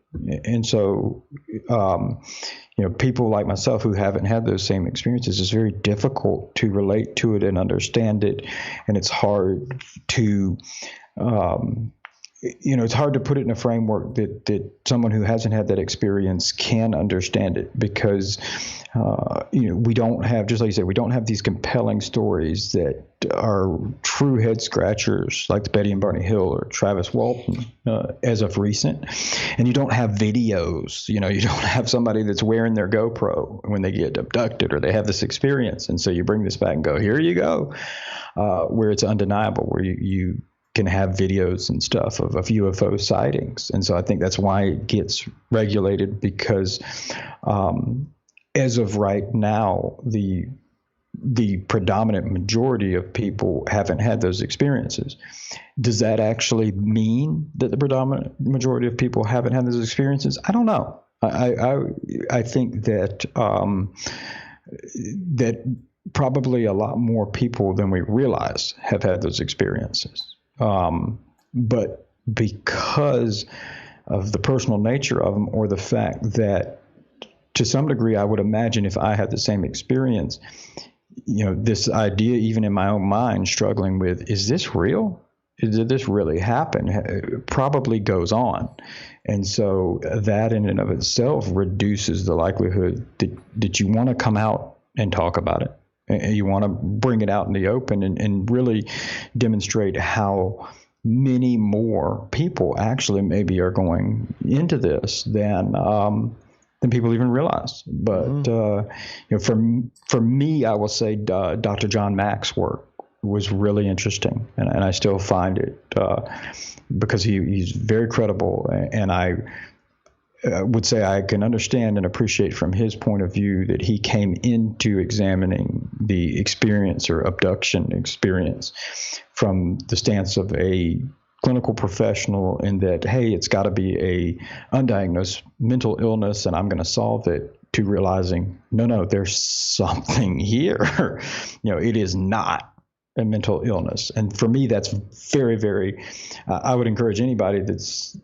And so, people like myself who haven't had those same experiences, it's very difficult to relate to it and understand it. And it's hard to, it's hard to put it in a framework that someone who hasn't had that experience can understand it, because, we don't have, just like you said, we don't have these compelling stories that are true head scratchers like the Betty and Barney Hill or Travis Walton as of recent. And you don't have videos, you don't have somebody that's wearing their GoPro when they get abducted or they have this experience. And so you bring this back and go, here you go, where it's undeniable, where you can have videos and stuff of UFO sightings. And so I think that's why it gets regulated, because as of right now, the predominant majority of people haven't had those experiences. Does that actually mean that the predominant majority of people haven't had those experiences? I don't know. I think that that probably a lot more people than we realize have had those experiences. But because of the personal nature of them, or the fact that, to some degree, I would imagine if I had the same experience, this idea, even in my own mind, struggling with, is this real? Did this really happen? It probably goes on. And so that in and of itself reduces the likelihood that you want to come out and talk about it and you want to bring it out in the open and really demonstrate how many more people actually maybe are going into this than people even realize. But for me, I will say Dr. John Mack's work was really interesting, and I still find it because he's very credible, and I would say I can understand and appreciate from his point of view that he came into examining the experience or abduction experience from the stance of a clinical professional, in that, hey, it's got to be a undiagnosed mental illness and I'm going to solve it, to realizing, no, there's something here. It is not a mental illness. And for me, that's very, very, I would encourage anybody that's,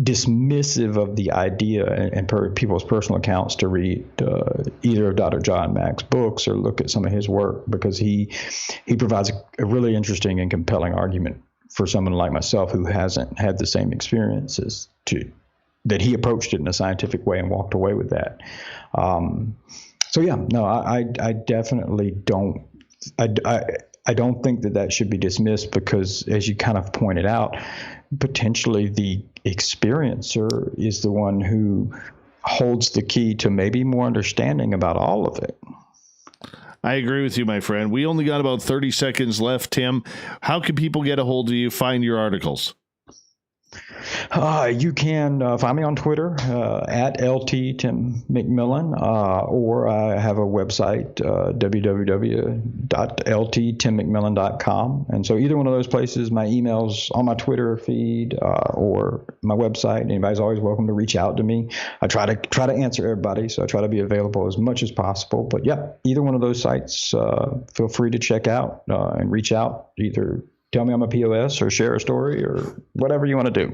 dismissive of the idea and people's personal accounts to read either of Dr. John Mack's books or look at some of his work, because he provides a really interesting and compelling argument for someone like myself who hasn't had the same experiences that he approached it in a scientific way and walked away with that. I definitely don't. I don't think that should be dismissed, because, as you kind of pointed out, potentially the experiencer is the one who holds the key to maybe more understanding about all of it. I agree with you, my friend. We only got about 30 seconds left, Tim. How can people get a hold of you, find your articles? You can find me on Twitter at LT Tim McMillan, or I have a website, www.lttimmcmillan.com. And so either one of those places, my email's on my Twitter feed or my website. Anybody's always welcome to reach out to me. I try to answer everybody, so I try to be available as much as possible. But yeah, either one of those sites, feel free to check out and reach out. Either tell me I'm a POS or share a story or whatever you want to do.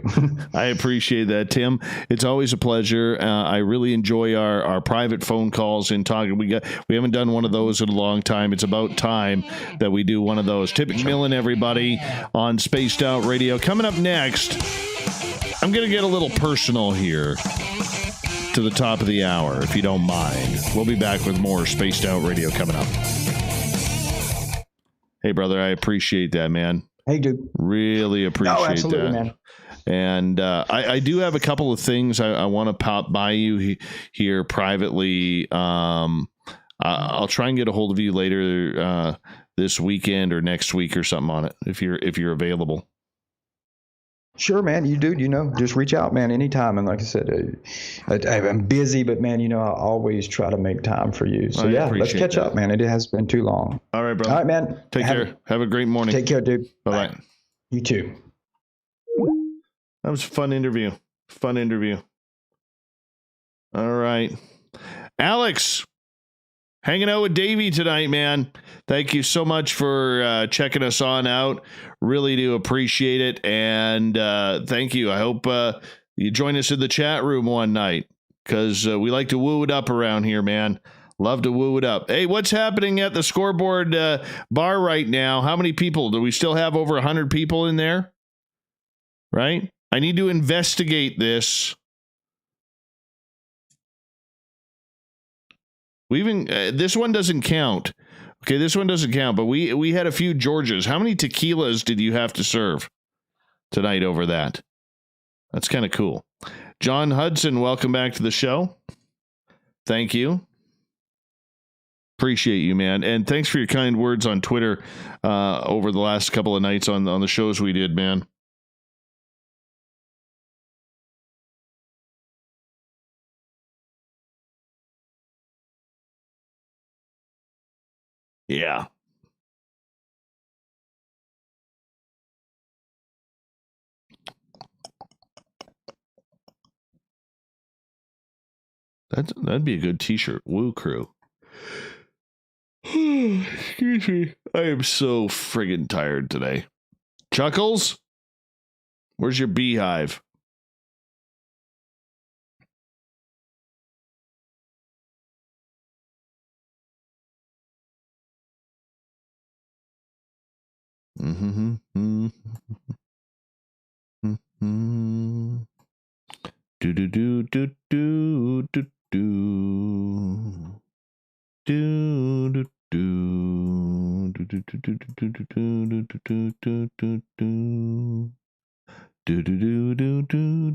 I appreciate that, Tim. It's always a pleasure. I really enjoy our private phone calls and talking. We haven't done one of those in a long time. It's about time that we do one of those. Tim McMillan, everybody, on Spaced Out Radio. Coming up next, I'm going to get a little personal here to the top of the hour, if you don't mind. We'll be back with more Spaced Out Radio coming up. Hey, brother, I appreciate that, man. Hey, dude. Really appreciate that. Man. And I do have a couple of things I want to pop by you here privately. I'll try and get a hold of you later this weekend or next week or something on it, if you're available. Sure, man. You do, just reach out, man, anytime. And like I said, I'm busy, but man, I always try to make time for you. So yeah, let's catch up, man. It has been too long. All right, brother. All right, man. Take care. Have a great morning. Take care, dude. Bye-bye. You too. That was a fun interview. All right. Alex, hanging out with Davey tonight, man. Thank you so much for checking us on out. Really do appreciate it. And thank you. I hope you join us in the chat room one night, because we like to woo it up around here, man. Love to woo it up. Hey, what's happening at the Scoreboard bar right now? How many people? Do we still have over 100 people in there? Right? I need to investigate this. This one doesn't count. Okay, this one doesn't count, but we had a few Georgias. How many tequilas did you have to serve tonight over that? That's kind of cool. John Hudson, welcome back to the show. Thank you. Appreciate you, man. And thanks for your kind words on Twitter over the last couple of nights on the shows we did, man. Yeah. That'd be a good t-shirt. Woo Crew. Excuse me. I am so friggin' tired today. Chuckles? Where's your beehive? Do do do do do do do do do Do do do do do do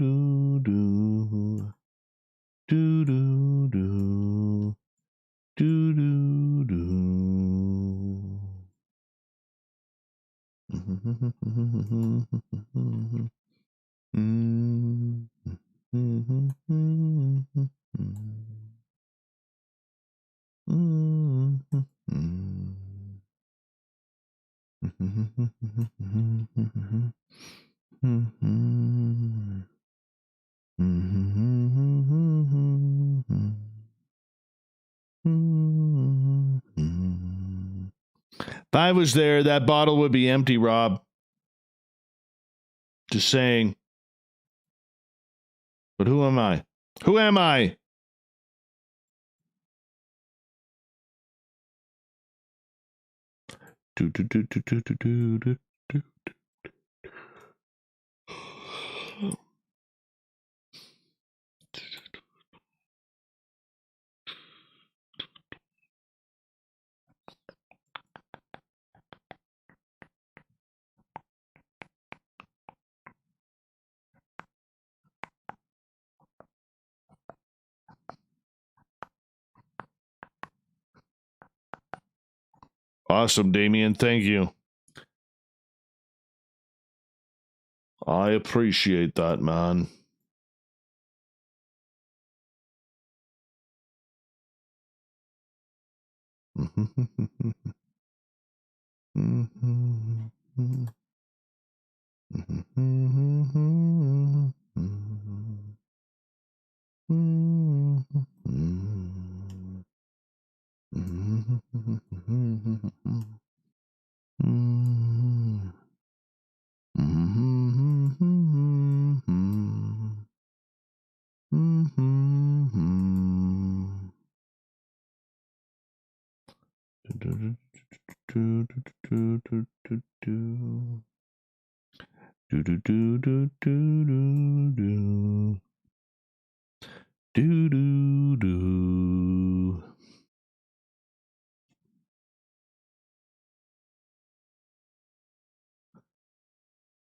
do do do do do do. If I was there, that bottle would be empty, Rob. Just saying. But who am I? Who am I? Do, do, do, do, do, do, do, do, do. Awesome, Damien. Thank you. I appreciate that, man.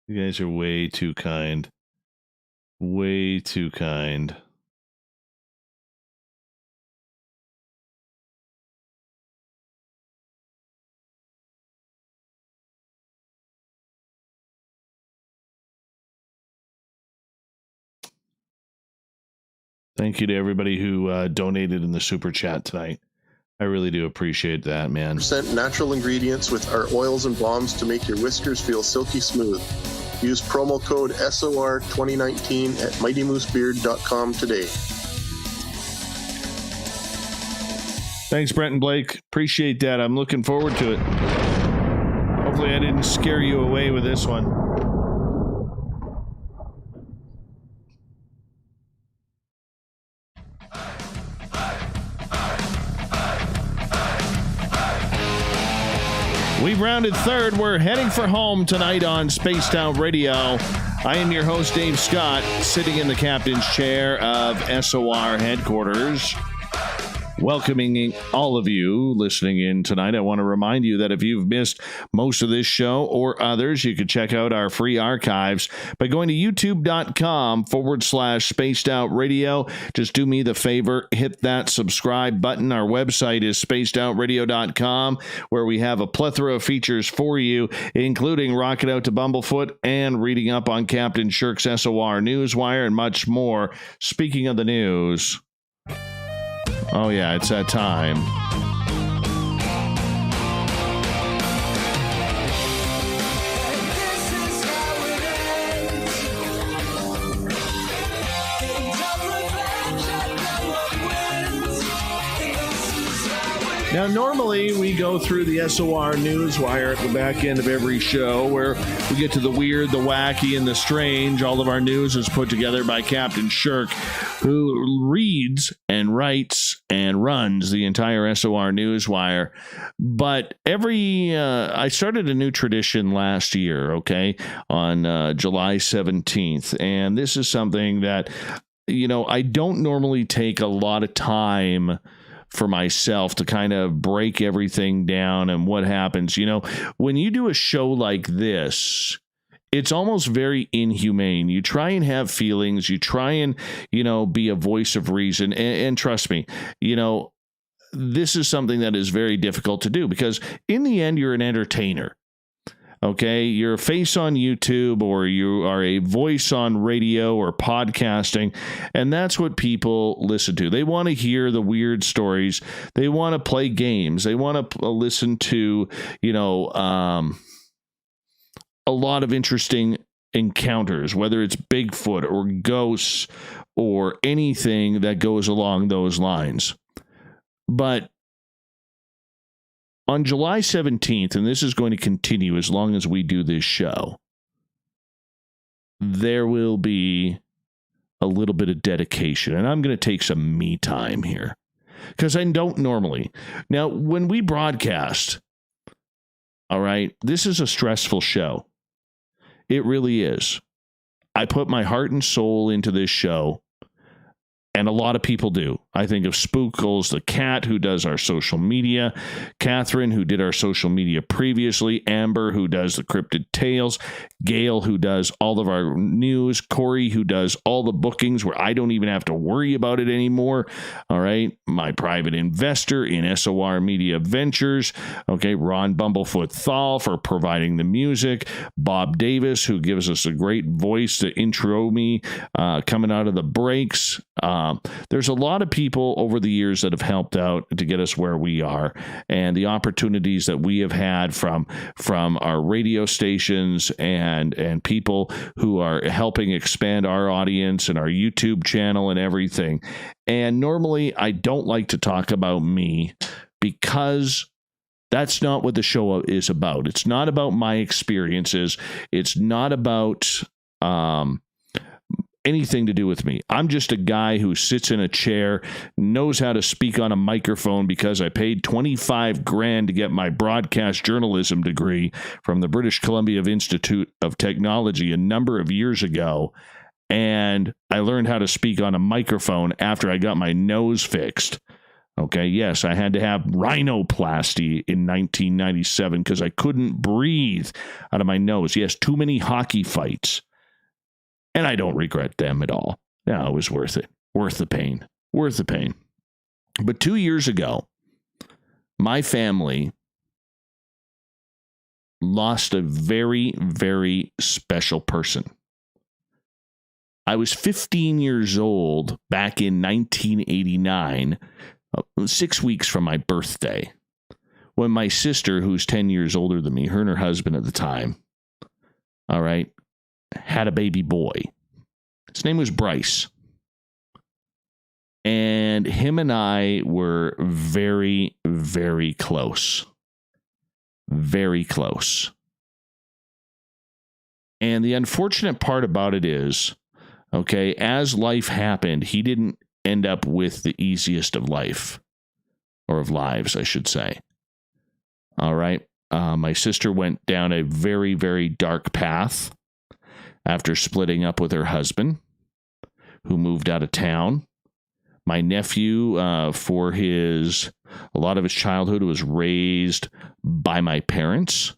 You guys are way too kind. Way too kind. Thank you to everybody who donated in the super chat tonight. I really do appreciate that, man. % natural ingredients with our oils and balms to make your whiskers feel silky smooth. Use promo code SOR2019 at MightyMooseBeard.com today. Thanks, Brent and Blake. Appreciate that. I'm looking forward to it. Hopefully I didn't scare you away with this one. We've rounded third. We're heading for home tonight on Spaced Out Radio. I am your host, Dave Scott, sitting in the captain's chair of SOR headquarters. Welcoming all of you listening in tonight. I want to remind you that if you've missed most of this show or others, you can check out our free archives by going to youtube.com/spaced out radio. Just do me the favor, hit that subscribe button. Our website is spacedoutradio.com, where we have a plethora of features for you, including Rocket Out to Bumblefoot and reading up on Captain Shirk's SOR Newswire and much more. Speaking of the news, oh yeah, it's that time. Now, normally we go through the SOR Newswire at the back end of every show, where we get to the weird, the wacky, and the strange. All of our news is put together by Captain Shirk, who reads and writes and runs the entire SOR Newswire. But I started a new tradition last year, okay, on July 17th. And this is something that, I don't normally take a lot of time for myself to kind of break everything down and what happens. When you do a show like this, it's almost very inhumane. You try and have feelings. You try and, be a voice of reason. And trust me, this is something that is very difficult to do because in the end, you're an entertainer. Okay, you're a face on YouTube or you are a voice on radio or podcasting, and that's what people listen to. They want to hear the weird stories. They want to play games. They want to listen to, a lot of interesting encounters, whether it's Bigfoot or ghosts or anything that goes along those lines. But on July 17th, and this is going to continue as long as we do this show, there will be a little bit of dedication. And I'm going to take some me time here because I don't normally. Now, when we broadcast, all right, this is a stressful show. It really is. I put my heart and soul into this show. And a lot of people do. I think of Spookles, the cat who does our social media, Catherine, who did our social media previously, Amber, who does the Cryptid Tales, Gail, who does all of our news, Corey, who does all the bookings where I don't even have to worry about it anymore. All right. My private investor in SOR Media Ventures. Okay. Ron Bumblefoot Thal for providing the music. Bob Davis, who gives us a great voice to intro me coming out of the breaks. There's a lot of people over the years that have helped out to get us where we are, and the opportunities that we have had from our radio stations and people who are helping expand our audience and our YouTube channel and everything. And normally I don't like to talk about me because that's not what the show is about. It's not about my experiences. It's not about anything to do with me. I'm just a guy who sits in a chair, knows how to speak on a microphone because I paid $25,000 to get my broadcast journalism degree from the British Columbia Institute of Technology a number of years ago. And I learned how to speak on a microphone after I got my nose fixed. Okay, yes, I had to have rhinoplasty in 1997 because I couldn't breathe out of my nose. Yes, too many hockey fights. And I don't regret them at all. No, it was worth it. Worth the pain. Worth the pain. But 2 years ago, my family lost a very, very special person. I was 15 years old back in 1989, 6 weeks from my birthday, when my sister, who's 10 years older than me, her and her husband at the time, all right, had a baby boy. His name was Bryce. And him and I were very, very close. Very close. And the unfortunate part about it is, okay, as life happened, he didn't end up with the easiest of life. Or of lives, I should say. All right. My sister went down a very, very dark path after splitting up with her husband, who moved out of town. My nephew, for a lot of his childhood, was raised by my parents.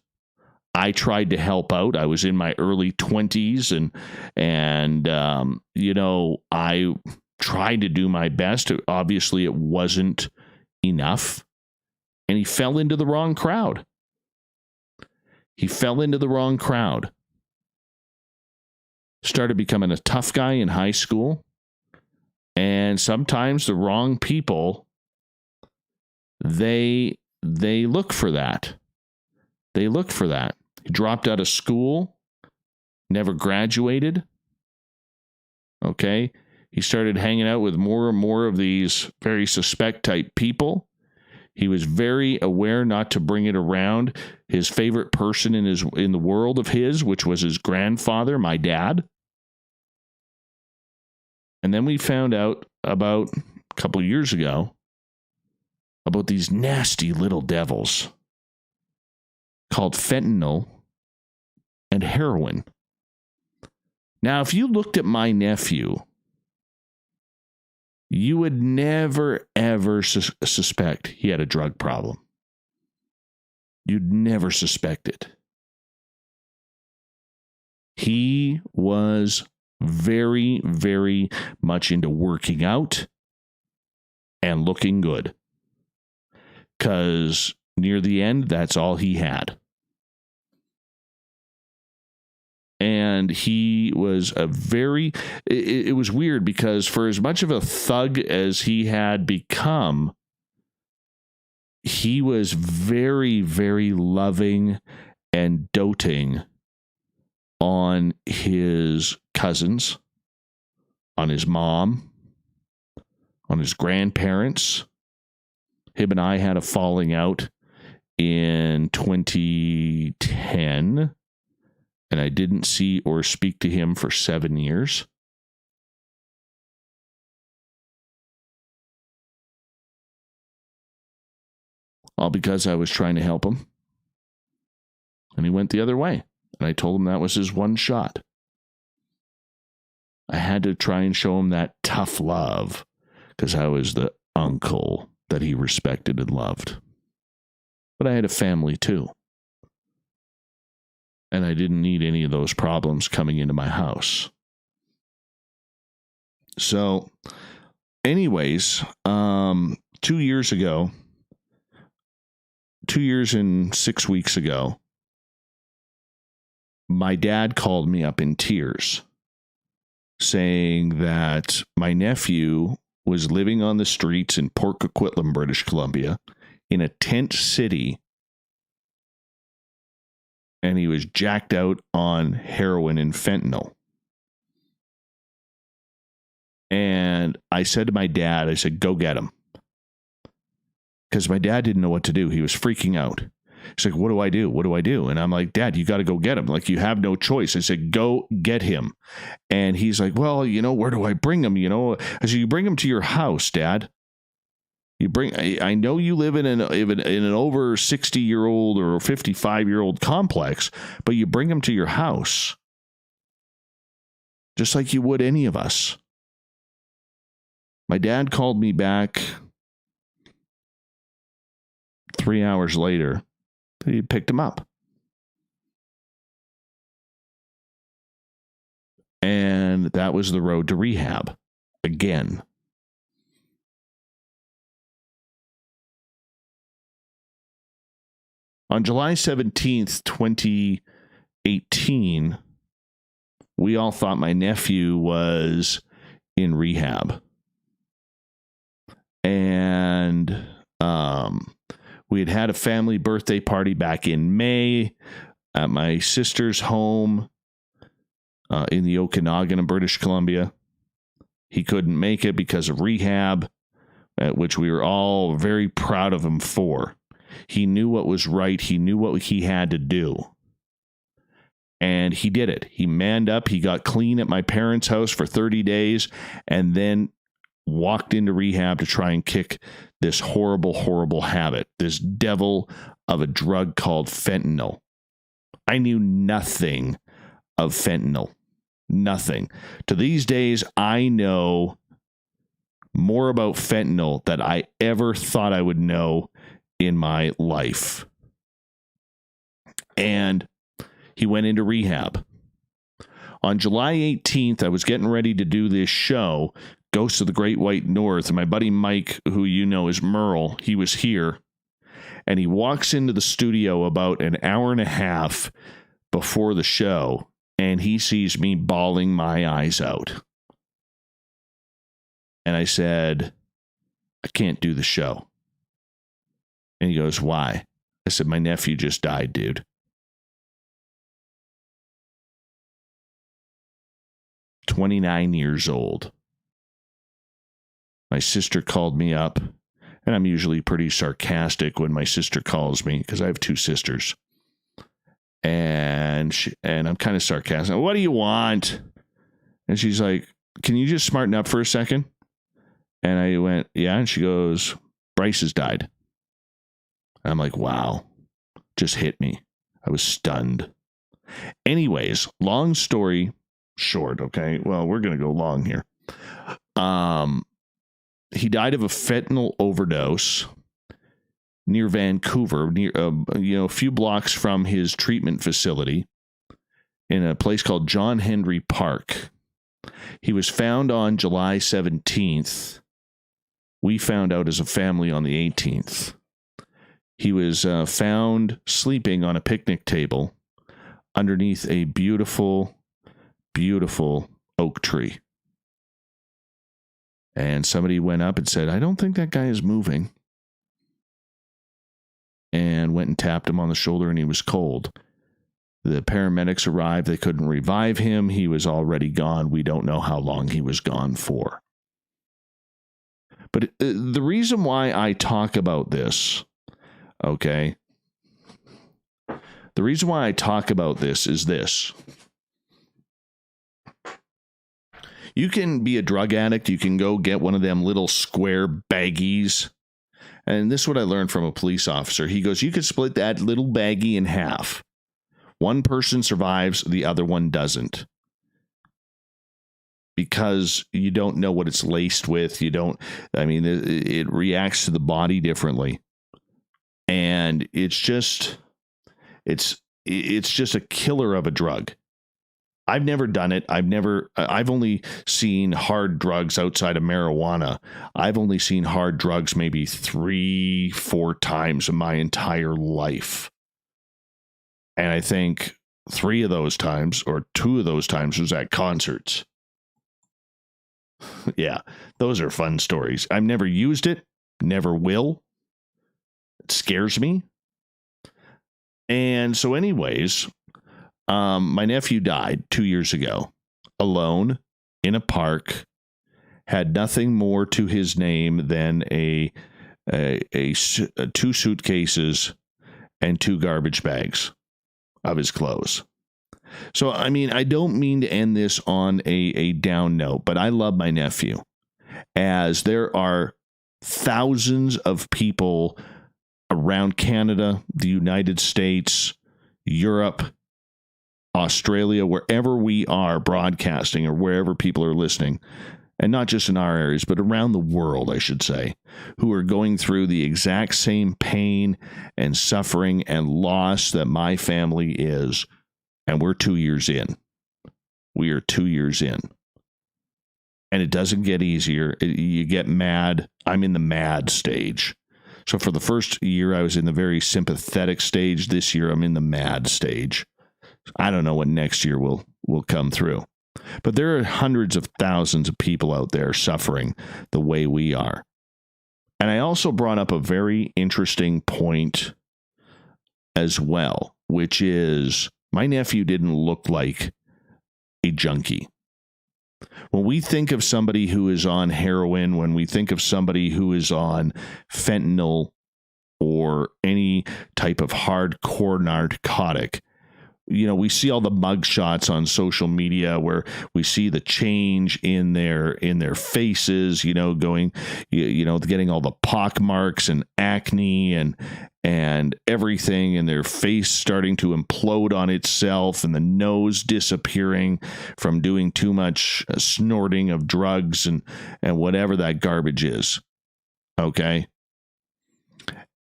I tried to help out. I was in my early 20s, and I tried to do my best. Obviously, it wasn't enough, and he fell into the wrong crowd. Started becoming a tough guy in high school. And sometimes the wrong people, they look for that. He dropped out of school, never graduated. Okay. He started hanging out with more and more of these very suspect type people. He was very aware not to bring it around his favorite person in the world of his, which was his grandfather, my dad. And then we found out about a couple years ago about these nasty little devils called fentanyl and heroin. Now, if you looked at my nephew, you would never, ever suspect he had a drug problem. You'd never suspect it. He was very, very much into working out and looking good. Because near the end, that's all he had. And he was it was weird because for as much of a thug as he had become, he was very, very loving and doting on his cousins, on his mom, on his grandparents. Him and I had a falling out in 2010, and I didn't see or speak to him for 7 years. All because I was trying to help him. And he went the other way. And I told him that was his one shot. I had to try and show him that tough love because I was the uncle that he respected and loved. But I had a family too. And I didn't need any of those problems coming into my house. So, anyways, 2 years ago, 2 years and 6 weeks ago, my dad called me up in tears saying that my nephew was living on the streets in Port Coquitlam, British Columbia, in a tent city, and he was jacked out on heroin and fentanyl. And I said to my dad, I said, go get him. Because my dad didn't know what to do. He was freaking out. He's like, what do I do? What do I do? And I'm like, Dad, you got to go get him. Like, you have no choice. I said, go get him. And he's like, well, where do I bring him? I said, you bring him to your house, Dad. I know you live in an over 60-year-old or 55-year-old complex, but you bring him to your house. Just like you would any of us. My dad called me back 3 hours later. He picked him up. And that was the road to rehab again. On July 17th, 2018, we all thought my nephew was in rehab. And we had a family birthday party back in May at my sister's home in the Okanagan in British Columbia. He couldn't make it because of rehab, which we were all very proud of him for. He knew what was right. He knew what he had to do. And he did it. He manned up. He got clean at my parents' house for 30 days and then walked into rehab to try and kick this horrible, horrible habit, this devil of a drug called fentanyl. I knew nothing of fentanyl. Nothing. To these days, I know more about fentanyl than I ever thought I would know in my life. And he went into rehab. On July 18th, I was getting ready to do this show, Ghosts of the Great White North, and my buddy Mike, who you know is Merle, he was here, and he walks into the studio about an hour and a half before the show, and he sees me bawling my eyes out. And I said, I can't do the show. And he goes, why? I said, my nephew just died, dude. "29 years old. My sister called me up, and I'm usually pretty sarcastic when my sister calls me because I have two sisters. And I'm kind of sarcastic. What do you want? And she's like, can you just smarten up for a second? And I went, yeah. And she goes, Bryce has died. And I'm like, wow, just hit me. I was stunned. Anyways, long story short, okay? Well, we're going to go long here. He died of a fentanyl overdose near Vancouver, near a few blocks from his treatment facility. in a place called John Henry Park. He was found on July 17th. We found out as a family on the 18th. He was found sleeping on a picnic table underneath a beautiful, beautiful oak tree. And somebody went up and said, I don't think that guy is moving. And went and tapped him on the shoulder, and he was cold. The paramedics arrived. They couldn't revive him. He was already gone. We don't know how long he was gone for. But the reason why I talk about this, okay, the reason why I talk about this is this. You can be a drug addict. You can go get one of them little square baggies. And this is what I learned from a police officer. He goes, you could split that little baggie in half. One person survives, the other one doesn't. Because you don't know what it's laced with. It reacts to the body differently. And it's just a killer of a drug. I've never done it. I've only seen hard drugs outside of marijuana. I've only seen hard drugs maybe 3-4 times in my entire life. And I think 3 of those times or 2 of those times was at concerts. Yeah, those are fun stories. I've never used it, never will. It scares me. And so anyways, my nephew died 2 years ago, alone in a park, had nothing more to his name than 2 suitcases and 2 garbage bags of his clothes. So, I don't mean to end this on a down note, but I love my nephew, as there are thousands of people around Canada, the United States, Europe, Australia, wherever we are broadcasting or wherever people are listening, and not just in our areas, but around the world, I should say, who are going through the exact same pain and suffering and loss that my family is. And we're 2 years in. We are 2 years in. And it doesn't get easier. You get mad. I'm in the mad stage. So for the first year, I was in the very sympathetic stage. This year, I'm in the mad stage. I don't know what next year will come through. But there are hundreds of thousands of people out there suffering the way we are. And I also brought up a very interesting point as well, which is my nephew didn't look like a junkie. When we think of somebody who is on heroin, when we think of somebody who is on fentanyl or any type of hardcore narcotic, we see all the mugshots on social media where we see the change in their faces, getting all the pock marks and acne and everything, and their face starting to implode on itself, and the nose disappearing from doing too much snorting of drugs and whatever that garbage is. Okay.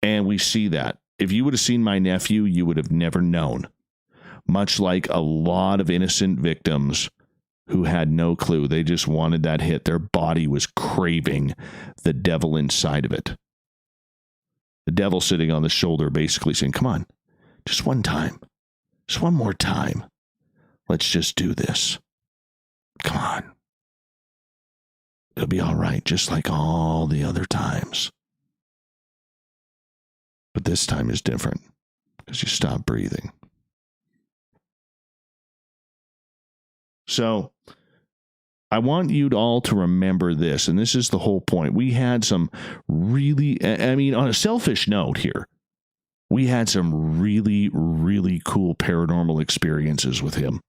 And we see that. If you would have seen my nephew, you would have never known. Much like a lot of innocent victims who had no clue. They just wanted that hit. Their body was craving the devil inside of it. The devil sitting on the shoulder basically saying, come on, just one time. Just one more time. Let's just do this. Come on. It'll be all right, just like all the other times. But this time is different because you stop breathing. So I want you all to remember this, and this is the whole point. We had some really, on a selfish note here, we had some really, really cool paranormal experiences with him.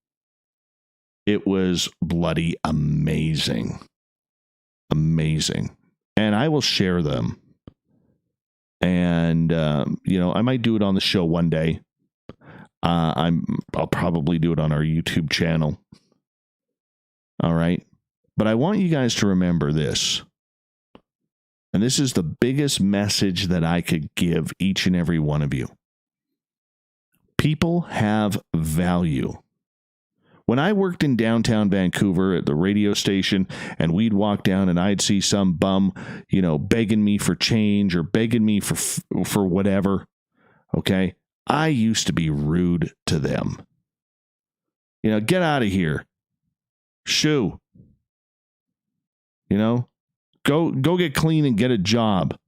It was bloody amazing. Amazing. And I will share them. And, I might do it on the show one day. I'll probably do it on our YouTube channel. All right. But I want you guys to remember this. And this is the biggest message that I could give each and every one of you. People have value. When I worked in downtown Vancouver at the radio station, and we'd walk down and I'd see some bum, begging me for change or begging me for whatever, okay, I used to be rude to them. Get out of here. Shoo. Go get clean and get a job.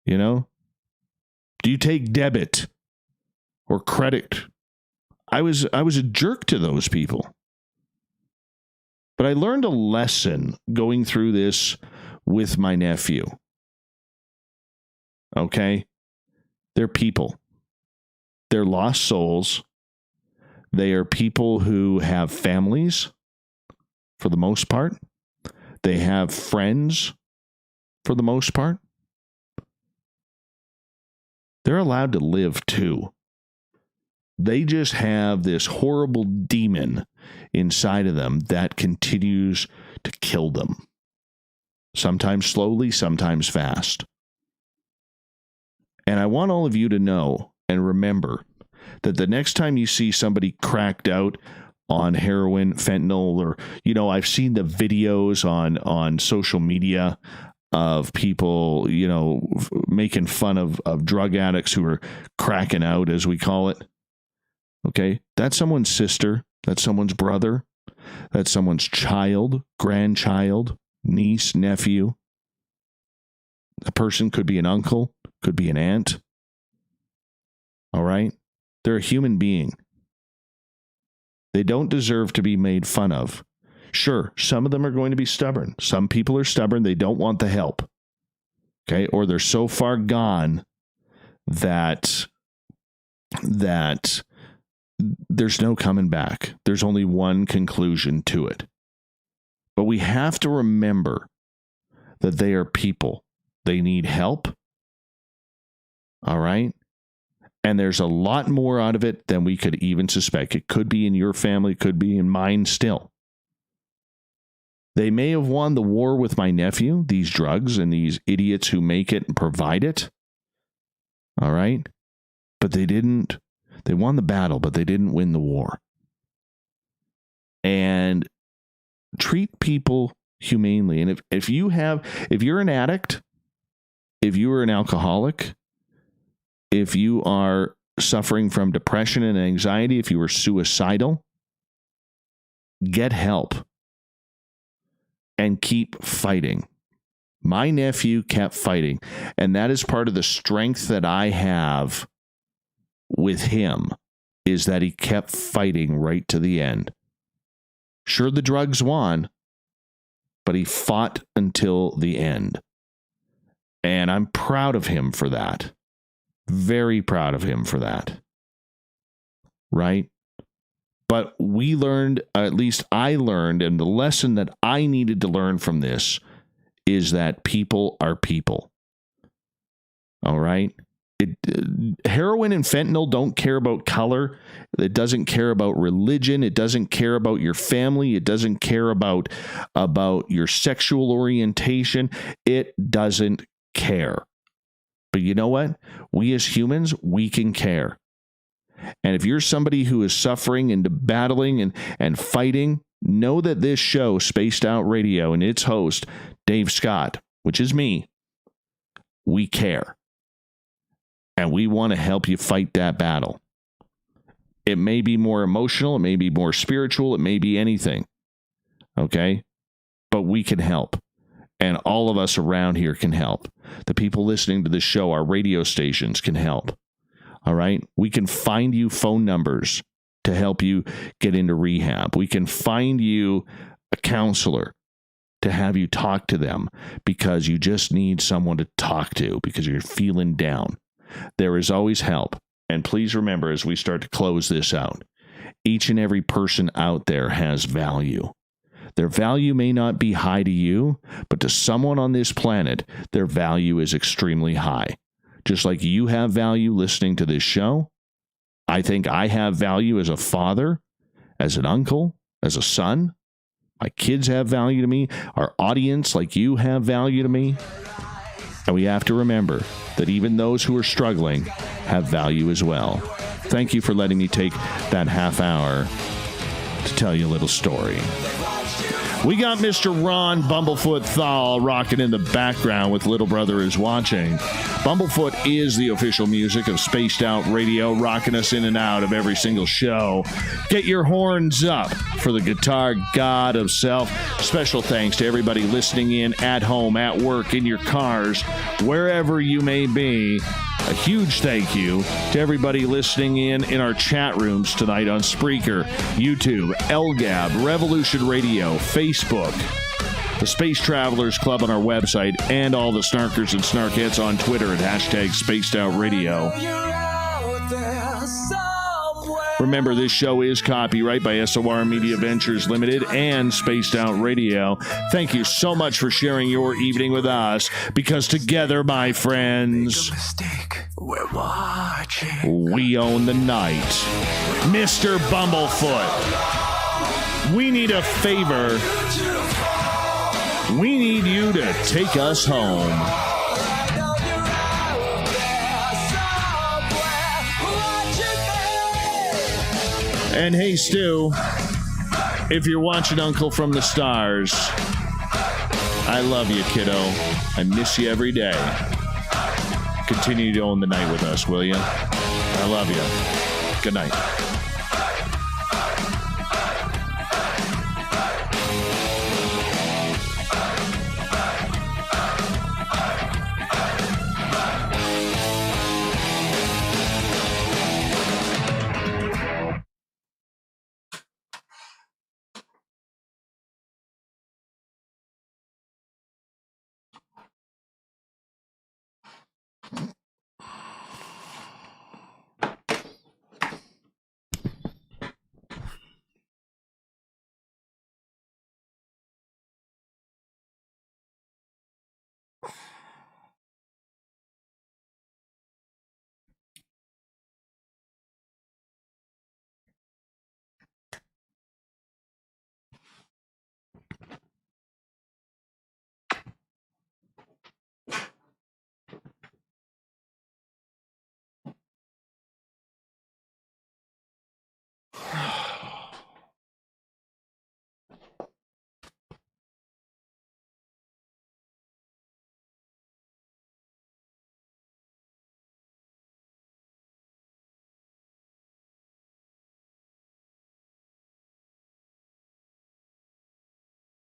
Do you take debit or credit? I was a jerk to those people. But I learned a lesson going through this with my nephew. Okay? They're people. They're lost souls. They are people who have families, for the most part. They have friends, for the most part. They're allowed to live too. They just have this horrible demon inside of them that continues to kill them. Sometimes slowly, sometimes fast. And I want all of you to know and remember that the next time you see somebody cracked out on heroin, fentanyl, or, I've seen the videos on social media of people, making fun of drug addicts who are cracking out, as we call it. Okay, that's someone's sister, that's someone's brother, that's someone's child, grandchild, niece, nephew. A person could be an uncle, could be an aunt. All right? They're a human being. They don't deserve to be made fun of. Sure, some of them are going to be stubborn. Some people are stubborn. They don't want the help. Okay? Or they're so far gone that there's no coming back. There's only one conclusion to it. But we have to remember that they are people. They need help. All right? And there's a lot more out of it than we could even suspect. It could be in your family, it could be in mine still. They may have won the war with my nephew, these drugs and these idiots who make it and provide it. All right? But they didn't. They won the battle, but they didn't win the war. And treat people humanely. And if you're an addict, if you are an alcoholic, if you are suffering from depression and anxiety, if you are suicidal, get help and keep fighting. My nephew kept fighting, and that is part of the strength that I have with him, is that he kept fighting right to the end. Sure, the drugs won, but he fought until the end. And I'm proud of him for that. Very proud of him for that. Right? But we learned, at least I learned, and the lesson that I needed to learn from this is that people are people. All right? Heroin and fentanyl don't care about color. It doesn't care about religion. It doesn't care about your family. It doesn't care about your sexual orientation. It doesn't care. But you know what? We as humans, we can care. And if you're somebody who is suffering and battling and fighting, know that this show, Spaced Out Radio, and its host, Dave Scott, which is me, we care. And we want to help you fight that battle. It may be more emotional. It may be more spiritual. It may be anything. Okay? But we can help. And all of us around here can help. The people listening to this show, our radio stations, can help. All right? We can find you phone numbers to help you get into rehab. We can find you a counselor to have you talk to them because you just need someone to talk to because you're feeling down. There is always help. And please remember, as we start to close this out, each and every person out there has value. Their value may not be high to you, but to someone on this planet, their value is extremely high. Just like you have value listening to this show, I think I have value as a father, as an uncle, as a son. My kids have value to me. Our audience, like you, have value to me. And we have to remember that even those who are struggling have value as well. Thank you for letting me take that half hour to tell you a little story. We got Mr. Ron Bumblefoot Thal rocking in the background with Little Brother Is Watching. Bumblefoot is the official music of Spaced Out Radio, rocking us in and out of every single show. Get your horns up for the guitar god of self. Special thanks to everybody listening in at home, at work, in your cars, wherever you may be. A huge thank you to everybody listening in our chat rooms tonight on Spreaker, YouTube, LGAB, Revolution Radio, Facebook, the Space Travelers Club on our website, and all the snarkers and snarkettes on Twitter at hashtag Spaced Out Radio. Remember, this show is copyright by SOR Media Ventures Limited and Spaced Out Radio. Thank you so much for sharing your evening with us, because together, my friends, we're watching. We own the night. Mr. Bumblefoot, we need a favor. We need you to take us home. And hey, Stu, if you're watching Uncle from the Stars, I love you, kiddo. I miss you every day. Continue to own the night with us, will you? I love you. Good night.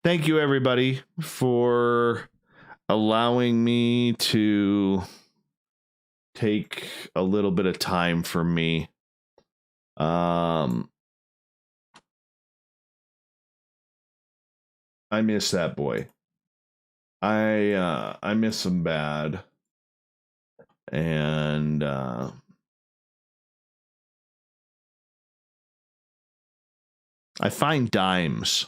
Thank you, everybody, for allowing me to take a little bit of time for me. I miss that boy. I miss him bad. And I find dimes.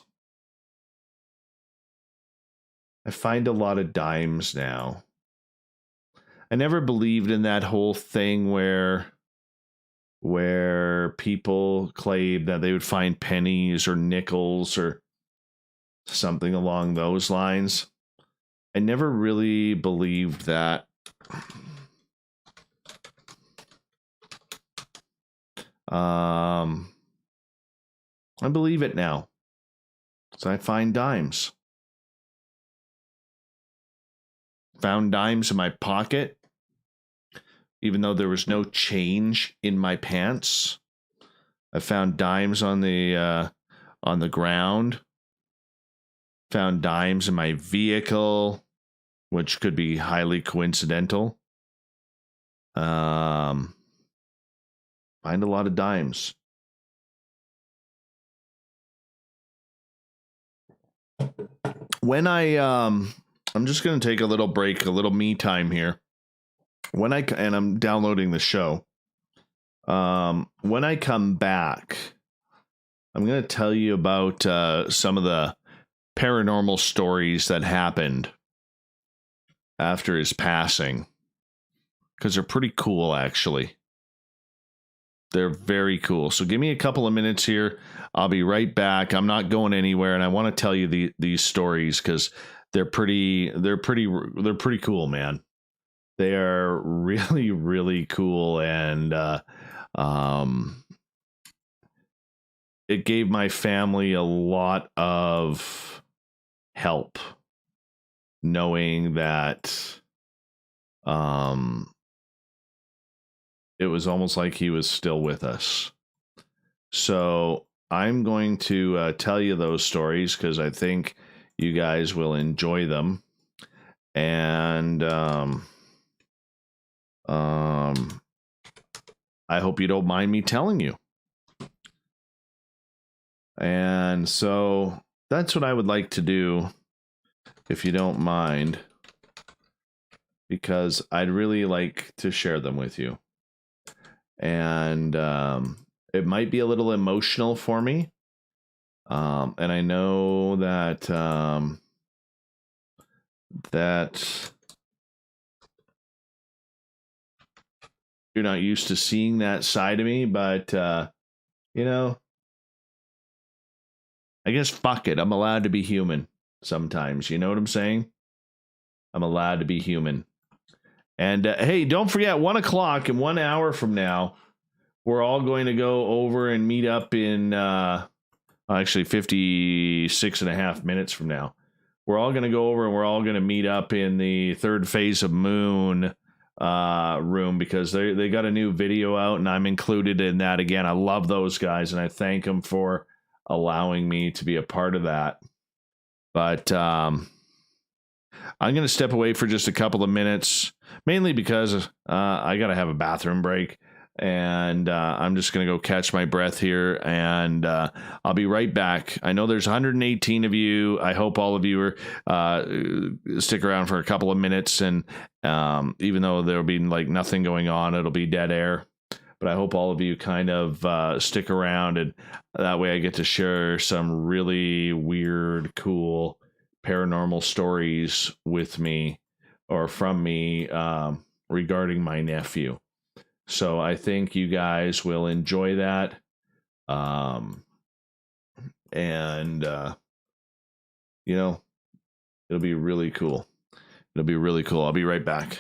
I find a lot of dimes now. I never believed in that whole thing where people claimed that they would find pennies or nickels or something along those lines. I never really believed that. I believe it now. So I find dimes. Found dimes in my pocket, even though there was no change in my pants. I found dimes on the ground. Found dimes in my vehicle, which could be highly coincidental. Find a lot of dimes. When I'm just going to take a little break, a little me time here. And I'm downloading the show. When I come back, I'm going to tell you about some of the paranormal stories that happened after his passing. Because they're pretty cool, actually. They're very cool. So give me a couple of minutes here. I'll be right back. I'm not going anywhere, and I want to tell you these stories because they're pretty cool, man. They are really, really cool, and it gave my family a lot of help knowing that it was almost like he was still with us. So I'm going to tell you those stories because I think you guys will enjoy them. And I hope you don't mind me telling you. And so that's what I would like to do, if you don't mind, because I'd really like to share them with you. And it might be a little emotional for me. And I know that that you're not used to seeing that side of me, but you know, I guess fuck it. I'm allowed to be human sometimes. You know what I'm saying? I'm allowed to be human. And hey, don't forget, 1 o'clock in 1 hour from now, we're all going to go over and meet up in actually 56 and a half minutes from now. We're all going to go over and we're all going to meet up in the third phase of Moon room because they got a new video out and I'm included in that again. I love those guys and I thank them for allowing me to be a part of that. But I'm going to step away for just a couple of minutes, mainly because I got to have a bathroom break. And I'm just going to go catch my breath here, and I'll be right back. I know there's 118 of you. I hope all of you are stick around for a couple of minutes, and even though there'll be like nothing going on, it'll be dead air. But I hope all of you kind of stick around, and that way I get to share some really weird, cool paranormal stories with me or from me regarding my nephew. So I think you guys will enjoy that. You know, it'll be really cool. It'll be really cool. I'll be right back.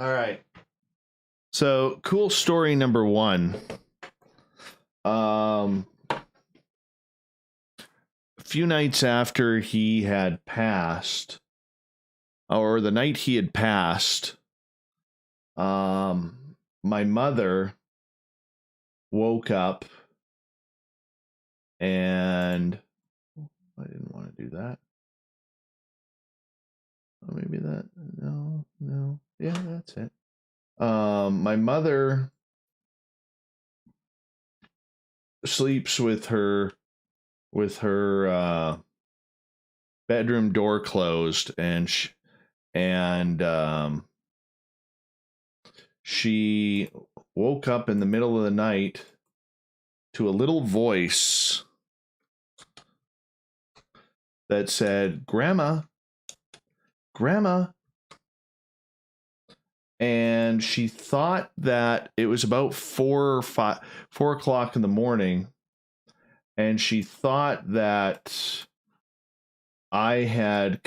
All right. So, cool story number 1. A few nights after he had passed, or the night he had passed, my mother woke up and I didn't want to do that. Oh, maybe that. No. Yeah, that's it. My mother sleeps with her bedroom door closed, and she woke up in the middle of the night to a little voice that said, "Grandma, Grandma." And she thought that it was about 4 o'clock in the morning. And she thought that I had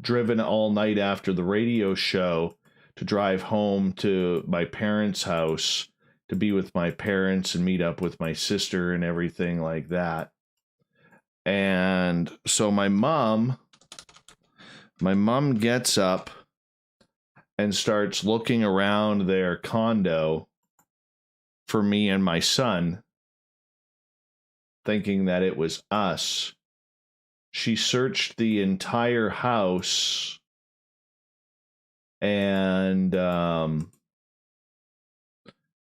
driven all night after the radio show to drive home to my parents' house to be with my parents and meet up with my sister and everything like that. And so my mom gets up and starts looking around their condo for me and my son, thinking that it was us. She searched the entire house, and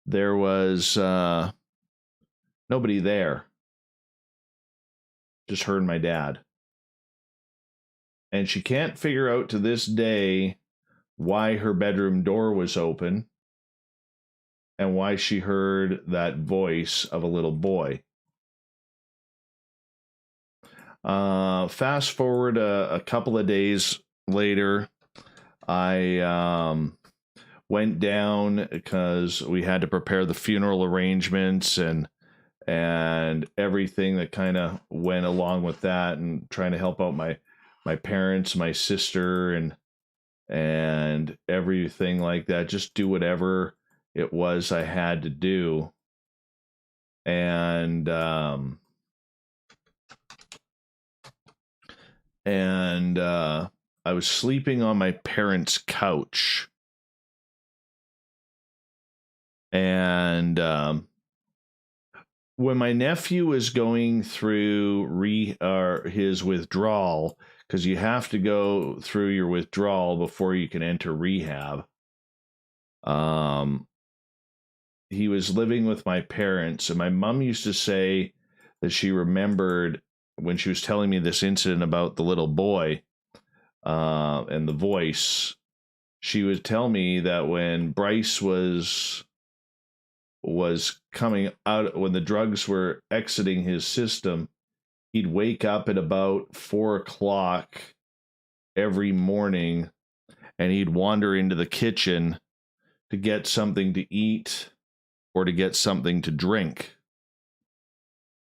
there was nobody there. Just her and my dad. And she can't figure out to this day why her bedroom door was open and why she heard that voice of a little boy. Fast forward a couple of days later, I went down because we had to prepare the funeral arrangements and everything that kind of went along with that, and trying to help out my parents, my sister, and everything like that. Just do whatever it was I had to do. And I was sleeping on my parents' couch. And when my nephew was going through his withdrawal, because you have to go through your withdrawal before you can enter rehab, he was living with my parents, and my mom used to say that she remembered when she was telling me this incident about the little boy and the voice. She would tell me that when Bryce was coming out, when the drugs were exiting his system, he'd wake up at about 4 o'clock every morning, and he'd wander into the kitchen to get something to eat or to get something to drink.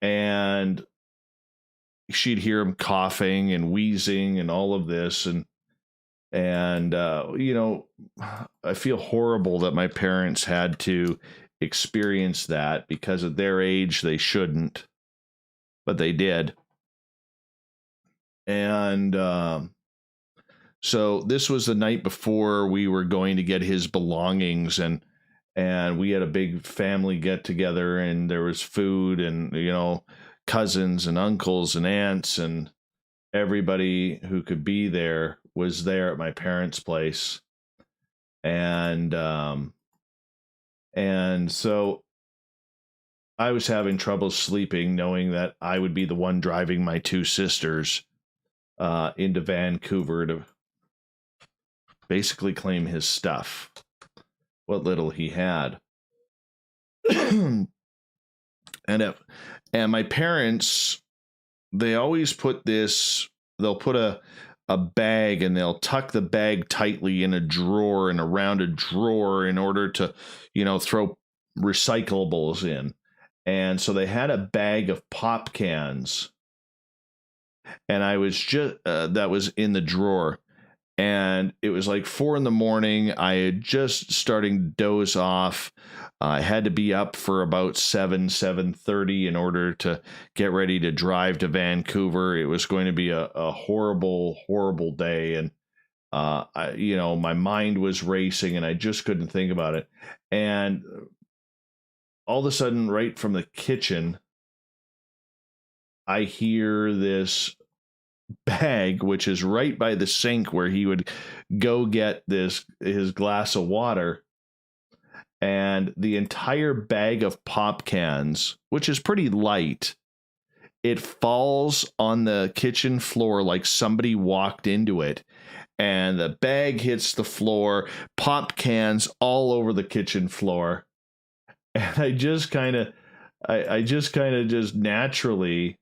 And she'd hear him coughing and wheezing and all of this. And you know, I feel horrible that my parents had to experience that, because at their age, they shouldn't, but they did. And so this was the night before we were going to get his belongings, and we had a big family get together, and there was food, and, you know, cousins and uncles and aunts and everybody who could be there was there at my parents' place. And so I was having trouble sleeping, knowing that I would be the one driving my two sisters into Vancouver to basically claim his stuff, what little he had. And my parents, they always put this, they'll put a bag, and they'll tuck the bag tightly in a drawer and around a drawer in order to, you know, throw recyclables in. And so they had a bag of pop cans, and I was just, that was in the drawer. And it was like 4 a.m. I had just starting to doze off. I had to be up for about 7:30 in order to get ready to drive to Vancouver. It was going to be a horrible, horrible day. And, my mind was racing and I just couldn't think about it. And all of a sudden, right from the kitchen, I hear this bag, which is right by the sink where he would go get his glass of water, and the entire bag of pop cans, which is pretty light, it falls on the kitchen floor like somebody walked into it, and the bag hits the floor, pop cans all over the kitchen floor. And I just kind of naturally,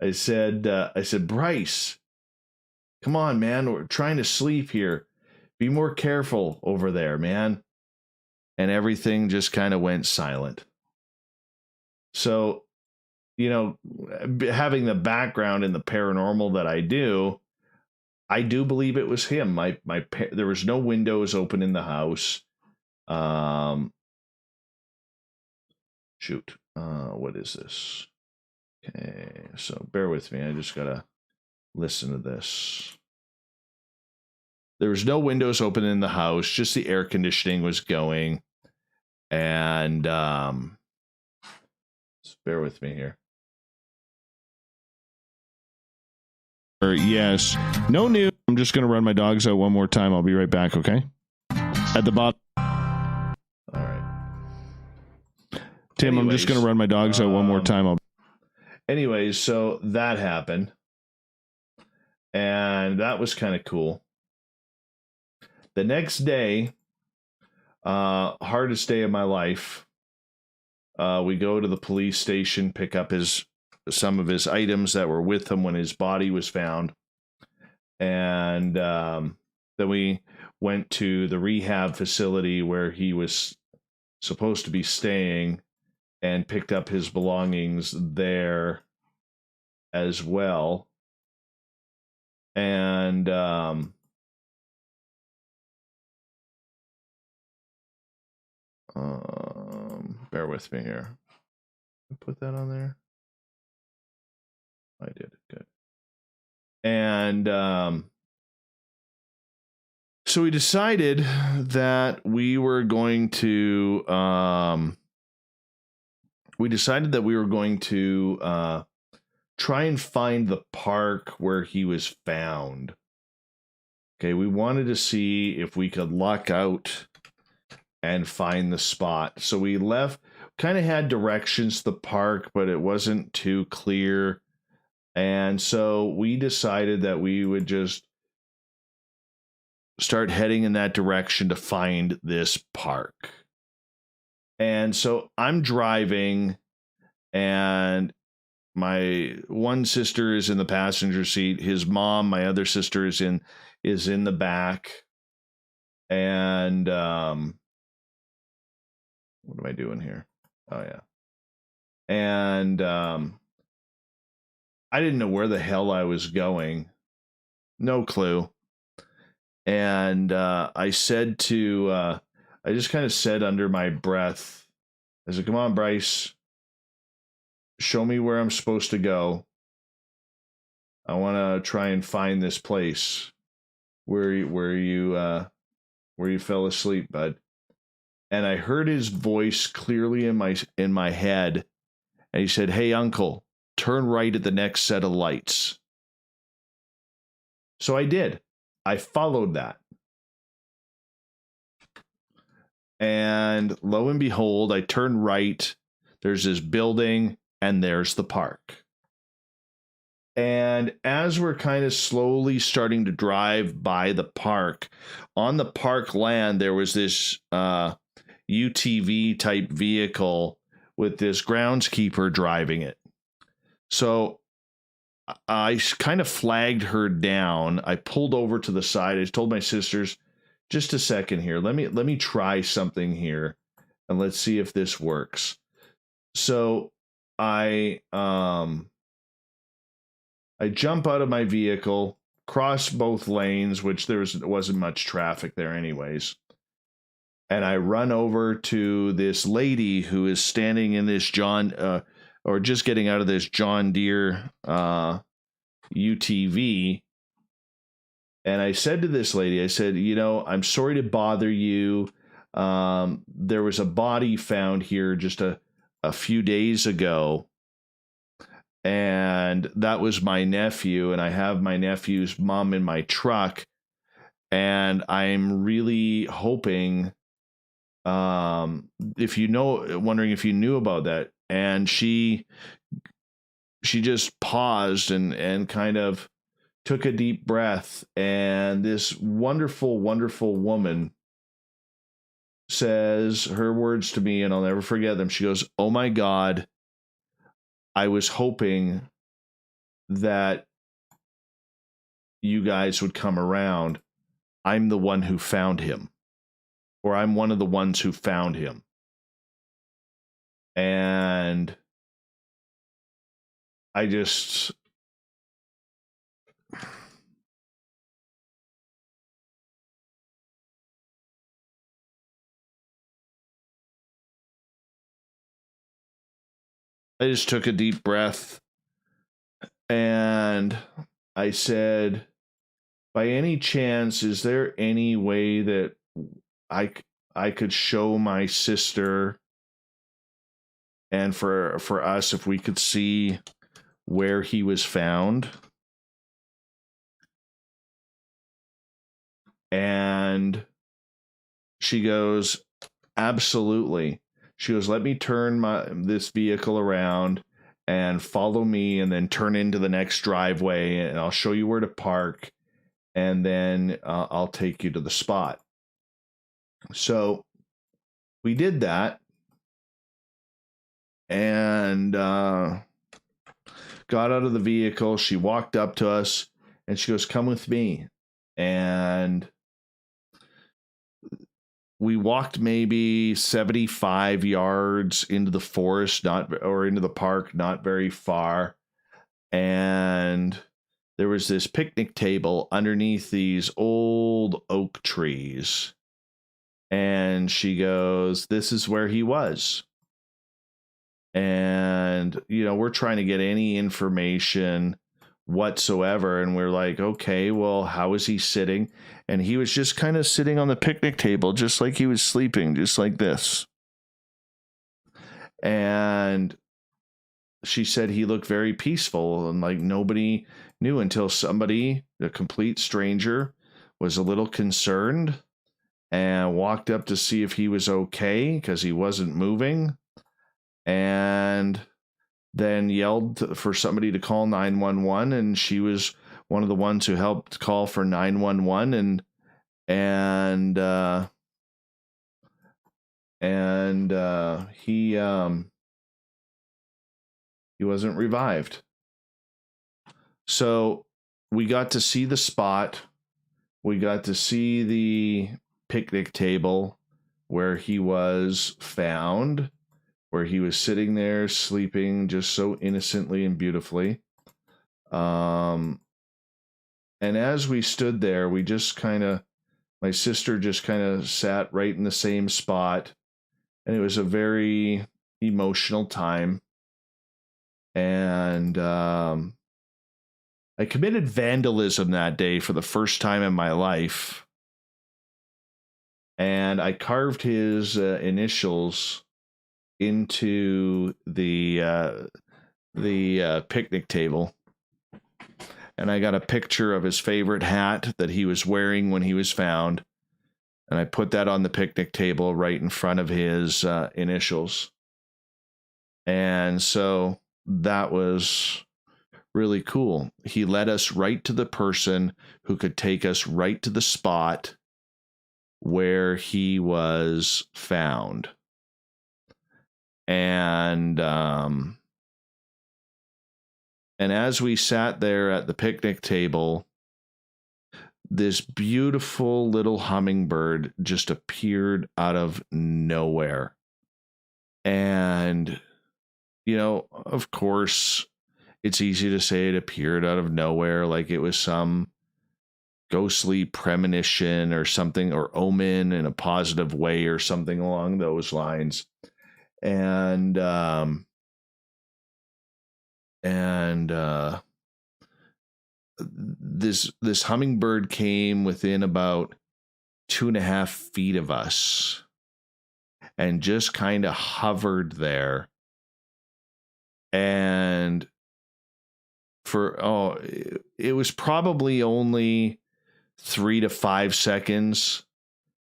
I said, Bryce, come on, man. We're trying to sleep here. Be more careful over there, man. And everything just kind of went silent. So, having the background in the paranormal that I do believe it was him. There was no windows open in the house. What is this? Okay, so bear with me. I just gotta listen to this. There was no windows open in the house, just the air conditioning was going. And just bear with me here. Yes, no news. I'm just gonna run my dogs out one more time. I'll be right back, okay? At the bottom. All right. Tim, I'm just gonna run my dogs out one more time. Anyways, so that happened. And that was kind of cool. The next day, hardest day of my life, we go to the police station, pick up some of his items that were with him when his body was found. And then we went to the rehab facility where he was supposed to be staying, and picked up his belongings there as well. And bear with me here. Put that on there. I did. Good. And so we decided that we were going to try and find the park where he was found. Okay, we wanted to see if we could luck out and find the spot. So we left, kind of had directions to the park, but it wasn't too clear. And so we decided that we would just start heading in that direction to find this park. And so I'm driving, and my one sister is in the passenger seat. His mom, my other sister, is in the back. And what am I doing here? Oh yeah. And I didn't know where the hell I was going. No clue. And I said to I just kind of said under my breath, I said, "Come on, Bryce, show me where I'm supposed to go. I want to try and find this place where you fell asleep, bud." And I heard his voice clearly in my head, and he said, "Hey, uncle, turn right at the next set of lights." So I did. I followed that. And lo and behold, I turned right. There's this building, and there's the park. And as we're kind of slowly starting to drive by the park, on the park land, there was this UTV type vehicle with this groundskeeper driving it. So I kind of flagged her down. I pulled over to the side. I told my sisters, just a second here. Let me try something here, and let's see if this works. So I jump out of my vehicle, cross both lanes, which wasn't much traffic there anyways. And I run over to this lady who is standing in this or just getting out of this John Deere UTV. And I said to this lady, I said, I'm sorry to bother you. There was a body found here just a few days ago. And that was my nephew. And I have my nephew's mom in my truck. And I'm really hoping, wondering if you knew about that. And she just paused and kind of took a deep breath, and this wonderful, wonderful woman says her words to me, and I'll never forget them. She goes, "Oh my God, I was hoping that you guys would come around. I'm the one who found him, or I'm one of the ones who found him." And I just... took a deep breath, and I said, by any chance, is there any way that I could show my sister, and for us, if we could see where he was found? And she goes, absolutely. She goes, let me turn this vehicle around and follow me, and then turn into the next driveway, and I'll show you where to park, and then I'll take you to the spot. So we did that, and got out of the vehicle. She walked up to us, and she goes, come with me. And we walked maybe 75 yards into the forest, into the park, not very far. And there was this picnic table underneath these old oak trees. And she goes, this is where he was. And, we're trying to get any information whatsoever. And we're like, okay, well, how is he sitting? And he was just kind of sitting on the picnic table, just like he was sleeping, just like this. And she said he looked very peaceful, and like nobody knew until somebody, a complete stranger, was a little concerned and walked up to see if he was okay because he wasn't moving, and then yelled for somebody to call 911, and she was one of the ones who helped call for 911, and he wasn't revived. So we got to see the spot. We got to see the picnic table where he was found, where he was sitting there sleeping just so innocently and beautifully. And as we stood there, my sister just kind of sat right in the same spot. And it was a very emotional time. And I committed vandalism that day for the first time in my life. And I carved his initials into the picnic table. And I got a picture of his favorite hat that he was wearing when he was found. And I put that on the picnic table right in front of his initials. And so that was really cool. He led us right to the person who could take us right to the spot where he was found. And as we sat there at the picnic table, this beautiful little hummingbird just appeared out of nowhere. And, of course, it's easy to say it appeared out of nowhere, like it was some ghostly premonition or something, or omen in a positive way or something along those lines. And this hummingbird came within about 2.5 feet of us and just kind of hovered there. And it was probably only 3 to 5 seconds.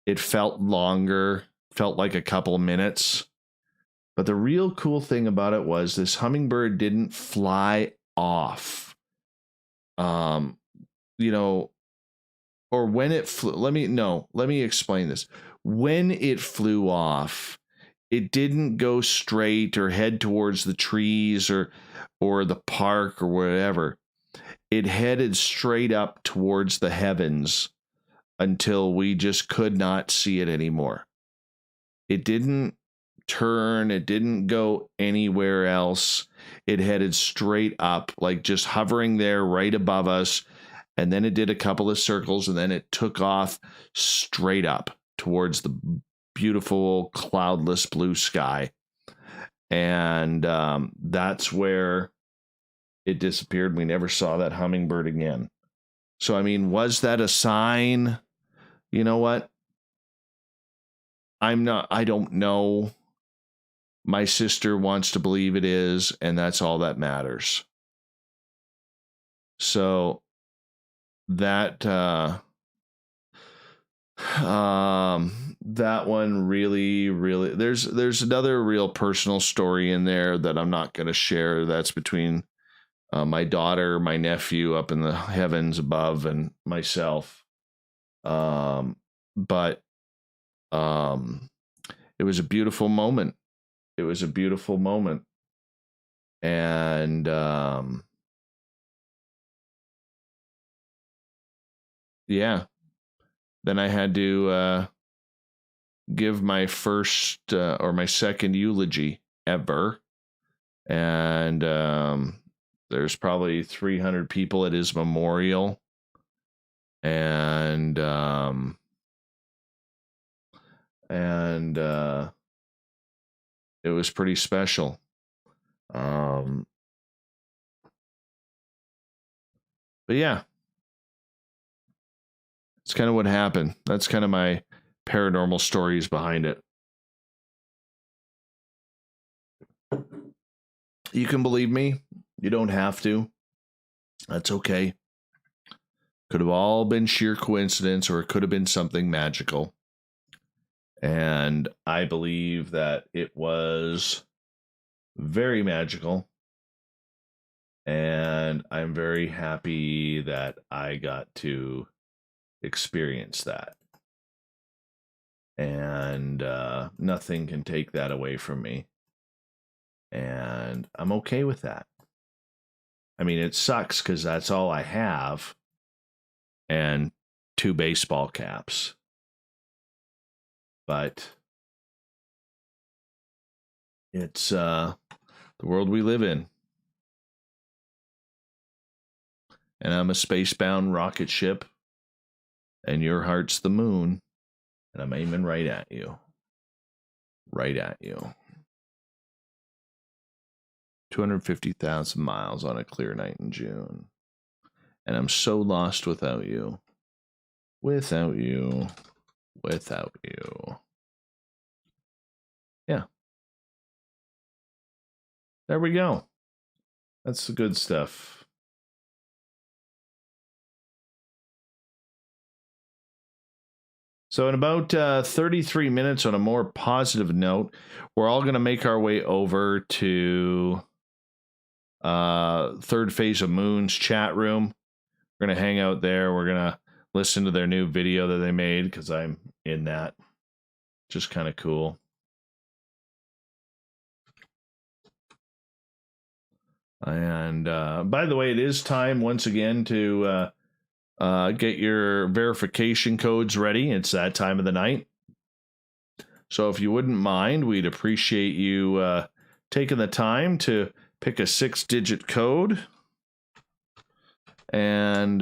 It felt longer, felt like a couple of minutes. But the real cool thing about it was this hummingbird didn't fly off. Or when it flew, let me explain this. When it flew off, it didn't go straight or head towards the trees or the park or whatever. It headed straight up towards the heavens until we just could not see it anymore. It didn't turn. It didn't go anywhere else. It headed straight up, like just hovering there right above us. And then it did a couple of circles, and then it took off straight up towards the beautiful cloudless blue sky. And that's where it disappeared. We never saw that hummingbird again. So, I mean, was that a sign? You know what? I don't know. My sister wants to believe it is, and that's all that matters. So that one really there's another real personal story in there that I'm not going to share. That's between my daughter, my nephew up in the heavens above, and myself. But it was a beautiful moment. It was a beautiful moment. And yeah. Then I had to give my first or my second eulogy ever. And there's probably 300 people at his memorial. And it was pretty special. But yeah. It's kind of what happened. That's kind of my paranormal stories behind it. You can believe me. You don't have to. That's okay. Could have all been sheer coincidence, or it could have been something magical. And I believe that it was very magical. And I'm very happy that I got to experience that. And nothing can take that away from me. And I'm okay with that. I mean, it sucks because that's all I have. And 2 baseball caps. But it's the world we live in. And I'm a spacebound rocket ship. And your heart's the moon. And I'm aiming right at you. Right at you. 250,000 miles on a clear night in June. And I'm so lost without you. Without you. Without you. Yeah. There we go. That's the good stuff. So in about 33 minutes, on a more positive note, we're all going to make our way over to Third Phase of Moon's chat room. We're going to hang out there. We're going to listen to their new video that they made, because I'm in that. Just kind of cool. And by the way, it is time once again to get your verification codes ready. It's that time of the night. So if you wouldn't mind, we'd appreciate you taking the time to pick a 6-digit code. And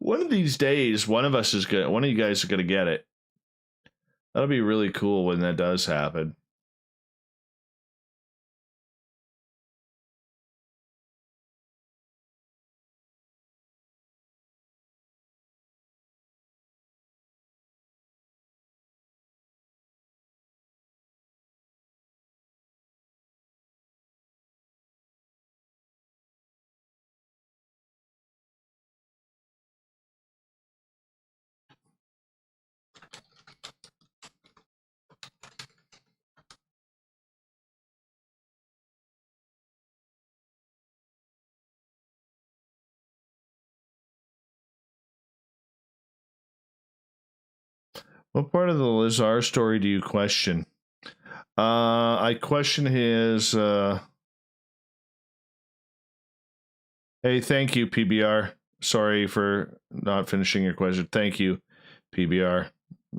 One of these days, one of you guys is gonna get it. That'll be really cool when that does happen. What part of the Lazar story do you question? I question his. Hey, thank you, PBR. Sorry for not finishing your question. Thank you, PBR.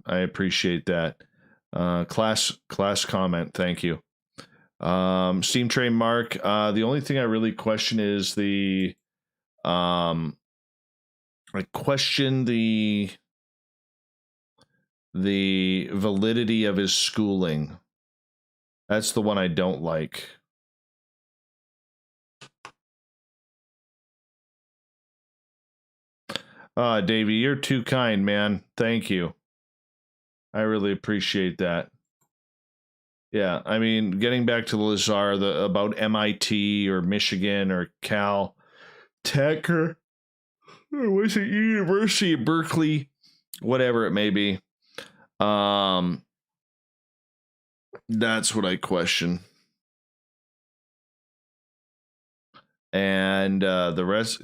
I appreciate that. Class comment. Thank you. Steam Train Mark. The only thing I really question is the. I question the validity of his schooling. That's the one I don't like. Davey, you're too kind, man. Thank you. I really appreciate that. Yeah, I mean, getting back to Lazar, about MIT or Michigan or Cal Tech or was it University of Berkeley, whatever it may be. That's what I question. And the rest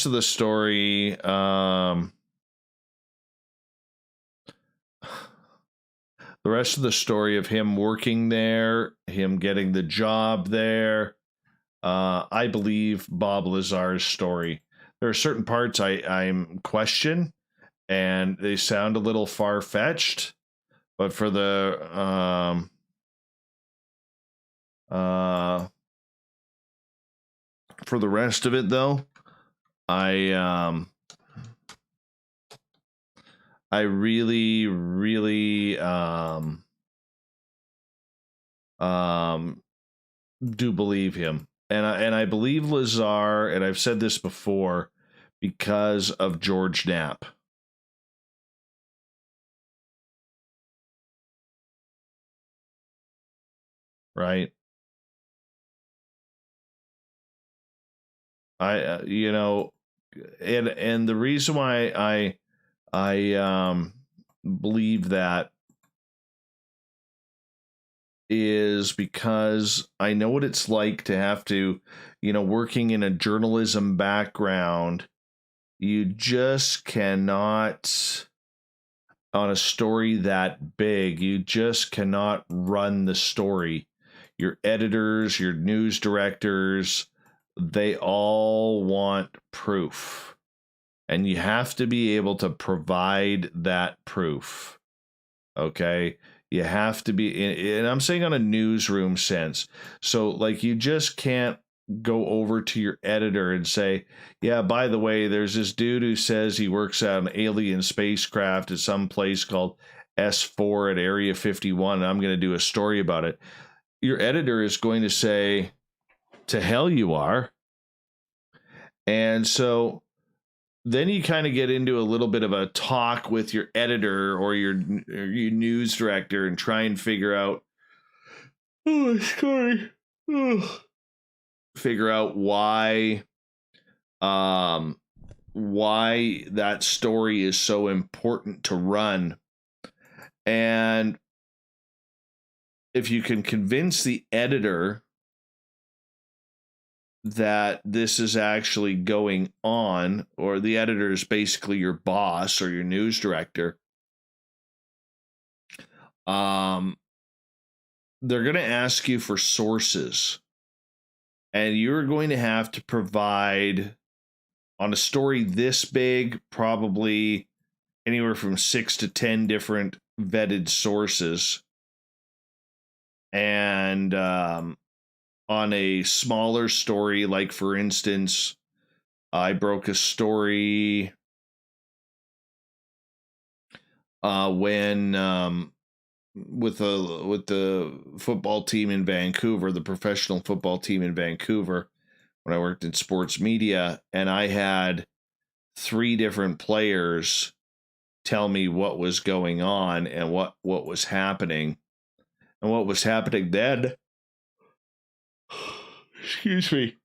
of the story, the rest of the story of him working there, him getting the job there, I believe Bob Lazar's story. There are certain parts I'm question, and they sound a little far-fetched, but for the rest of it, though, I really, really do believe him, and I believe Lazar, and I've said this before, because of George Knapp. Right. And the reason why I believe that is because I know what it's like to have to, working in a journalism background, you just cannot, on a story that big, you just cannot run the story. Your editors, your news directors, they all want proof. And you have to be able to provide that proof. Okay? You have to be, and I'm saying on a newsroom sense. So, like, you just can't go over to your editor and say, yeah, by the way, there's this dude who says he works on an alien spacecraft at some place called S4 at Area 51, and I'm going to do a story about it. Your editor is going to say, to hell you are. And so then you kind of get into a little bit of a talk with your editor or your news director and try and figure out, figure out why that story is so important to run. And if you can convince the editor that this is actually going on, or the editor is basically your boss or your news director, they're going to ask you for sources, and you're going to have to provide, on a story this big, probably anywhere from 6 to 10 different vetted sources. And on a smaller story, like, for instance, I broke a story when with the football team in Vancouver, the professional football team in Vancouver, when I worked in sports media, and I had 3 different players tell me what was going on and what was happening. And what was happening then, excuse me,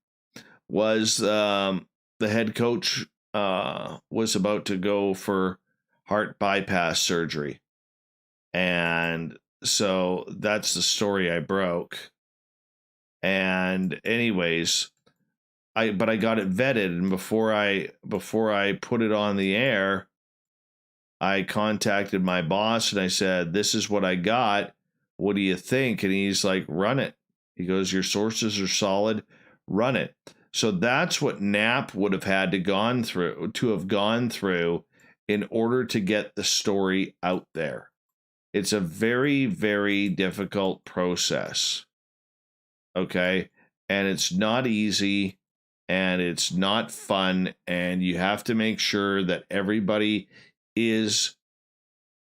was the head coach was about to go for heart bypass surgery. And so that's the story I broke. And anyways, I got it vetted, and before I put it on the air, I contacted my boss and I said, "This is what I got. What do you think?" And he's like, "Run it." He goes, "Your sources are solid. Run it." So that's what Knapp would have had to have gone through in order to get the story out there. It's a very, very difficult process. Okay? And it's not easy, and it's not fun, and you have to make sure that everybody is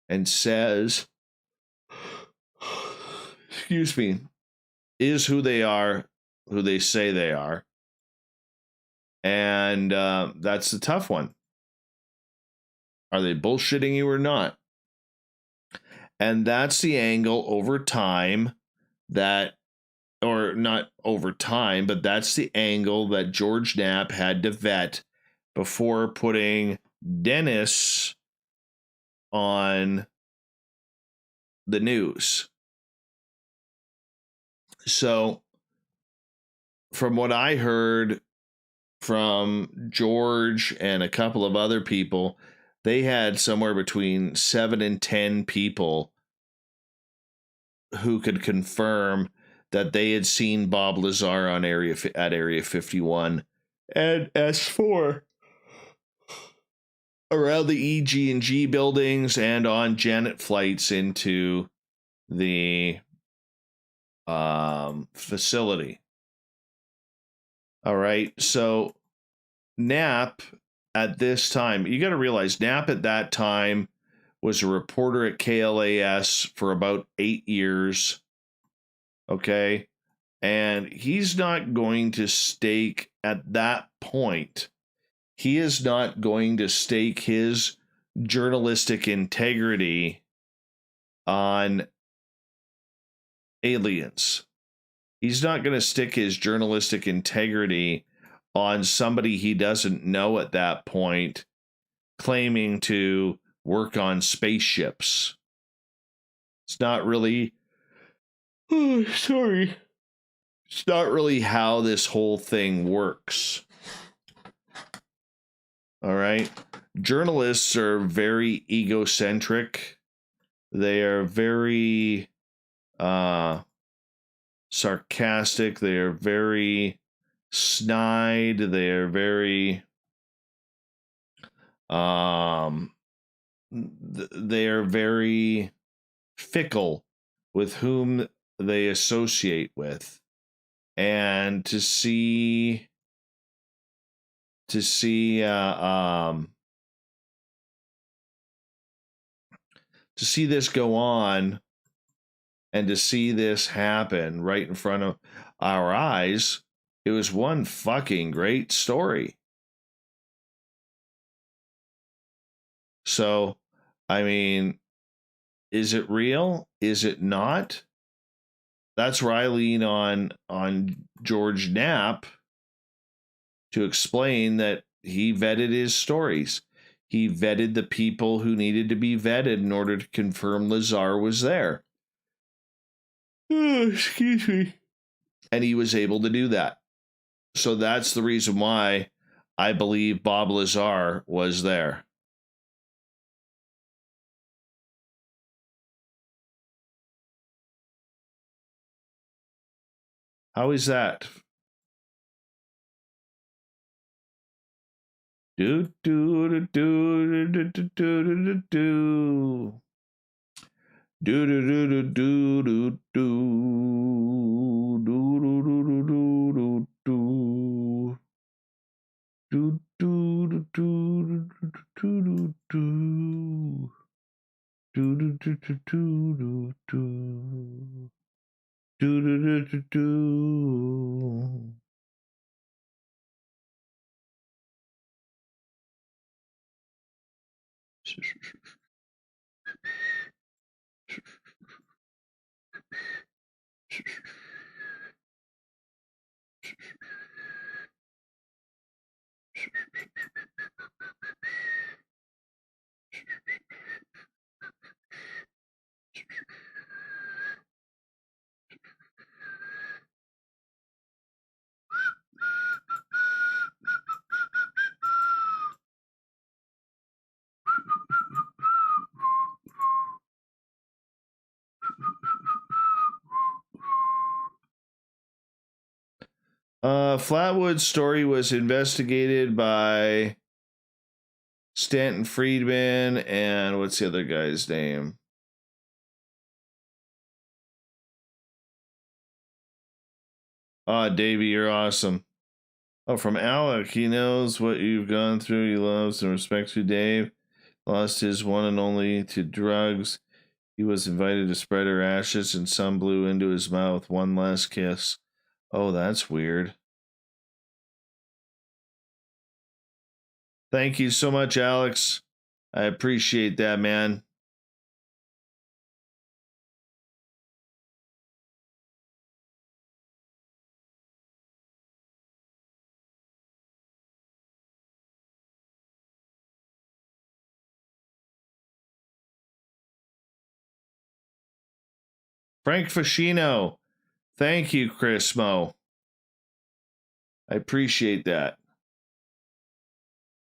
and says, excuse me, is who they are, who they say they are. And that's the tough one. Are they bullshitting you or not? And that's the angle over time that, or not over time, but that's the angle that George Knapp had to vet before putting Dennis on the news. So, from what I heard from George and a couple of other people, they had somewhere between 7 and 10 people who could confirm that they had seen Bob Lazar on Area 51 and S4 around the EG&G buildings and on Janet flights into the facility. All right, so Knapp at this time, you got to realize Knapp at that time was a reporter at KLAS for about 8 years. Okay, and he's not going to stake at that point. He is not going to stake his journalistic integrity on aliens. He's not going to stick his journalistic integrity on somebody he doesn't know at that point, claiming to work on spaceships. It's not really, it's not really how this whole thing works. All right. Journalists are very egocentric. They are very sarcastic. They are very snide. They are very they are very fickle with whom they associate with. And to see this go on and to see this happen right in front of our eyes, it was one fucking great story. So, I mean, is it real? Is it not? That's where I lean on George Knapp to explain that he vetted his stories. He vetted the people who needed to be vetted in order to confirm Lazar was there. Oh, excuse me. And he was able to do that. So that's the reason why I believe Bob Lazar was there. How is that? Do do do do do do do do do do do do do do do do do do do do Flatwood's story was investigated by Stanton Friedman and what's the other guy's name? Davey, you're awesome. Oh, from Alec. He knows what you've gone through. He loves and respects you, Dave. Lost his one and only to drugs. He was invited to spread her ashes and some blew into his mouth. One last kiss. Oh, that's weird. Thank you so much, Alex. I appreciate that, man. Frank Fascino. Thank you, Chris Mo. I appreciate that.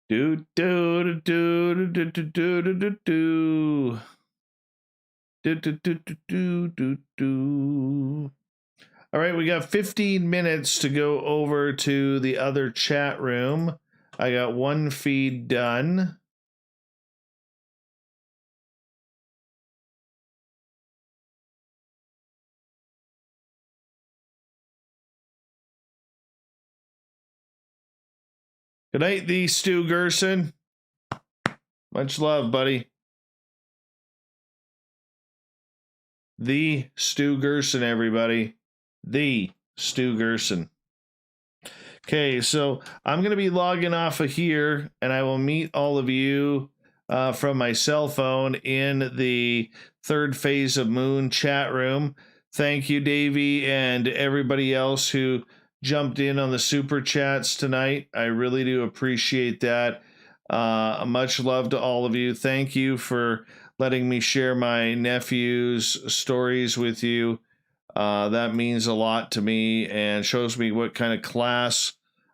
Do do do do do do do do do do do do do do do. All right, we got 15 minutes to go over to the other chat room. I got one feed done. Good night, the Stu Gerson. Much love, buddy. The Stu Gerson, everybody. The Stu Gerson. Okay, so I'm going to be logging off of here, and I will meet all of you from my cell phone in the Third Phase of Moon chat room. Thank you, Davey, and everybody else who jumped in on the super chats tonight. I really do appreciate that. Much love to all of you. Thank you for letting me share my nephew's stories with you. That means a lot to me and shows me what kind of class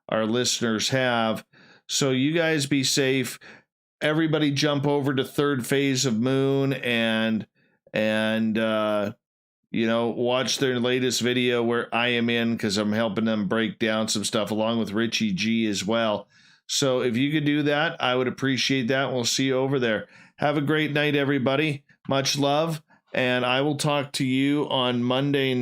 our listeners have. So you guys be safe. Everybody jump over to Third Phase of Moon and you know, watch their latest video where I am in, because I'm helping them break down some stuff along with Richie G as well. So if you could do that, I would appreciate that. We'll see you over there. Have a great night, everybody. Much love. And I will talk to you on Monday